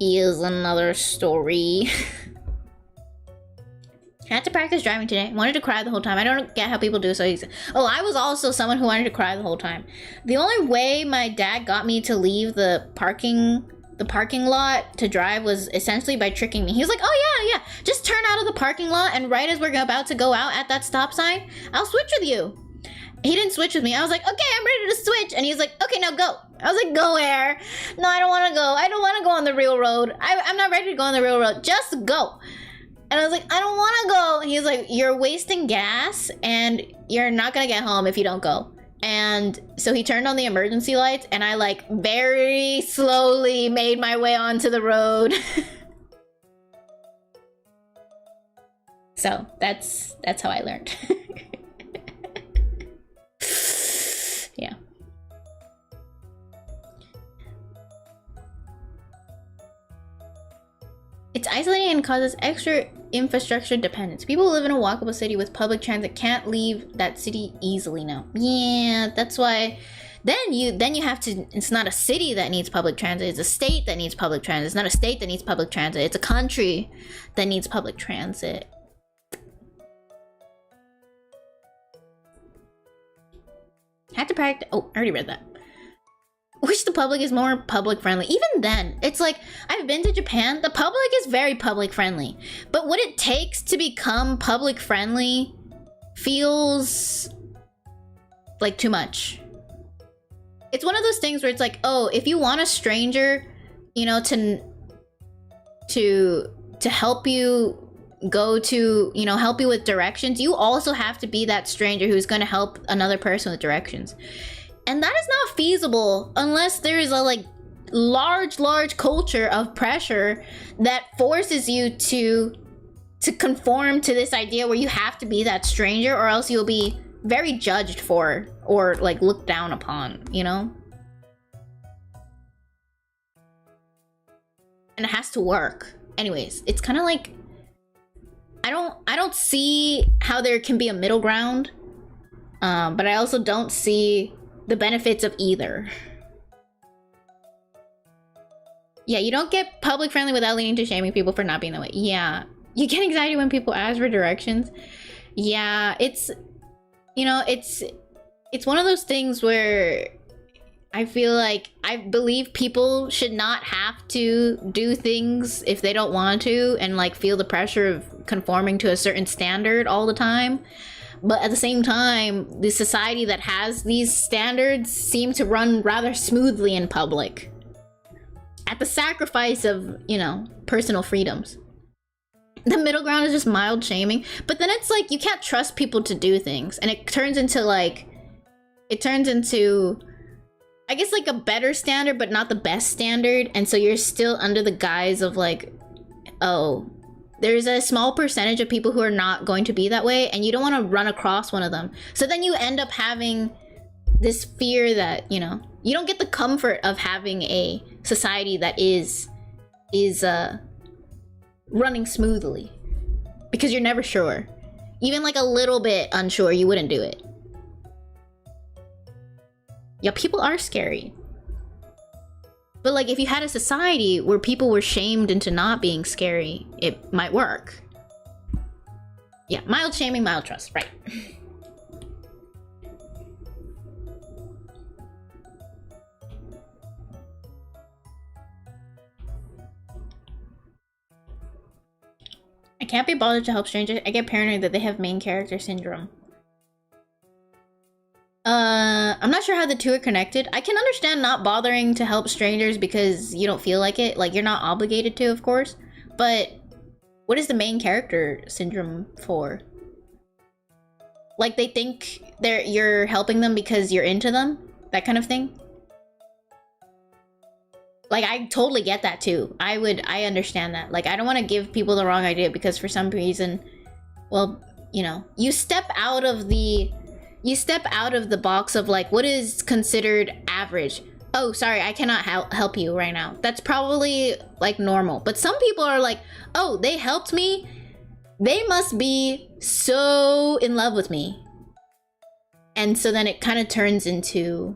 is another story. I had to practice driving today. I wanted to cry the whole time. I don't get how people do so easy. Oh, I was also someone who wanted to cry the whole time. The only way my dad got me to leave the parking lot to drive was essentially by tricking me. He was like, oh yeah, just turn out of the parking lot and right as we're about to go out at that stop sign, I'll switch with you. He didn't switch with me. I was like, okay, I'm ready to switch. And he's like, okay, now go. I was like, go where? No, I don't want to go. I don't want to go on the real road. I'm not ready to go on the real road. Just go. And I was like, I don't want to go. And he's like, you're wasting gas and you're not going to get home if you don't go. And so he turned on the emergency lights and I like very slowly made my way onto the road. So that's how I learned. Yeah. It's isolating and causes extra infrastructure dependence. People who live in a walkable city with public transit can't leave that city easily now. Yeah, that's why then you have to, it's not a city that needs public transit, it's a state that needs public transit. It's not a state that needs public transit, it's a country that needs public transit. Had to practice. Oh, I already read that. Wish the public is more public friendly. Even then, it's like, I've been to Japan, the public is very public friendly, but what it takes to become public friendly feels like too much. It's one of those things where it's like, oh, if you want a stranger, you know, to help you go to, you know, help you with directions, you also have to be that stranger who's going to help another person with directions. And that is not feasible unless there is a like large culture of pressure that forces you to conform to this idea where you have to be that stranger, or else you'll be very judged for or like looked down upon, you know? And it has to work. Anyways, it's kind of like, I don't see how there can be a middle ground, but I also don't see the benefits of either. Yeah, you don't get public friendly without leading to shaming people for not being that way. Yeah, you get anxiety when people ask for directions. Yeah, it's, you know, it's one of those things where I feel like I believe people should not have to do things if they don't want to and like feel the pressure of conforming to a certain standard all the time. But at the same time, the society that has these standards seem to run rather smoothly in public, at the sacrifice of, you know, personal freedoms. The middle ground is just mild shaming, but then it's like you can't trust people to do things, and it turns into like, I guess like a better standard, but not the best standard, and so you're still under the guise of like, oh, there's a small percentage of people who are not going to be that way, and you don't want to run across one of them. So then you end up having this fear that, you know, you don't get the comfort of having a society that is running smoothly, because you're never sure. Even like a little bit unsure, you wouldn't do it. Yeah, people are scary. But like, if you had a society where people were shamed into not being scary, it might work. Yeah, mild shaming, mild trust, right. I can't be bothered to help strangers. I get paranoid that they have main character syndrome. I'm not sure how the two are connected. I can understand not bothering to help strangers because you don't feel like it. Like, you're not obligated to, of course. But what is the main character syndrome for? Like, they think you're helping them because you're into them? That kind of thing? Like, I totally get that too. I understand that. Like, I don't want to give people the wrong idea because for some reason, well, you know, you step out of the box of like, what is considered average? Oh, sorry, I cannot help you right now. That's probably like normal. But some people are like, oh, they helped me, they must be so in love with me. And so then it kind of turns into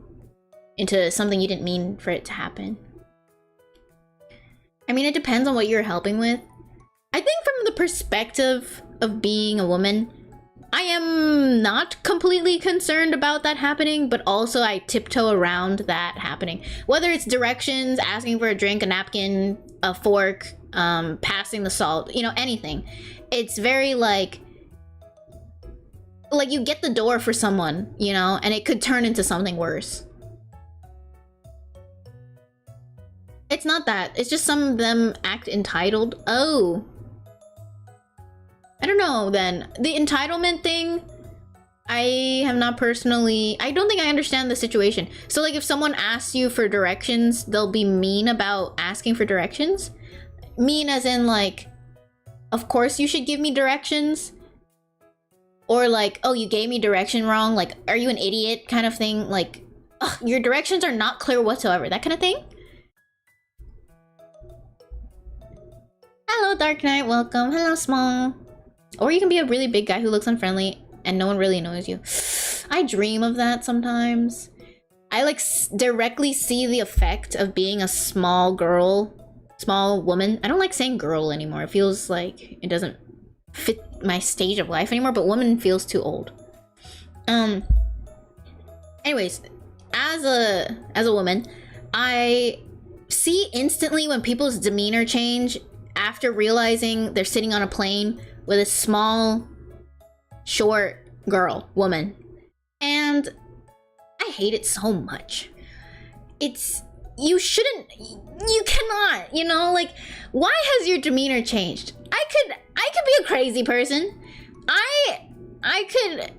something you didn't mean for it to happen. I mean, it depends on what you're helping with. I think from the perspective of being a woman, I am not completely concerned about that happening, but also I tiptoe around that happening. Whether it's directions, asking for a drink, a napkin, a fork, passing the salt, you know, anything. It's very like you get the door for someone, you know, and it could turn into something worse. It's not that. It's just some of them act entitled. Oh. I don't know then. The entitlement thing, I have not personally... I don't think I understand the situation. So like if someone asks you for directions, they'll be mean about asking for directions? Mean as in like, of course you should give me directions? Or like, oh, you gave me direction wrong? Like, are you an idiot kind of thing? Like, ugh, your directions are not clear whatsoever. That kind of thing? Hello, Dark Knight. Welcome. Hello, Small. Or you can be a really big guy who looks unfriendly and no one really knows you. I dream of that sometimes. I like directly see the effect of being a small woman. I don't like saying girl anymore. It feels like it doesn't fit my stage of life anymore, but woman feels too old. Anyways, as a woman, I see instantly when people's demeanor change after realizing they're sitting on a plane with a small, short woman. And I hate it so much. You cannot, you know, like, why has your demeanor changed? I could be a crazy person. I could,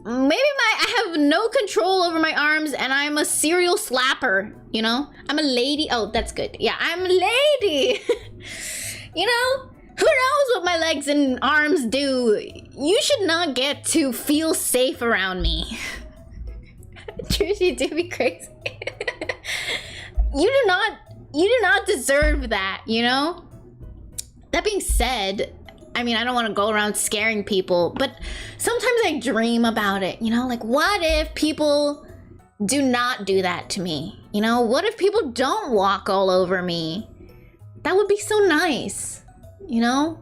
maybe I have no control over my arms and I'm a serial slapper, you know? I'm a lady. Oh, that's good. Yeah, I'm a lady. You know? Who knows what my legs and arms do? You should not get to feel safe around me. Truth, you do be crazy. You do not deserve that, you know? That being said, I mean, I don't want to go around scaring people, but sometimes I dream about it, you know? Like, what if people do not do that to me? You know, what if people don't walk all over me? That would be so nice, you know?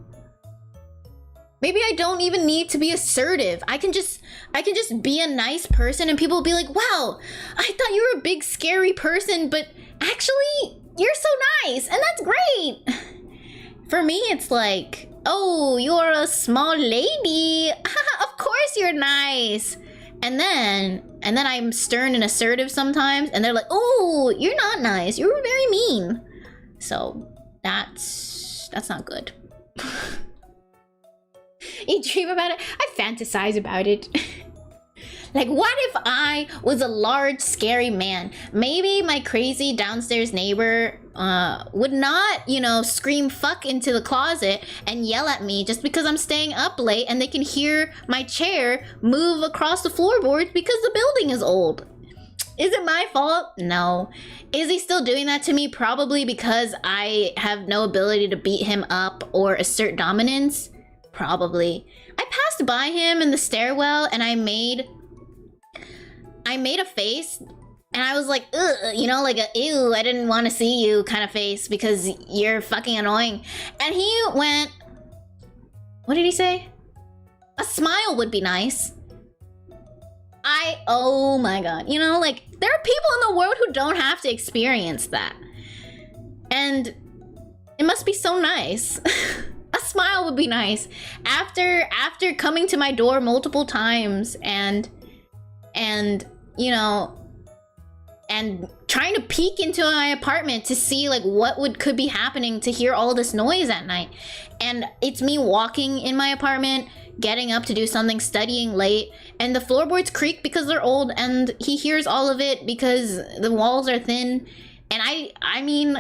Maybe I don't even need to be assertive. I can just be a nice person and people will be like, wow, I thought you were a big scary person, but actually you're so nice and that's great. For me, it's like, oh, you're a small lady. Of course you're nice. And then I'm stern and assertive sometimes and they're like, oh, you're not nice. You're very mean. So that's not good. You dream about it? I fantasize about it. Like, what if I was a large, scary man? Maybe my crazy downstairs neighbor would not, you know, scream fuck into the closet and yell at me just because I'm staying up late and they can hear my chair move across the floorboards because the building is old. Is it my fault? No. Is he still doing that to me? Probably because I have no ability to beat him up or assert dominance. Probably. I passed by him in the stairwell and I made a face and I was like, ugh, you know, like a ew, I didn't want to see you kind of face because you're fucking annoying. And he went, what did he say? A smile would be nice. Oh my god, you know, like, there are people in the world who don't have to experience that. And it must be so nice. A smile would be nice. After coming to my door multiple times and you know, and trying to peek into my apartment to see like what could be happening to hear all this noise at night. And it's me walking in my apartment, getting up to do something, studying late, and the floorboards creak because they're old and he hears all of it because the walls are thin. And I mean,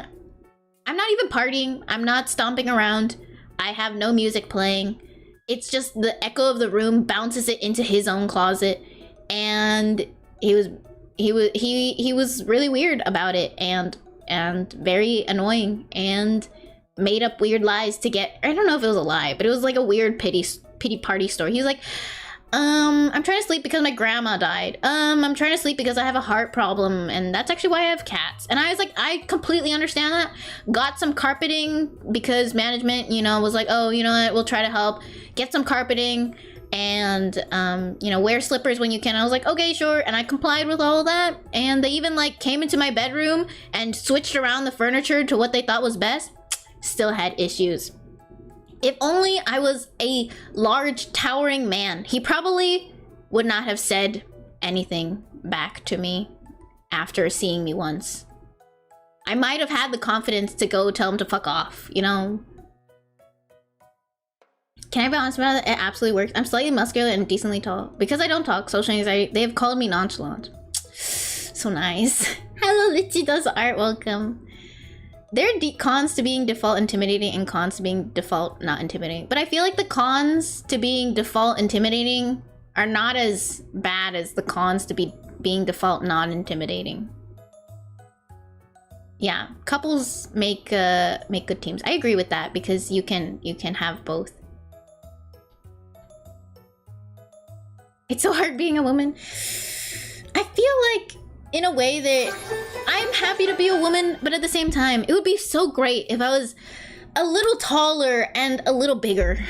I'm not even partying. I'm not stomping around. I have no music playing. It's just the echo of the room bounces it into his own closet. And he was really weird about it and very annoying and made up weird lies to get, I don't know if it was a lie, but it was like a weird pity party story. He's like, I'm trying to sleep because my grandma died. I'm trying to sleep because I have a heart problem, and that's actually why I have cats. And I was like, I completely understand that. Got some carpeting because management, you know, was like, oh, you know what, we'll try to help. Get some carpeting and, you know, wear slippers when you can. I was like, okay, sure. And I complied with all of that. And they even like came into my bedroom and switched around the furniture to what they thought was best. Still had issues. If only I was a large, towering man, he probably would not have said anything back to me after seeing me once. I might have had the confidence to go tell him to fuck off, you know? Can I be honest about it? It absolutely works. I'm slightly muscular and decently tall. Because I don't talk, social anxiety, they have called me nonchalant. So nice. Hello, Litchi does art, welcome. There are cons to being default intimidating and cons to being default not intimidating. But I feel like the cons to being default intimidating are not as bad as the cons to being default non-intimidating. Yeah, couples make good teams. I agree with that because you can have both. It's so hard being a woman. I feel like in a way that I'm happy to be a woman, but at the same time, it would be so great if I was a little taller and a little bigger.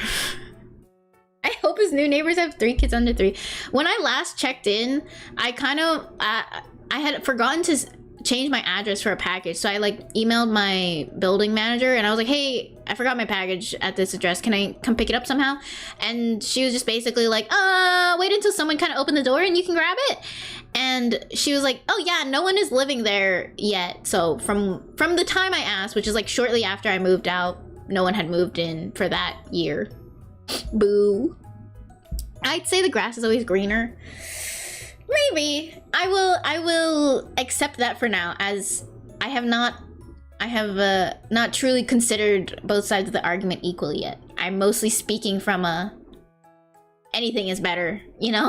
I hope his new neighbors have 3 kids under 3. When I last checked in, I kind of I had forgotten to change my address for a package, so I like emailed my building manager and I was like, hey, I forgot my package at this address, can I come pick it up somehow? And she was just basically like, wait until someone kind of opened the door and you can grab it. And she was like, oh yeah, no one is living there yet. So from the time I asked, which is like shortly after I moved out, no one had moved in for that year. Boo. I'd say the grass is always greener. Maybe. I will accept that for now, as I have not truly considered both sides of the argument equally yet. I'm mostly speaking from a anything is better, you know?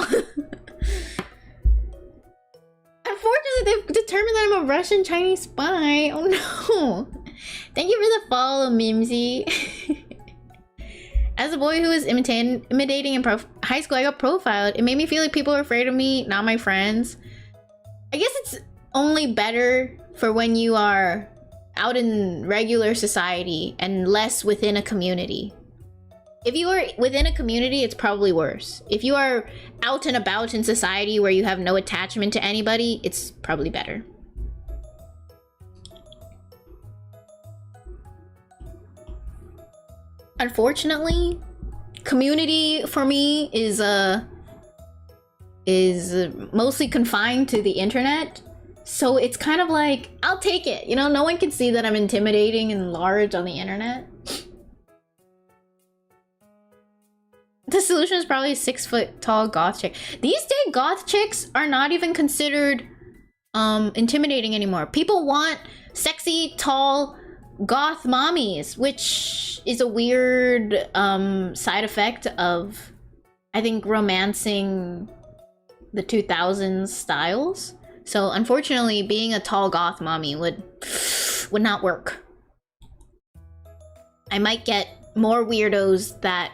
Unfortunately, they've determined that I'm a Russian Chinese spy. Oh no. Thank you for the follow, Mimsy. As a boy who was imitating in high school, I got profiled. It made me feel like people were afraid of me, not my friends. I guess it's only better for when you are out in regular society and less within a community. If you are within a community, it's probably worse. If you are out and about in society where you have no attachment to anybody, it's probably better. Unfortunately, community for me is mostly confined to the internet. So it's kind of like, I'll take it. You know, no one can see that I'm intimidating and large on the internet. The solution is probably a 6-foot tall goth chick. These days, goth chicks are not even considered intimidating anymore. People want sexy, tall, goth mommies, which is a weird side effect of, I think, romancing the 2000s styles. So unfortunately, being a tall goth mommy would not work. I might get more weirdos that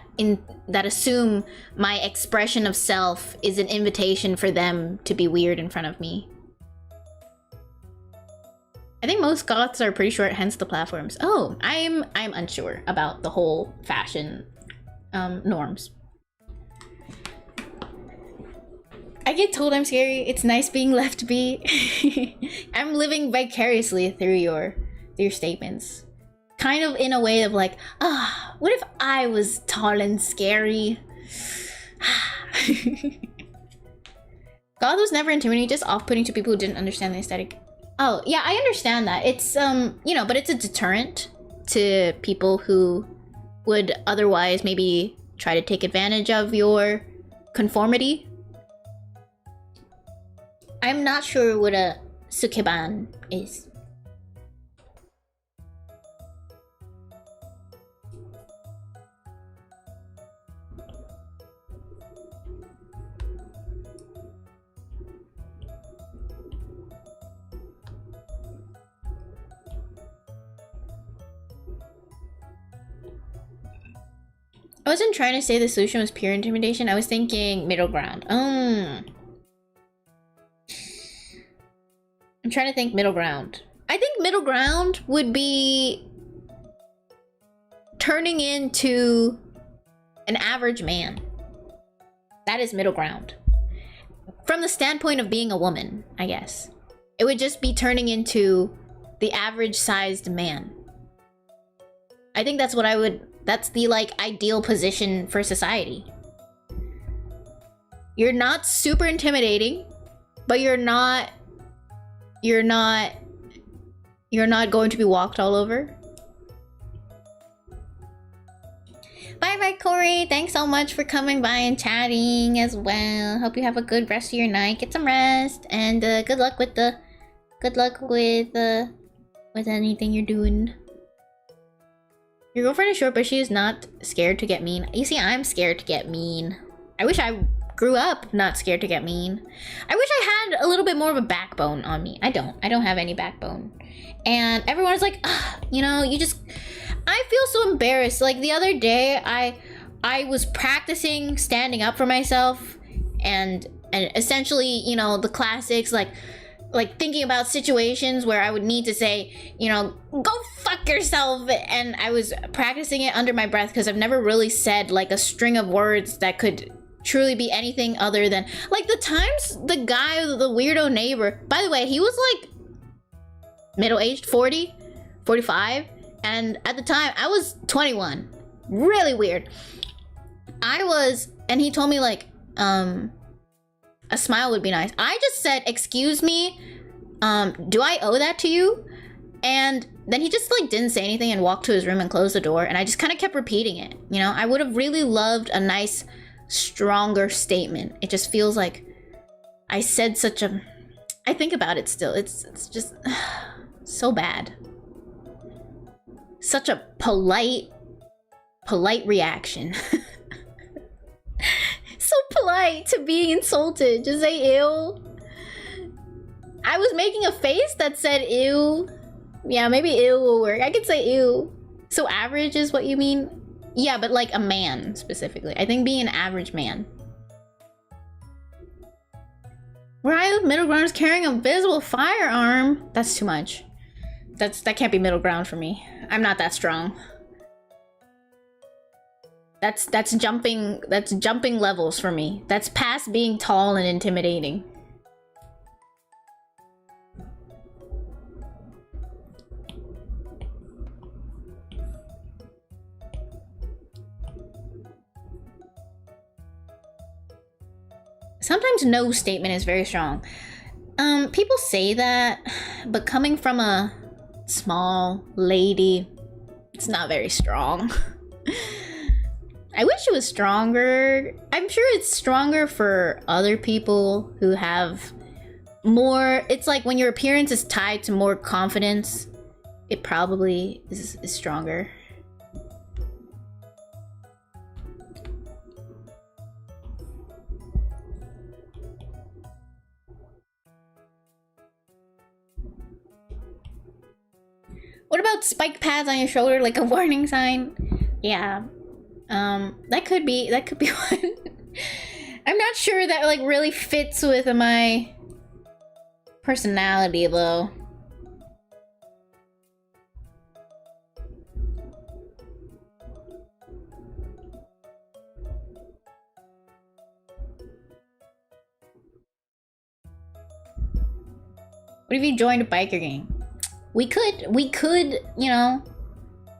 assume my expression of self is an invitation for them to be weird in front of me. I think most goths are pretty short, hence the platforms. Oh, I'm unsure about the whole fashion norms. I get told I'm scary. It's nice being left be. I'm living vicariously through your statements. Kind of in a way of like, what if I was tall and scary? Goth was never intimidating, just off-putting to people who didn't understand the aesthetic. Oh, yeah, I understand that. It's, you know, but it's a deterrent to people who would otherwise maybe try to take advantage of your conformity. I'm not sure what a sukeban is. I wasn't trying to say the solution was pure intimidation. I was thinking middle ground. I'm trying to think middle ground. I think middle ground would be turning into an average man. That is middle ground. From the standpoint of being a woman, I guess. It would just be turning into the average sized man. I think that's what I would... That's the, like, ideal position for society. You're not super intimidating, but you're not going to be walked all over. Bye, Corey. Thanks so much for coming by and chatting as well. Hope you have a good rest of your night. Get some rest, and good luck with anything you're doing. Your girlfriend is short, but she is not scared to get mean. You see, I'm scared to get mean. I wish I grew up not scared to get mean. I wish I had a little bit more of a backbone on me. I don't have any backbone. And everyone's like, you know, you just... I feel so embarrassed. Like, the other day, I was practicing standing up for myself, and essentially, you know, the classics, like, like thinking about situations where I would need to say, you know, go fuck yourself, and I was practicing it under my breath because I've never really said like a string of words that could truly be anything other than like the times the guy, the weirdo neighbor, by the way, he was like middle-aged, 40, 45, and at the time I was 21. Really weird. And he told me like a smile would be nice. I just said, excuse me, do I owe that to you? And then he just like didn't say anything and walked to his room and closed the door, and I just kind of kept repeating it. You know, I would have really loved a nice, stronger statement. It just feels like I said such a... I think about it still. It's just so bad. Such a polite reaction. So polite to being insulted. Just say ew. I was making a face that said ew. Yeah, maybe ew will work. I could say ew. So average is what you mean? Yeah, but like a man specifically. I think being an average man. Right, middle ground is carrying a visible firearm. That's too much. That can't be middle ground for me. I'm not that strong. That's jumping levels for me. That's past being tall and intimidating. Sometimes no statement is very strong. People say that, but coming from a small lady, it's not very strong. I wish it was stronger. I'm sure it's stronger for other people who have more... It's like when your appearance is tied to more confidence, it probably is stronger. What about spike pads on your shoulder, like a warning sign? Yeah. That could be one. I'm not sure that like really fits with my personality though. What if you joined a biker gang? We could, you know,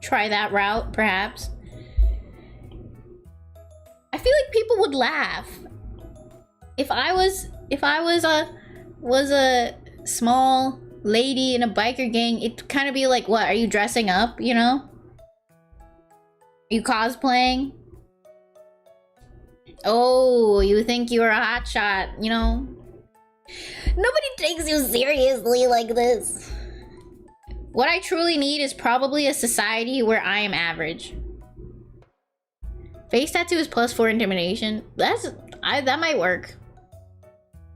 try that route perhaps. I feel like people would laugh if I was a small lady in a biker gang. It'd kind of be like, what, are you dressing up, you know? Are you cosplaying? Oh, you think you're a hotshot, you know? Nobody takes you seriously like this. What I truly need is probably a society where I am average. Face tattoo is +4 intimidation. That might work.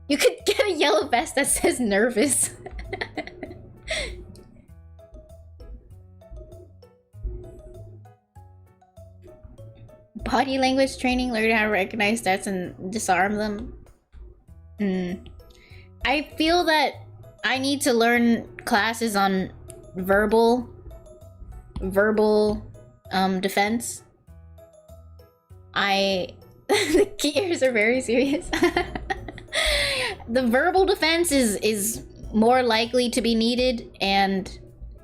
You could get a yellow vest that says nervous. Body language training, learn how to recognize threats and disarm them. I feel that I need to learn classes on verbal defense. The gears are very serious. The verbal defense is more likely to be needed, and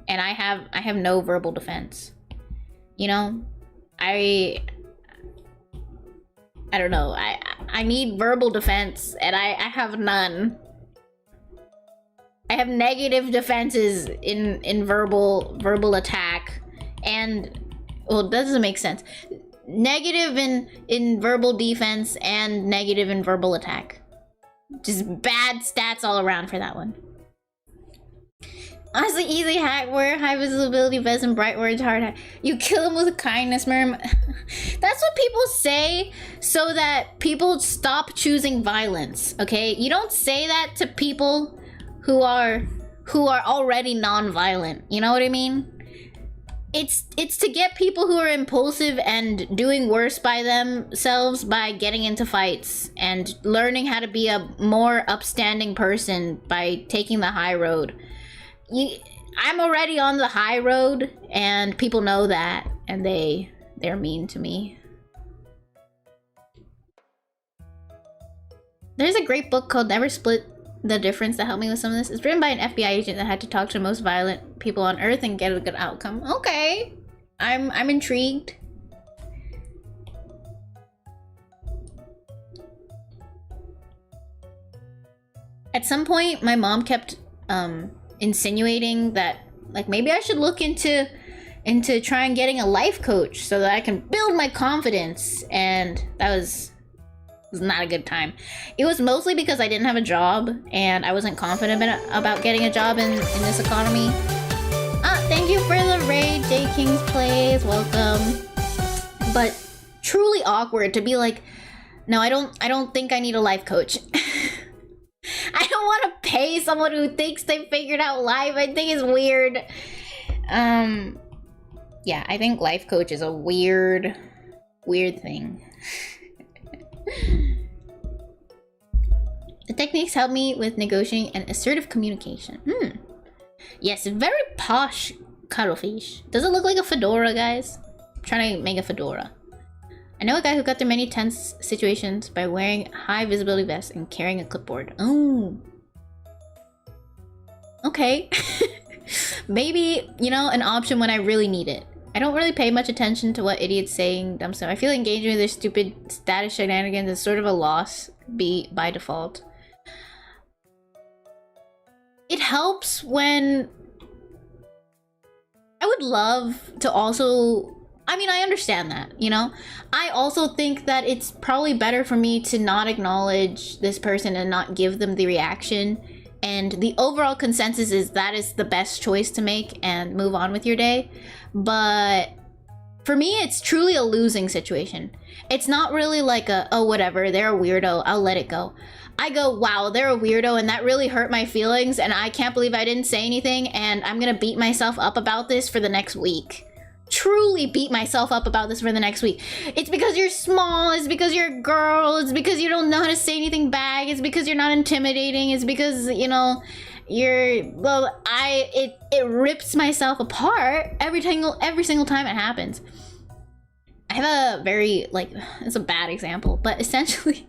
I have no verbal defense. You know, I don't know. I need verbal defense, and I have none. I have negative defenses in verbal attack, and well, that doesn't make sense. Negative in verbal defense and negative in verbal attack. Just bad stats all around for that one. Honestly, easy hack, wear high visibility vest and bright words, hard hack. You kill him with kindness, Merm. That's what people say so that people stop choosing violence, okay? You don't say that to people who are already non-violent. You know what I mean? it's to get people who are impulsive and doing worse by themselves by getting into fights and learning how to be a more upstanding person by taking the high road. I'm already on the high road, and people know that, and they're mean to me. There's a great book called Never Split the Difference that helped me with some of this. It's written by an FBI agent that had to talk to the most violent people on Earth and get a good outcome. Okay, I'm intrigued. At some point, my mom kept insinuating that like maybe I should look into trying getting a life coach so that I can build my confidence, and that was not a good time. It was mostly because I didn't have a job and I wasn't confident about getting a job in this economy. Thank you for the raid, J King's Plays, welcome. But truly awkward to be like, no, I don't think I need a life coach. I don't want to pay someone who thinks they figured out life. I think it's weird. Yeah, I think life coach is a weird thing. The techniques help me with negotiating and assertive communication. Yes, very posh cuttlefish. Does it look like a fedora, guys? I'm trying to make a fedora. I know a guy who got through many tense situations by wearing high visibility vests and carrying a clipboard. Oh. Okay. Maybe, you know, an option when I really need it. I don't really pay much attention to what idiots saying dumb stuff. I feel engaging with their stupid status shenanigans is sort of a loss by default. It helps when... I would love to also... I mean, I understand that, you know? I also think that it's probably better for me to not acknowledge this person and not give them the reaction. And the overall consensus is that is the best choice to make and move on with your day. But for me, it's truly a losing situation. It's not really like a, oh, whatever, they're a weirdo, I'll let it go. I go, wow, they're a weirdo and that really hurt my feelings and I can't believe I didn't say anything and I'm gonna beat myself up about this for the next week. Truly beat myself up about this for the next week. It's because you're small, it's because you're a girl, it's because you don't know how to say anything back, it's because you're not intimidating, it's because, you know, you're, well, it rips myself apart every single time it happens. I have a very, like, it's a bad example, but essentially,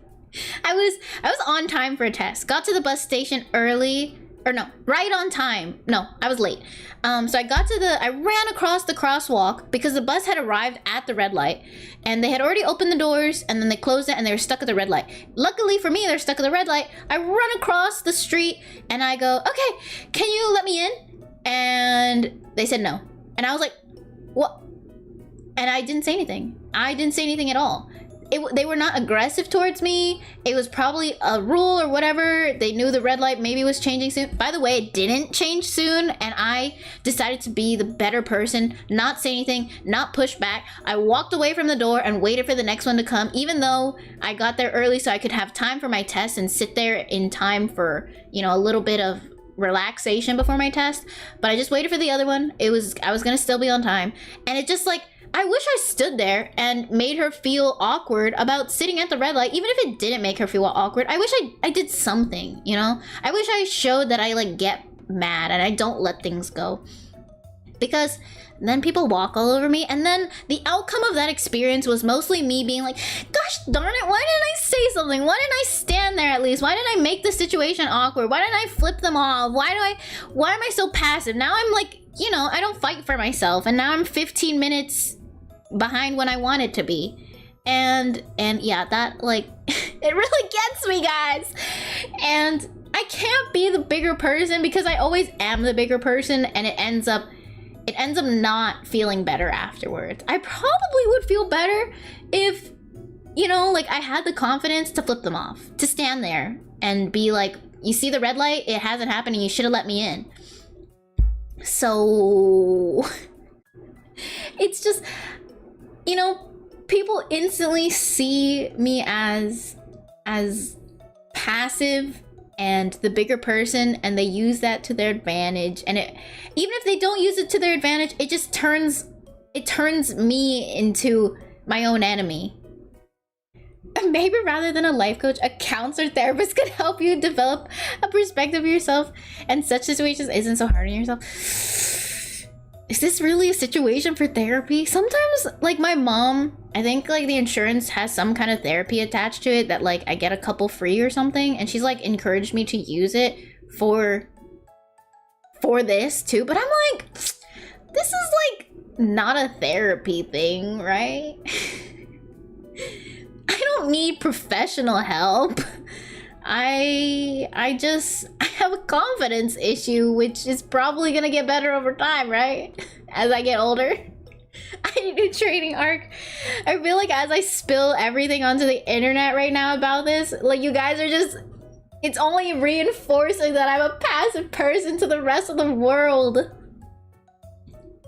I was on time for a test, got to the bus station early, or no, right on time. No, I was late. So I ran across the crosswalk because the bus had arrived at the red light and they had already opened the doors and then they closed it and they were stuck at the red light. Luckily for me, they're stuck at the red light. I run across the street and I go, okay, can you let me in? And they said no. And I was like, what? And I didn't say anything. I didn't say anything at all. They were not aggressive towards me. It was probably a rule or whatever. They knew the red light maybe was changing soon. By the way, it didn't change soon, and I decided to be the better person, not say anything, not push back. I walked away from the door and waited for the next one to come, even though I got there early so I could have time for my test and sit there in time for, you know, a little bit of relaxation before my test. But I just waited for the other one. I was gonna still be on time, and it just like, I wish I stood there and made her feel awkward about sitting at the red light. Even if it didn't make her feel awkward, I wish I did something, you know? I wish I showed that I like get mad and I don't let things go. Because then people walk all over me, and then the outcome of that experience was mostly me being like, gosh darn it, why didn't I say something? Why didn't I stand there at least? Why didn't I make the situation awkward? Why didn't I flip them off? Why am I so passive? Now I'm like, you know, I don't fight for myself, and now I'm 15 minutes behind when I wanted to be. And yeah, that like it really gets me, guys. And I can't be the bigger person because I always am the bigger person, and it ends up not feeling better afterwards. I probably would feel better if, you know, like I had the confidence to flip them off, to stand there and be like, you see the red light, it hasn't happened and you should have let me in. So it's just, you know, people instantly see me as passive and the bigger person, and they use that to their advantage. And even if they don't use it to their advantage, it just turns it turns me into my own enemy. Maybe rather than a life coach, a counselor therapist could help you develop a perspective of yourself and such situations isn't so hard on yourself. Is this really a situation for therapy? Sometimes, like my mom, I think like the insurance has some kind of therapy attached to it that like I get a couple free or something, and she's like encouraged me to use it for this too, but I'm like, this is like not a therapy thing, right? I don't need professional help. I have a confidence issue, which is probably gonna get better over time, right? As I get older. I need a training arc. I feel like as I spill everything onto the internet right now about this, like you guys are just, it's only reinforcing that I'm a passive person to the rest of the world.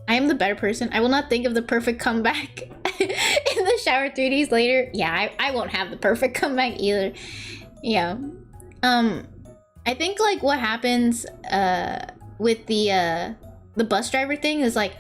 I am the better person. I will not think of the perfect comeback in the shower 3 days later. Yeah, I won't have the perfect comeback either. Yeah. I think like what happens with the bus driver thing is like,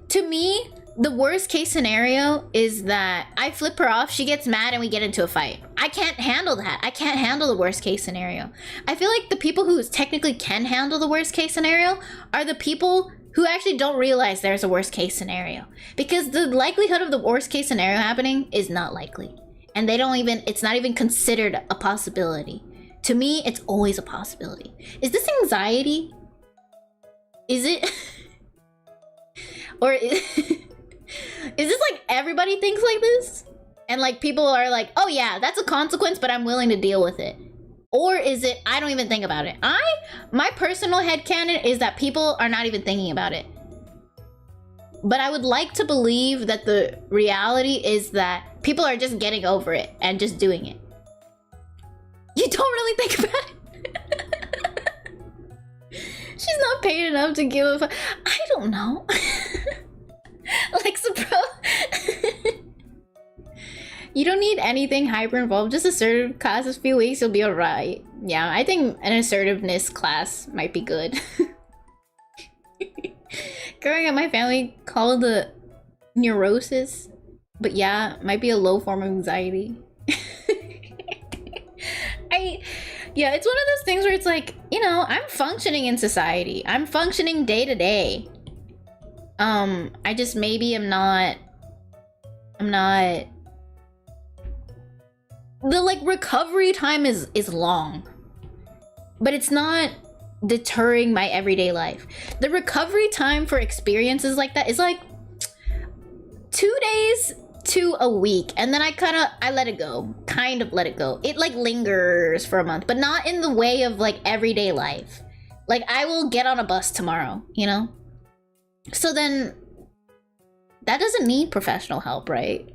to me, the worst case scenario is that I flip her off, she gets mad, and we get into a fight. I can't handle that. I can't handle the worst case scenario. I feel like the people who technically can handle the worst case scenario are the people who actually don't realize there's a worst case scenario. Because the likelihood of the worst case scenario happening is not likely. And they don't even, it's not even considered a possibility. To me, it's always a possibility. Is this anxiety? Is it? Or is this like everybody thinks like this? And like people are like, oh yeah, that's a consequence, but I'm willing to deal with it. Or is it, I don't even think about it. My personal headcanon is that people are not even thinking about it. But I would like to believe that the reality is that people are just getting over it and just doing it. You don't really think about it. She's not paid enough to give a fuck. I don't know. Alexa, bro. You don't need anything hyper involved. Just assertive classes, a few weeks, you'll be alright. Yeah, I think an assertiveness class might be good. Growing up, my family called the neurosis, but yeah, might be a low form of anxiety. Yeah, it's one of those things where it's like, you know, I'm functioning in society. I'm functioning day to day. I just maybe I'm not the like recovery time is long, but it's not deterring my everyday life. The recovery time for experiences like that is like 2 days to a week, and then I let it go. Kind of let it go. It like lingers for a month, but not in the way of like everyday life. Like I will get on a bus tomorrow, you know? So then that doesn't need professional help, right?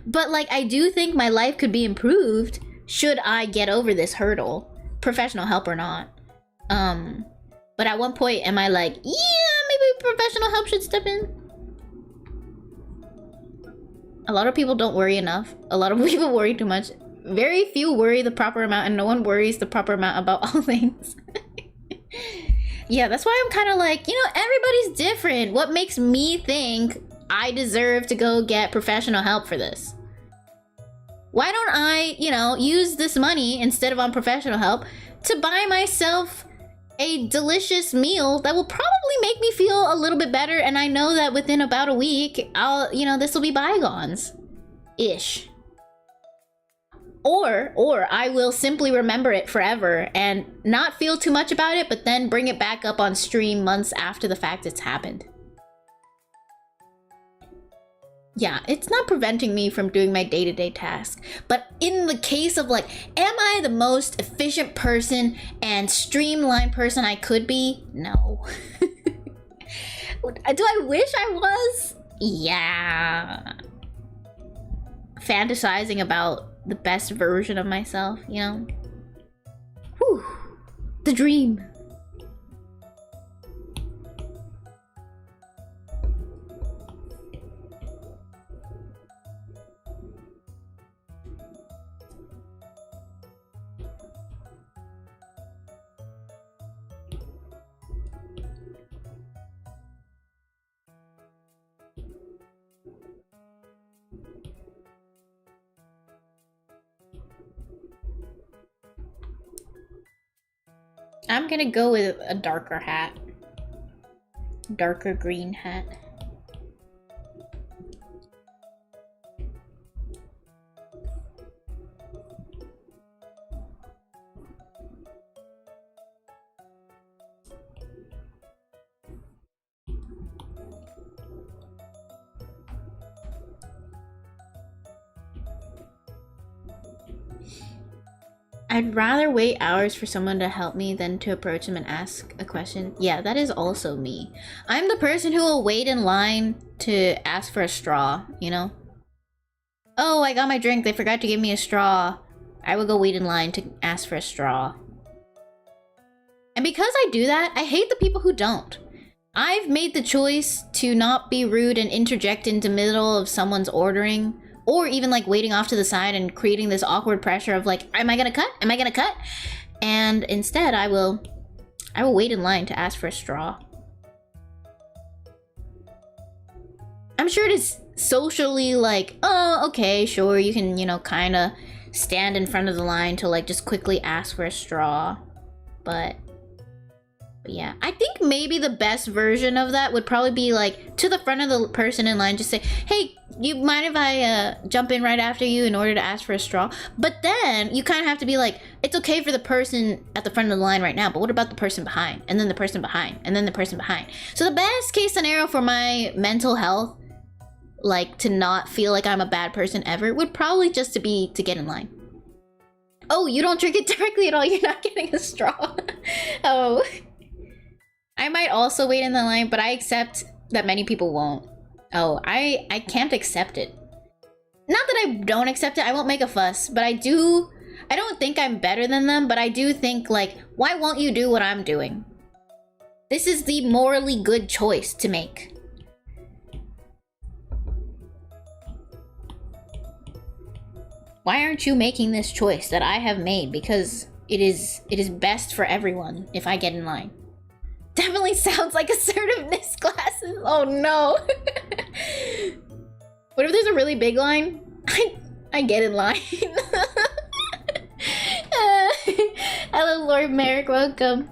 But like I do think my life could be improved should I get over this hurdle, professional help or not. But at one point am I like, yeah, maybe professional help should step in? A lot of people don't worry enough. A lot of people worry too much. Very few worry the proper amount, and no one worries the proper amount about all things. Yeah, that's why I'm kind of like, you know, everybody's different. What makes me think I deserve to go get professional help for this? Why don't I, you know, use this money instead of on professional help to buy myself a delicious meal that will probably make me feel a little bit better, and I know that within about a week, you know, this will be bygones-ish. Or I will simply remember it forever and not feel too much about it, but then bring it back up on stream months after the fact it's happened. Yeah, it's not preventing me from doing my day-to-day tasks. But in the case of like, am I the most efficient person and streamlined person I could be? No. Do I wish I was? Yeah. Fantasizing about the best version of myself, you know? Whew. The dream. I'm gonna go with a darker hat. Darker green hat. I'd rather wait hours for someone to help me than to approach them and ask a question. Yeah, that is also me. I'm the person who will wait in line to ask for a straw, you know? Oh, I got my drink. They forgot to give me a straw. I will go wait in line to ask for a straw. And because I do that, I hate the people who don't. I've made the choice to not be rude and interject into the middle of someone's ordering, or even like waiting off to the side and creating this awkward pressure of like, am I gonna cut? Am I gonna cut? And instead I will wait in line to ask for a straw. I'm sure it is socially like, oh, okay, sure, you can, you know, kind of stand in front of the line to like just quickly ask for a straw. But yeah, I think maybe the best version of that would probably be like to the front of the person in line, just say, hey, you mind if I jump in right after you in order to ask for a straw? But then you kind of have to be like, it's okay for the person at the front of the line right now, but what about the person behind? And then the person behind, and then the person behind. So the best case scenario for my mental health, like to not feel like I'm a bad person ever, would probably just to be to get in line. Oh, you don't drink it directly at all? You're not getting a straw? Oh. I might also wait in the line, but I accept that many people won't. Oh, I can't accept it. Not that I don't accept it, I won't make a fuss, but I don't think I'm better than them, but I do think like, why won't you do what I'm doing? This is the morally good choice to make. Why aren't you making this choice that I have made? Because it is best for everyone if I get in line. Definitely sounds like assertiveness classes. Oh no. What if there's a really big line? I get in line. Hello, Lord Merrick, welcome.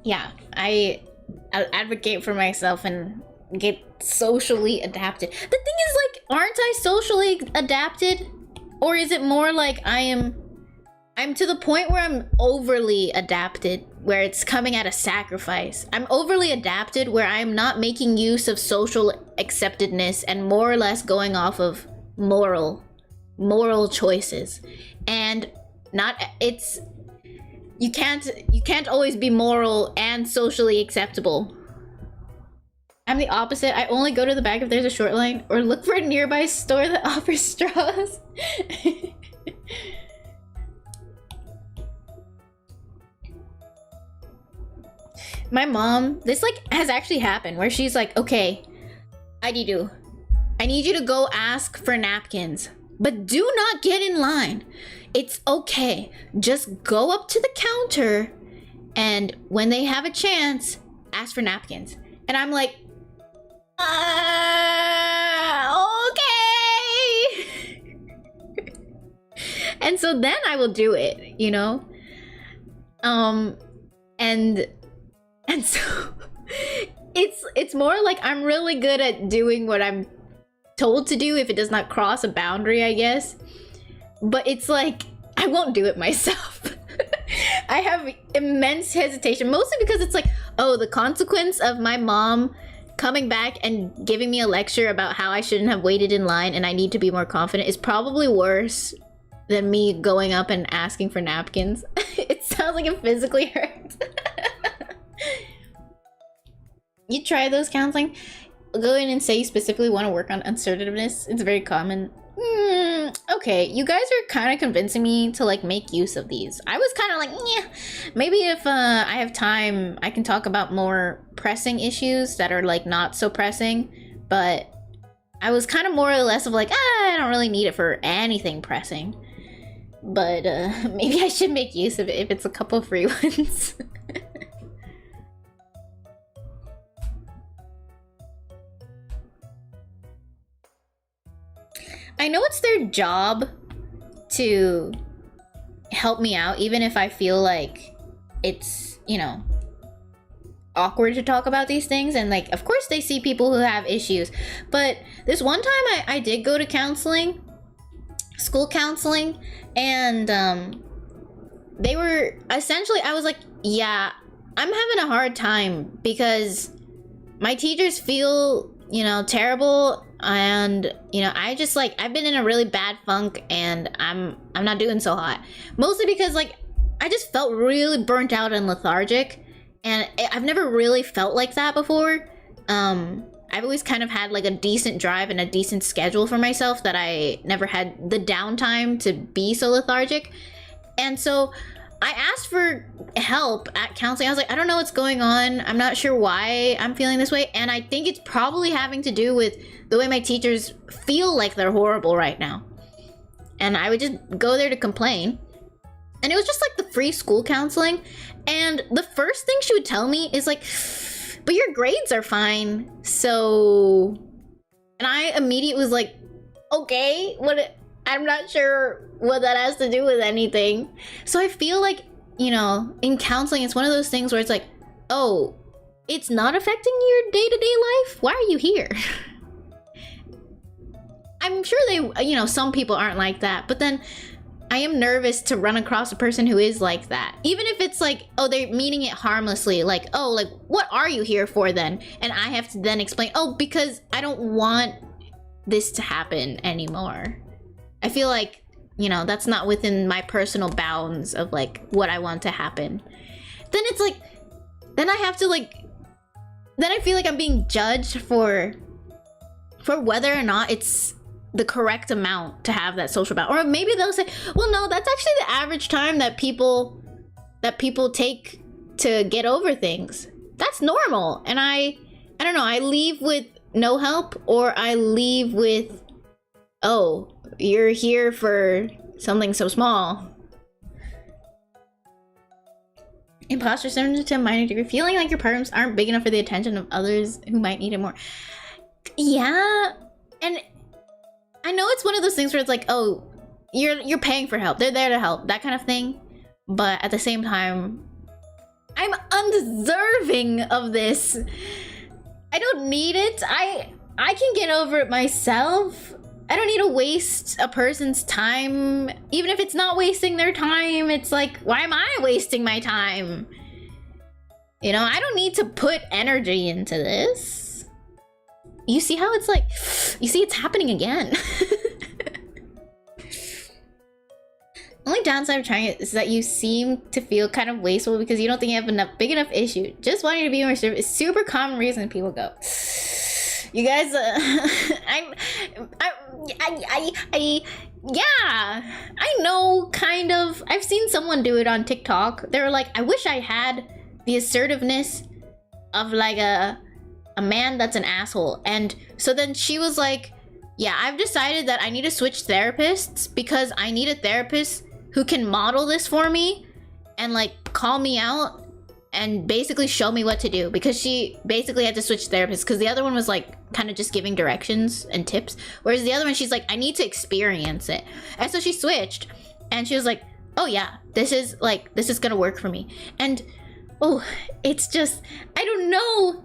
Yeah, I'll advocate for myself and get socially adapted. The thing is, like, aren't I socially adapted? Or is it more like I'm to the point where I'm overly adapted, where it's coming at a sacrifice. I'm overly adapted where I'm not making use of social acceptedness and more or less going off of moral choices. And you can't always be moral and socially acceptable. I'm the opposite. I only go to the back if there's a short line or look for a nearby store that offers straws. My mom, this like has actually happened where she's like, okay, I need you to go ask for napkins, but do not get in line. It's okay. Just go up to the counter and when they have a chance, ask for napkins. And I'm like, okay. And so then I will do it, you know? And so it's more like I'm really good at doing what I'm told to do if it does not cross a boundary, I guess. But it's like, I won't do it myself. I have immense hesitation, mostly because it's like, oh, the consequence of my mom coming back and giving me a lecture about how I shouldn't have waited in line and I need to be more confident is probably worse than me going up and asking for napkins. It sounds like it physically hurts. You try those counseling? Go in and say you specifically want to work on assertiveness. It's very common. Okay, you guys are kind of convincing me to like make use of these. I was kind of like, yeah, maybe if I have time, I can talk about more pressing issues that are like not so pressing. But I was kind of more or less of like, I don't really need it for anything pressing. But maybe I should make use of it if it's a couple free ones. I know it's their job to help me out, even if I feel like it's, you know, awkward to talk about these things. And like, of course they see people who have issues, but this one time I did go to counseling, school counseling, and they were essentially, I was like, yeah, I'm having a hard time because my teachers feel, you know, terrible, and you know, I just like, I've been in a really bad funk and I'm not doing so hot, mostly because like I just felt really burnt out and lethargic, and I've never really felt like that before. I've always kind of had like a decent drive and a decent schedule for myself, that I never had the downtime to be so lethargic. And so I asked for help at counseling. I was like, I don't know what's going on. I'm not sure why I'm feeling this way. And I think it's probably having to do with the way my teachers feel like they're horrible right now. And I would just go there to complain. And it was just like the free school counseling. And the first thing she would tell me is like, but your grades are fine. So, and I immediately was like, okay, I'm not sure what that has to do with anything. So I feel like, you know, in counseling, it's one of those things where it's like, oh, it's not affecting your day-to-day life? Why are you here? I'm sure they, you know, some people aren't like that, but then I am nervous to run across a person who is like that. Even if it's like, oh, they're meaning it harmlessly, like, oh, like, what are you here for then? And I have to then explain, oh, because I don't want this to happen anymore. I feel like, you know, that's not within my personal bounds of like what I want to happen. Then it's like, then I have to like, then I feel like I'm being judged for whether or not it's the correct amount to have that social bound. Or maybe they'll say, well, no, that's actually the average time that people take to get over things. That's normal. And I don't know, I leave with no help, or I leave with, oh, you're here for something so small. Imposter syndrome to a minor degree. Feeling like your problems aren't big enough for the attention of others who might need it more. Yeah, and I know it's one of those things where it's like, oh, you're paying for help. They're there to help, that kind of thing. But at the same time, I'm undeserving of this. I don't need it. I can get over it myself. I don't need to waste a person's time. Even if it's not wasting their time, it's like, why am I wasting my time? You know, I don't need to put energy into this. You see how it's like, you see it's happening again. Only downside of trying it is that you seem to feel kind of wasteful because you don't think you have enough big enough issue. Just wanting to be more service is super common reason people go. You guys, yeah, I know, kind of. I've seen someone do it on TikTok. They were like, I wish I had the assertiveness of like a man that's an asshole. And so then she was like, yeah, I've decided that I need to switch therapists because I need a therapist who can model this for me and like call me out and basically show me what to do, because she basically had to switch therapists because the other one was like kind of just giving directions and tips, whereas the other one, she's like, I need to experience it. And so she switched and she was like, oh yeah, this is gonna work for me. And oh, it's just, I don't know.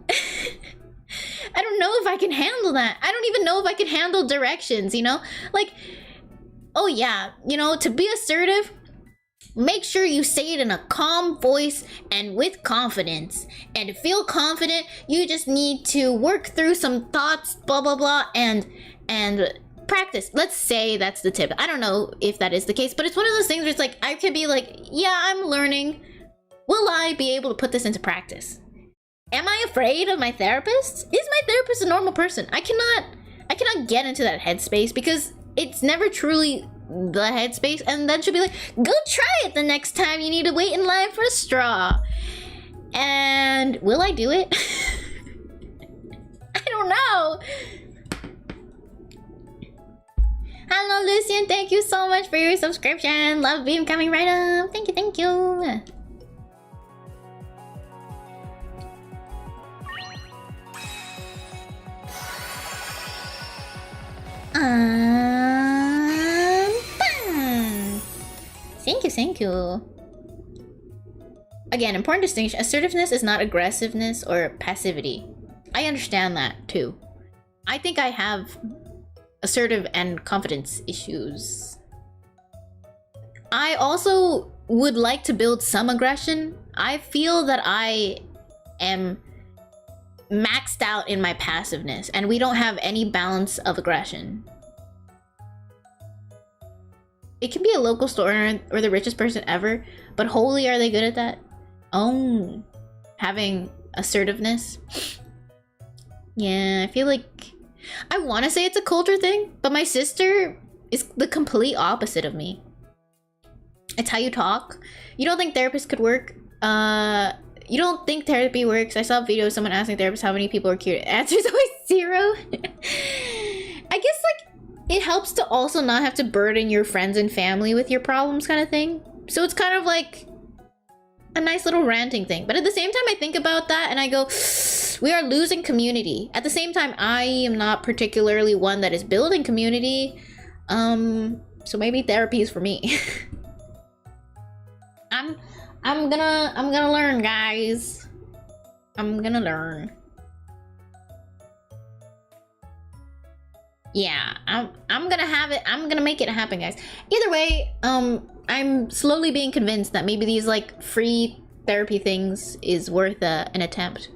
I don't know if I can handle that. I don't even know if I can handle directions, you know? Like, oh yeah, you know, to be assertive, make sure you say it in a calm voice and with confidence. And to feel confident, you just need to work through some thoughts, blah, blah, blah, and practice. Let's say that's the tip. I don't know if that is the case, but it's one of those things where it's like, I could be like, yeah, I'm learning. Will I be able to put this into practice? Am I afraid of my therapist? Is my therapist a normal person? I cannot get into that headspace because it's never truly the headspace, and then she'll be like, go try it the next time you need to wait in line for a straw. And will I do it? I don't know. Hello Lucian, thank you so much for your subscription. Love beam coming right up. Thank you, thank you. Bam. Thank you, thank you. Again, important distinction. Assertiveness is not aggressiveness or passivity. I understand that too. I think I have assertive and confidence issues. I also would like to build some aggression. I feel that I am maxed out in my passiveness and we don't have any balance of aggression. It can be a local store or the richest person ever, but holy, are they good at that? Oh, having assertiveness. Yeah, I feel like I want to say it's a culture thing, but my sister is the complete opposite of me. It's how you talk. You don't think therapists could work? You don't think therapy works? I saw a video of someone asking therapists how many people are cured. Answer's always 0. I guess like it helps to also not have to burden your friends and family with your problems kind of thing. So it's kind of like a nice little ranting thing. But at the same time, I think about that and I go, we are losing community. At the same time, I am not particularly one that is building community. So maybe therapy is for me. I'm gonna learn, guys. I'm gonna learn. Yeah, I'm gonna have it. I'm gonna make it happen, guys. Either way, I'm slowly being convinced that maybe these like free therapy things is worth an attempt.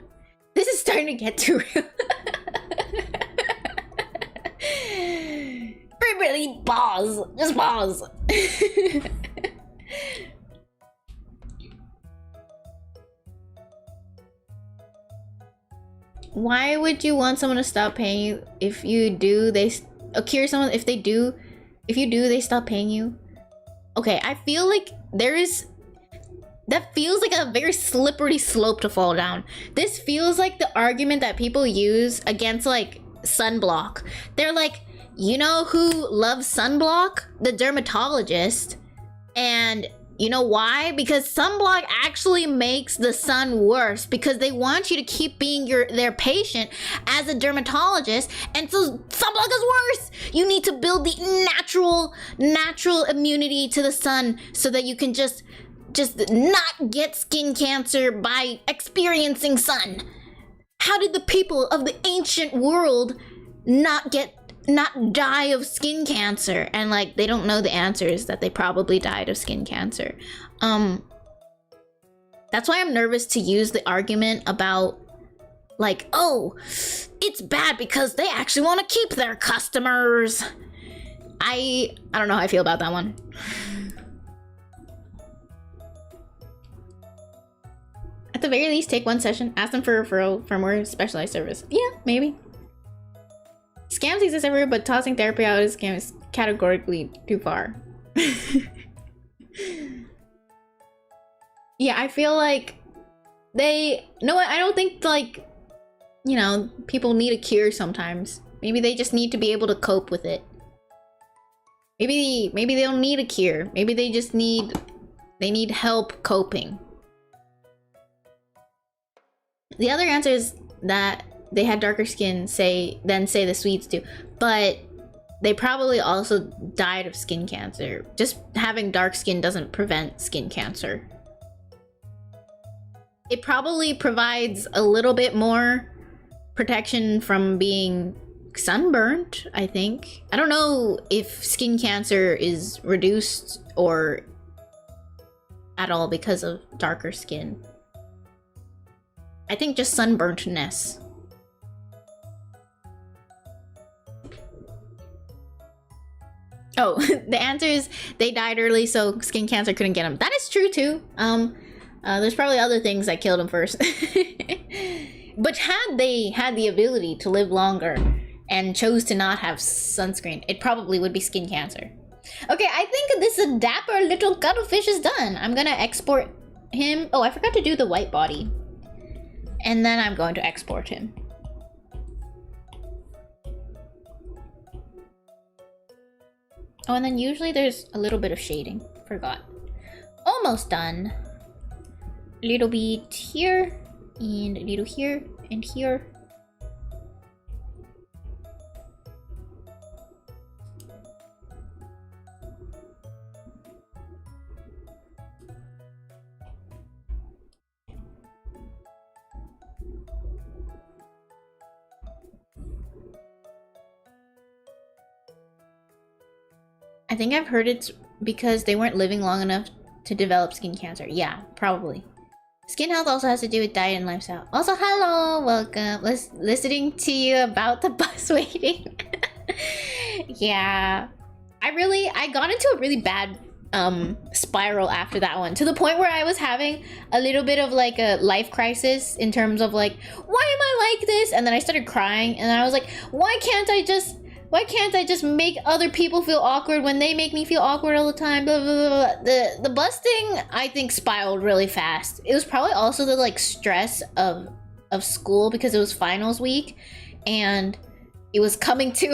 This is starting to get too real. Really, pause. Just pause. Why would you want someone to stop paying you? If you do, they cure someone. If you do, they stop paying you. Okay, I feel like that feels like a very slippery slope to fall down. This feels like the argument that people use against like sunblock. They're like, you know who loves sunblock? The dermatologist. And you know why? Because sunblock actually makes the sun worse because they want you to keep being their patient as a dermatologist, and so sunblock is worse. You need to build the natural immunity to the sun so that you can just not get skin cancer by experiencing sun. How did the people of the ancient world not die of skin cancer? And like they don't know the answers that they probably died of skin cancer. That's why I'm nervous to use the argument about like, oh, it's bad because they actually want to keep their customers. I don't know how I feel about that one. At the very least, take one session, ask them for a referral for more specialized service. Yeah, maybe. Scams exist everywhere, but tossing therapy out as scam is categorically too far. Yeah, I feel like no, I don't think like, you know, people need a cure sometimes. Maybe they just need to be able to cope with it. Maybe they don't need a cure. Maybe they just need help coping. The other answer is that they had darker skin than the Swedes do, but they probably also died of skin cancer. Just having dark skin doesn't prevent skin cancer. It probably provides a little bit more protection from being sunburnt, I think. I don't know if skin cancer is reduced or at all because of darker skin. I think just sunburntness. Oh, the answer is they died early, so skin cancer couldn't get them. That is true too. There's probably other things that killed them first. But had they had the ability to live longer and chose to not have sunscreen, it probably would be skin cancer. Okay, I think this dapper little cuttlefish is done. I'm gonna export him. Oh, I forgot to do the white body. And then I'm going to export him. Oh, and then usually there's a little bit of shading. Forgot. Almost done. Little bit here, and a little here, and here. I think I've heard it's because they weren't living long enough to develop skin cancer. Yeah, probably. Skin health also has to do with diet and lifestyle. Also, hello, welcome. Listening to you about the bus waiting. Yeah, I got into a really bad spiral after that one, to the point where I was having a little bit of like a life crisis in terms of like, why am I like this? And then I started crying, and I was like, why can't I just make other people feel awkward when they make me feel awkward all the time? Blah, blah, blah, blah. The bus thing, I think, spiraled really fast. It was probably also the like stress of school, because it was finals week, and it was coming to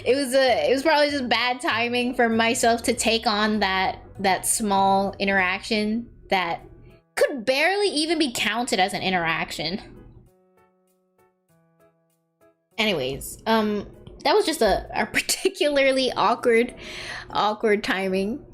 it was probably just bad timing for myself to take on that small interaction that could barely even be counted as an interaction. Anyways, that was just a particularly awkward timing.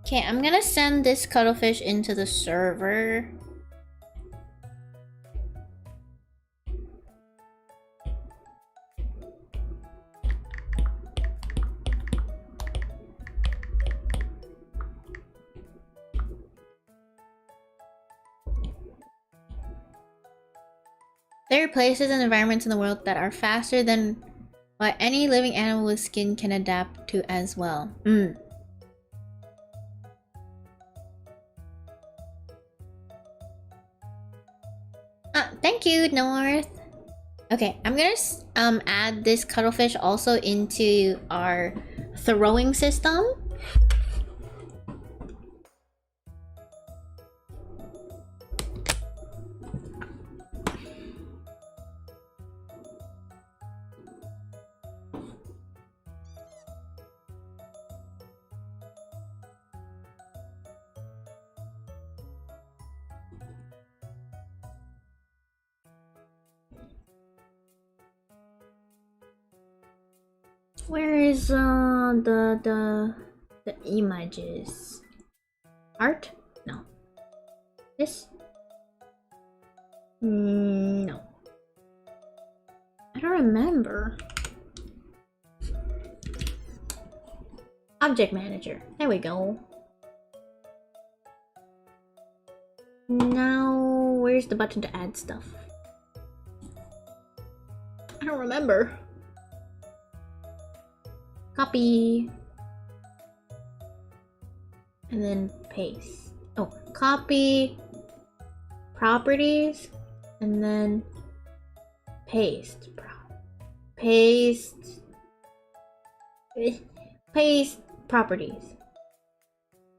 Okay, I'm gonna send this cuttlefish into the server. There are places and environments in the world that are faster than what any living animal with skin can adapt to as well. Thank you, North. Okay, I'm gonna add this cuttlefish also into our throwing system. Where is the images? Art? No. This? No. I don't remember. Object manager. There we go. Now, where's the button to add stuff? I don't remember. Copy. And then paste. Oh, copy. Properties. And then paste. Paste. Paste properties.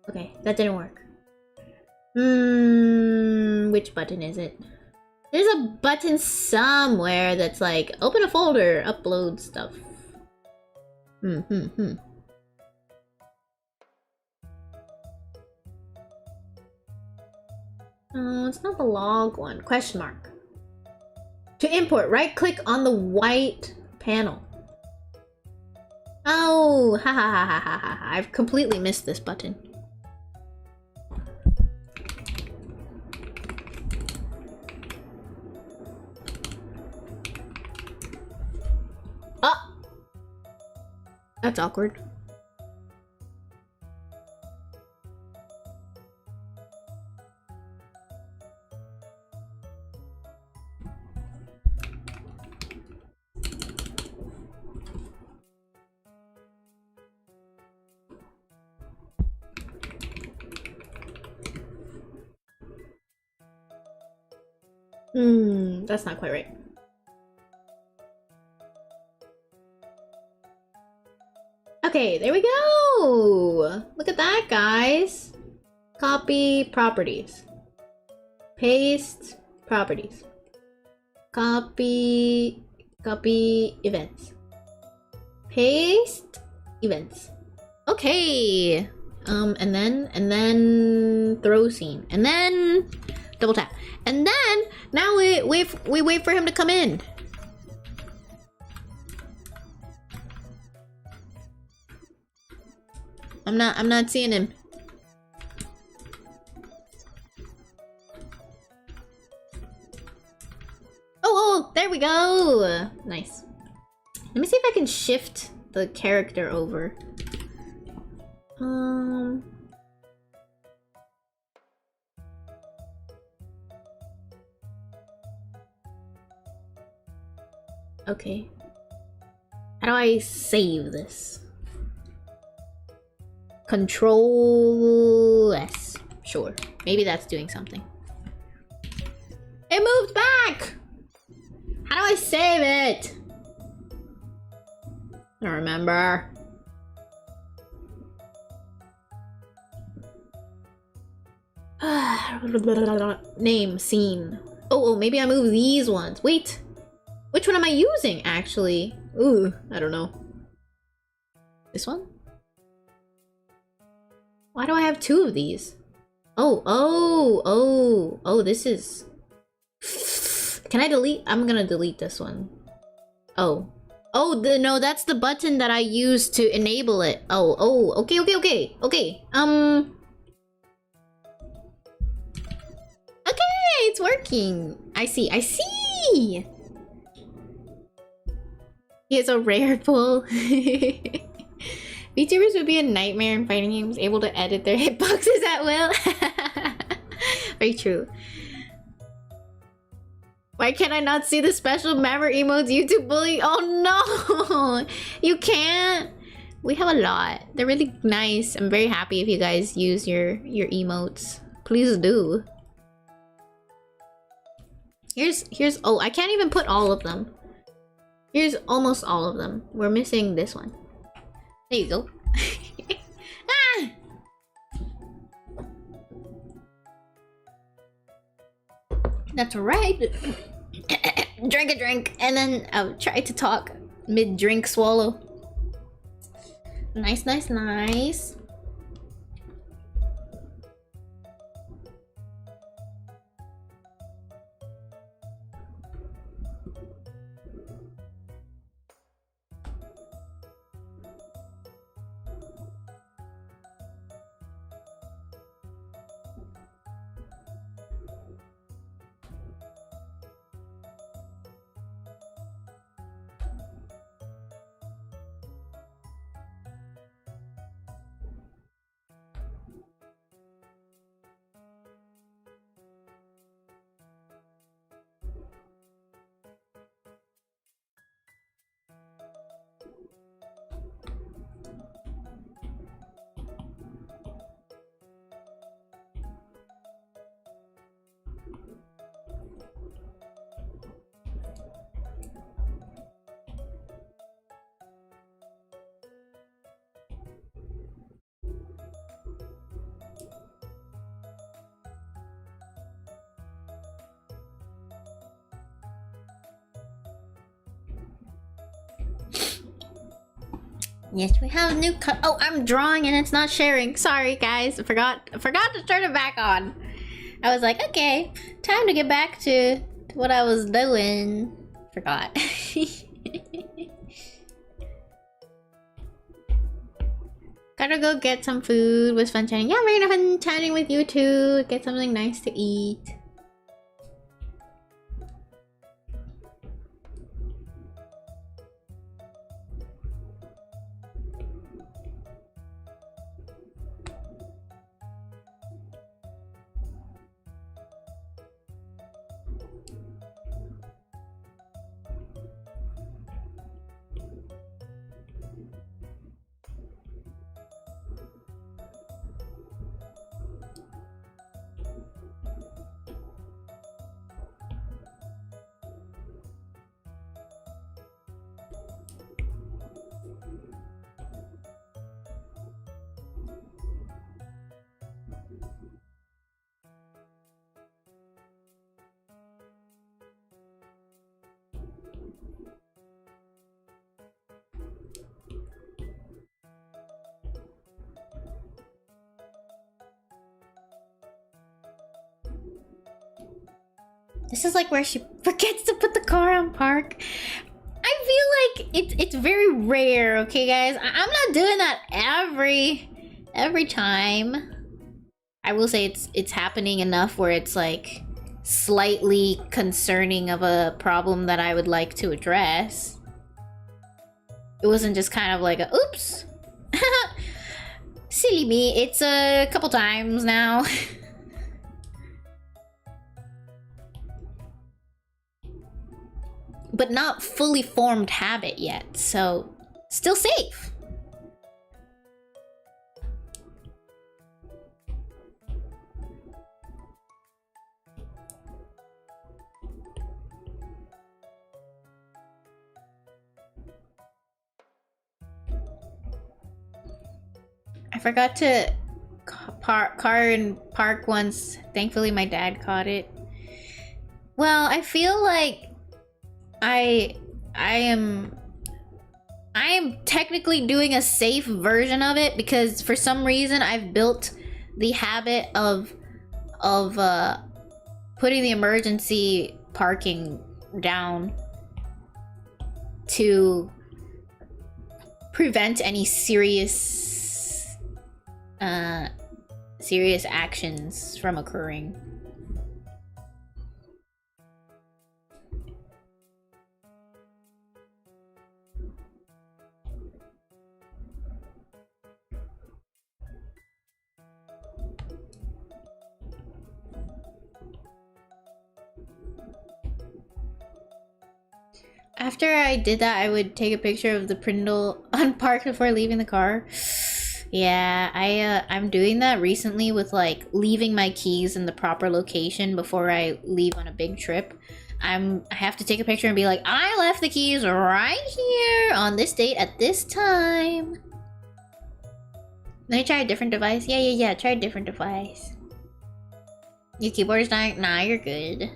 Okay, that didn't work. Which button is it? There's a button somewhere that's like, open a folder, upload stuff. Oh, it's not the log one. Question mark. To import, right click on the white panel. Oh, ha ha ha ha ha ha. I've completely missed this button. Oh! That's awkward. That's not quite right. Okay, there we go! Look at that, guys! Copy properties. Paste properties. Copy events. Paste events. Okay. And then throw scene. And then double tap. And then now we wait for him to come in. I'm not seeing him. Oh, there we go. Nice. Let me see if I can shift the character over. Okay. How do I save this? Control S. Sure. Maybe that's doing something. It moved back! How do I save it? I don't remember. Name, scene. Oh, maybe I move these ones. Wait. Which one am I using, actually? Ooh, I don't know. This one? Why do I have two of these? Oh, this is... Can I delete? I'm gonna delete this one. Oh, no, that's the button that I use to enable it. Oh, okay. Okay, it's working. I see. He is a rare pull. VTubers would be a nightmare in fighting games, able to edit their hitboxes at will. Very true. Why can't I not see the special member emotes YouTube bully? Oh no! You can't! We have a lot. They're really nice. I'm very happy if you guys use your emotes. Please do. Here's oh, I can't even put all of them. Here's almost all of them. We're missing this one. There you go. Ah! That's right. Drink a drink, and then I'll try to talk mid-drink swallow. Nice. Yes, we have a new cut. Oh, I'm drawing and it's not sharing. Sorry, guys. I forgot to turn it back on. I was like, okay, time to get back to what I was doing. Forgot. Gotta go get some food. Was fun chatting. Yeah, very fun chatting with you too. Get something nice to eat. This is like where she forgets to put the car on park. I feel like it's very rare, okay guys? I'm not doing that every time. I will say it's happening enough where it's like slightly concerning of a problem that I would like to address. It wasn't just kind of like a oops. Silly me, it's a couple times now. But not fully formed habit yet, so still safe. I forgot to car in park once. Thankfully my dad caught it. Well, I feel like I am technically doing a safe version of it because for some reason I've built the habit of putting the emergency parking down to prevent any serious actions from occurring. After I did that, I would take a picture of the Prindle unparked before leaving the car. Yeah, I'm doing that recently with like leaving my keys in the proper location before I leave on a big trip. I have to take a picture and be like, I left the keys right here on this date at this time. Let me try a different device. Yeah, try a different device. Your keyboard is not, nah, you're good.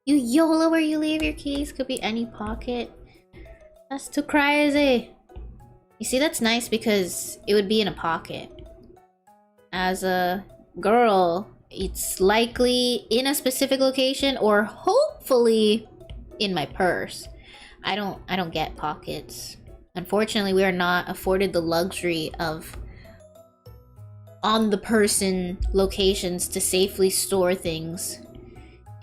You YOLO where you leave your keys, could be any pocket. That's too crazy. You see, that's nice because it would be in a pocket. As a girl, it's likely in a specific location or hopefully in my purse. I don't get pockets. Unfortunately, we are not afforded the luxury of on the person locations to safely store things.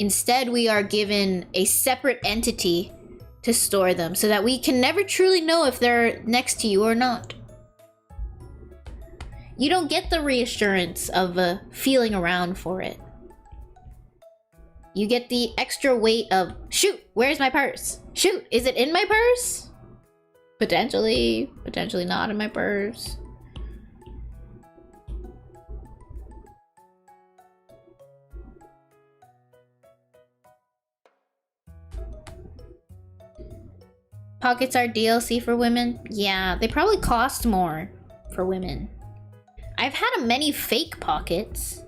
Instead, we are given a separate entity to store them so that we can never truly know if they're next to you or not. You don't get the reassurance of feeling around for it. You get the extra weight of, shoot, where's my purse? Shoot, is it in my purse? Potentially not in my purse. Pockets are DLC for women? Yeah, they probably cost more for women. I've had many fake pockets,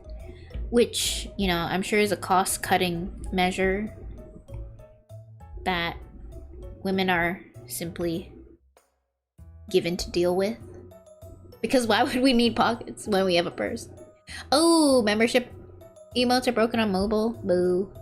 which, you know, I'm sure is a cost-cutting measure that women are simply given to deal with. Because why would we need pockets when we have a purse? Oh, membership emotes are broken on mobile? Boo.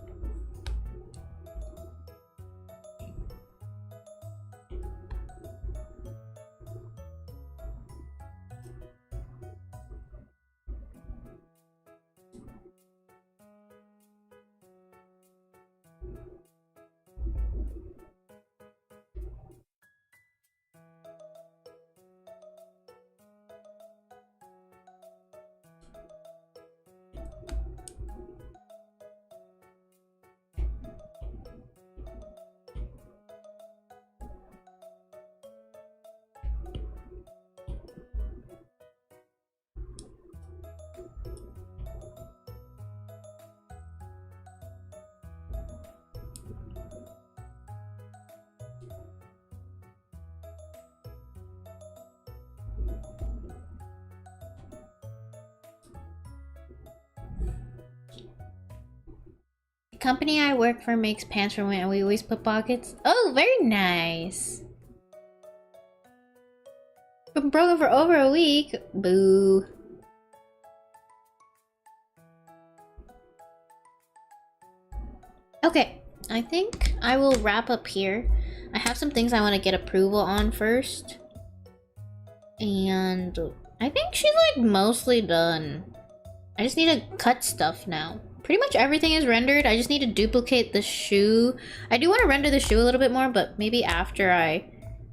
The company I work for makes pants for women and we always put pockets. Oh, very nice. Been broken for over a week. Boo. Okay, I think I will wrap up here. I have some things I want to get approval on first. And I think she's like mostly done. I just need to cut stuff now. Pretty much everything is rendered. I just need to duplicate the shoe. I do want to render the shoe a little bit more, but maybe after I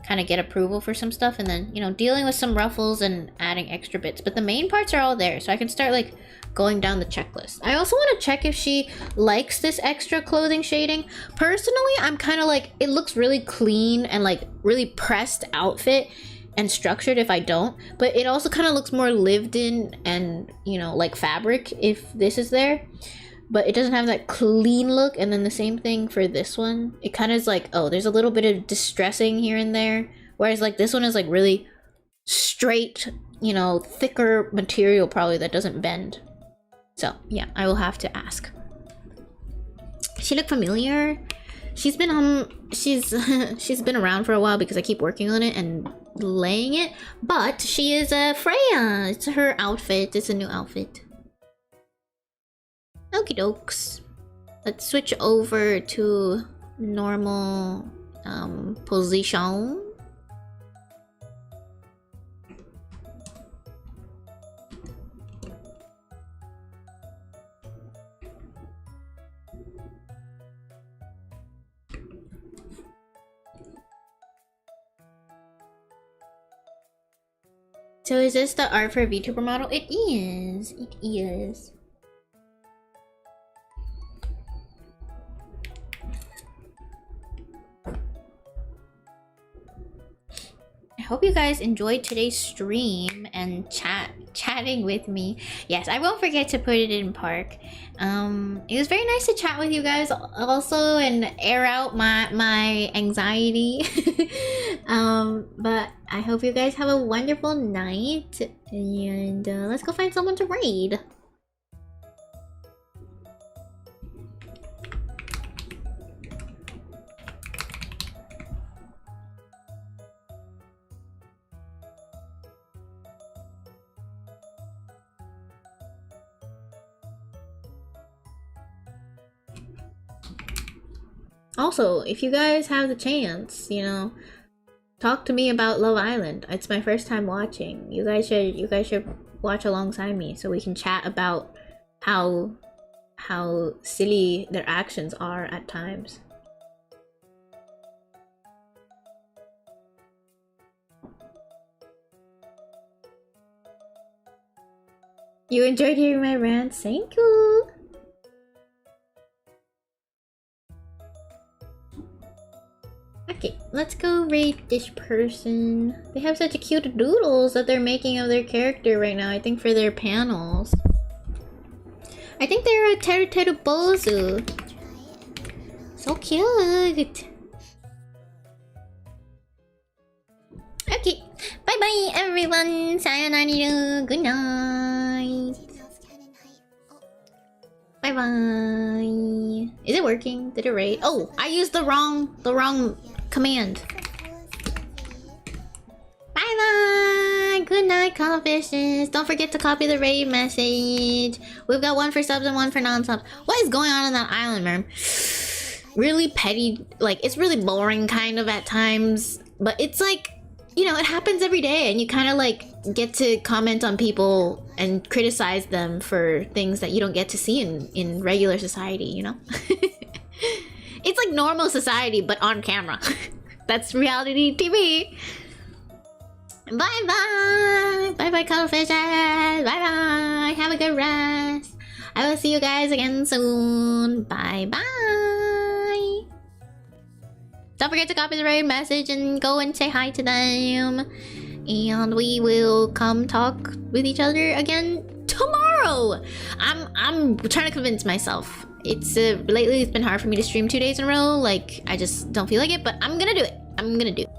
kind of get approval for some stuff and then, you know, dealing with some ruffles and adding extra bits. But the main parts are all there, so I can start like going down the checklist. I also want to check if she likes this extra clothing shading. Personally, I'm kind of like, it looks really clean and like really pressed outfit and structured if I don't, but it also kind of looks more lived in and, you know, like fabric if this is there, but it doesn't have that clean look. And then the same thing for this one. It kind of is like, oh, there's a little bit of distressing here and there, whereas like this one is like really straight, you know, thicker material probably that doesn't bend. So yeah, I will have to ask. She look familiar. She's been she's been around for a while because I keep working on it and laying it, but she is Freya. It's her outfit. It's a new outfit. Okie dokes. Let's switch over to normal position. So is this the art for a VTuber model? It is. It is. I hope you guys enjoyed today's stream and chatting with me. Yes, I won't forget to put it in park. It was very nice to chat with you guys also and air out my anxiety. But I hope you guys have a wonderful night, and let's go find someone to raid. Also, if you guys have the chance, you know, talk to me about Love Island. It's my first time watching. You guys should watch alongside me so we can chat about how silly their actions are at times. You enjoyed hearing my rants? Thank you! Okay, let's go rate this person. They have such a cute doodles that they're making of their character right now, I think for their panels. I think they're a Teru Bozu. So cute! Okay, bye bye everyone! Sayonara! Good night! Bye bye! Is it working? Did it rate? Oh, I used the wrong command. Bye bye! Good night, cuttlefishes. Don't forget to copy the raid message. We've got one for subs and one for non-subs. What is going on that island, man? Really petty, like it's really boring kind of at times, but it's like, you know, it happens every day and you kind of like get to comment on people and criticize them for things that you don't get to see in regular society, you know? It's like normal society, but on camera. That's reality TV. Bye bye. Bye bye, cuttlefish. Bye bye. Have a good rest. I will see you guys again soon. Bye bye. Don't forget to copy the raid message and go and say hi to them. And we will come talk with each other again tomorrow. I'm trying to convince myself. It's lately it's been hard for me to stream 2 days in a row. Like I just don't feel like it, but I'm gonna do it. I'm gonna do it.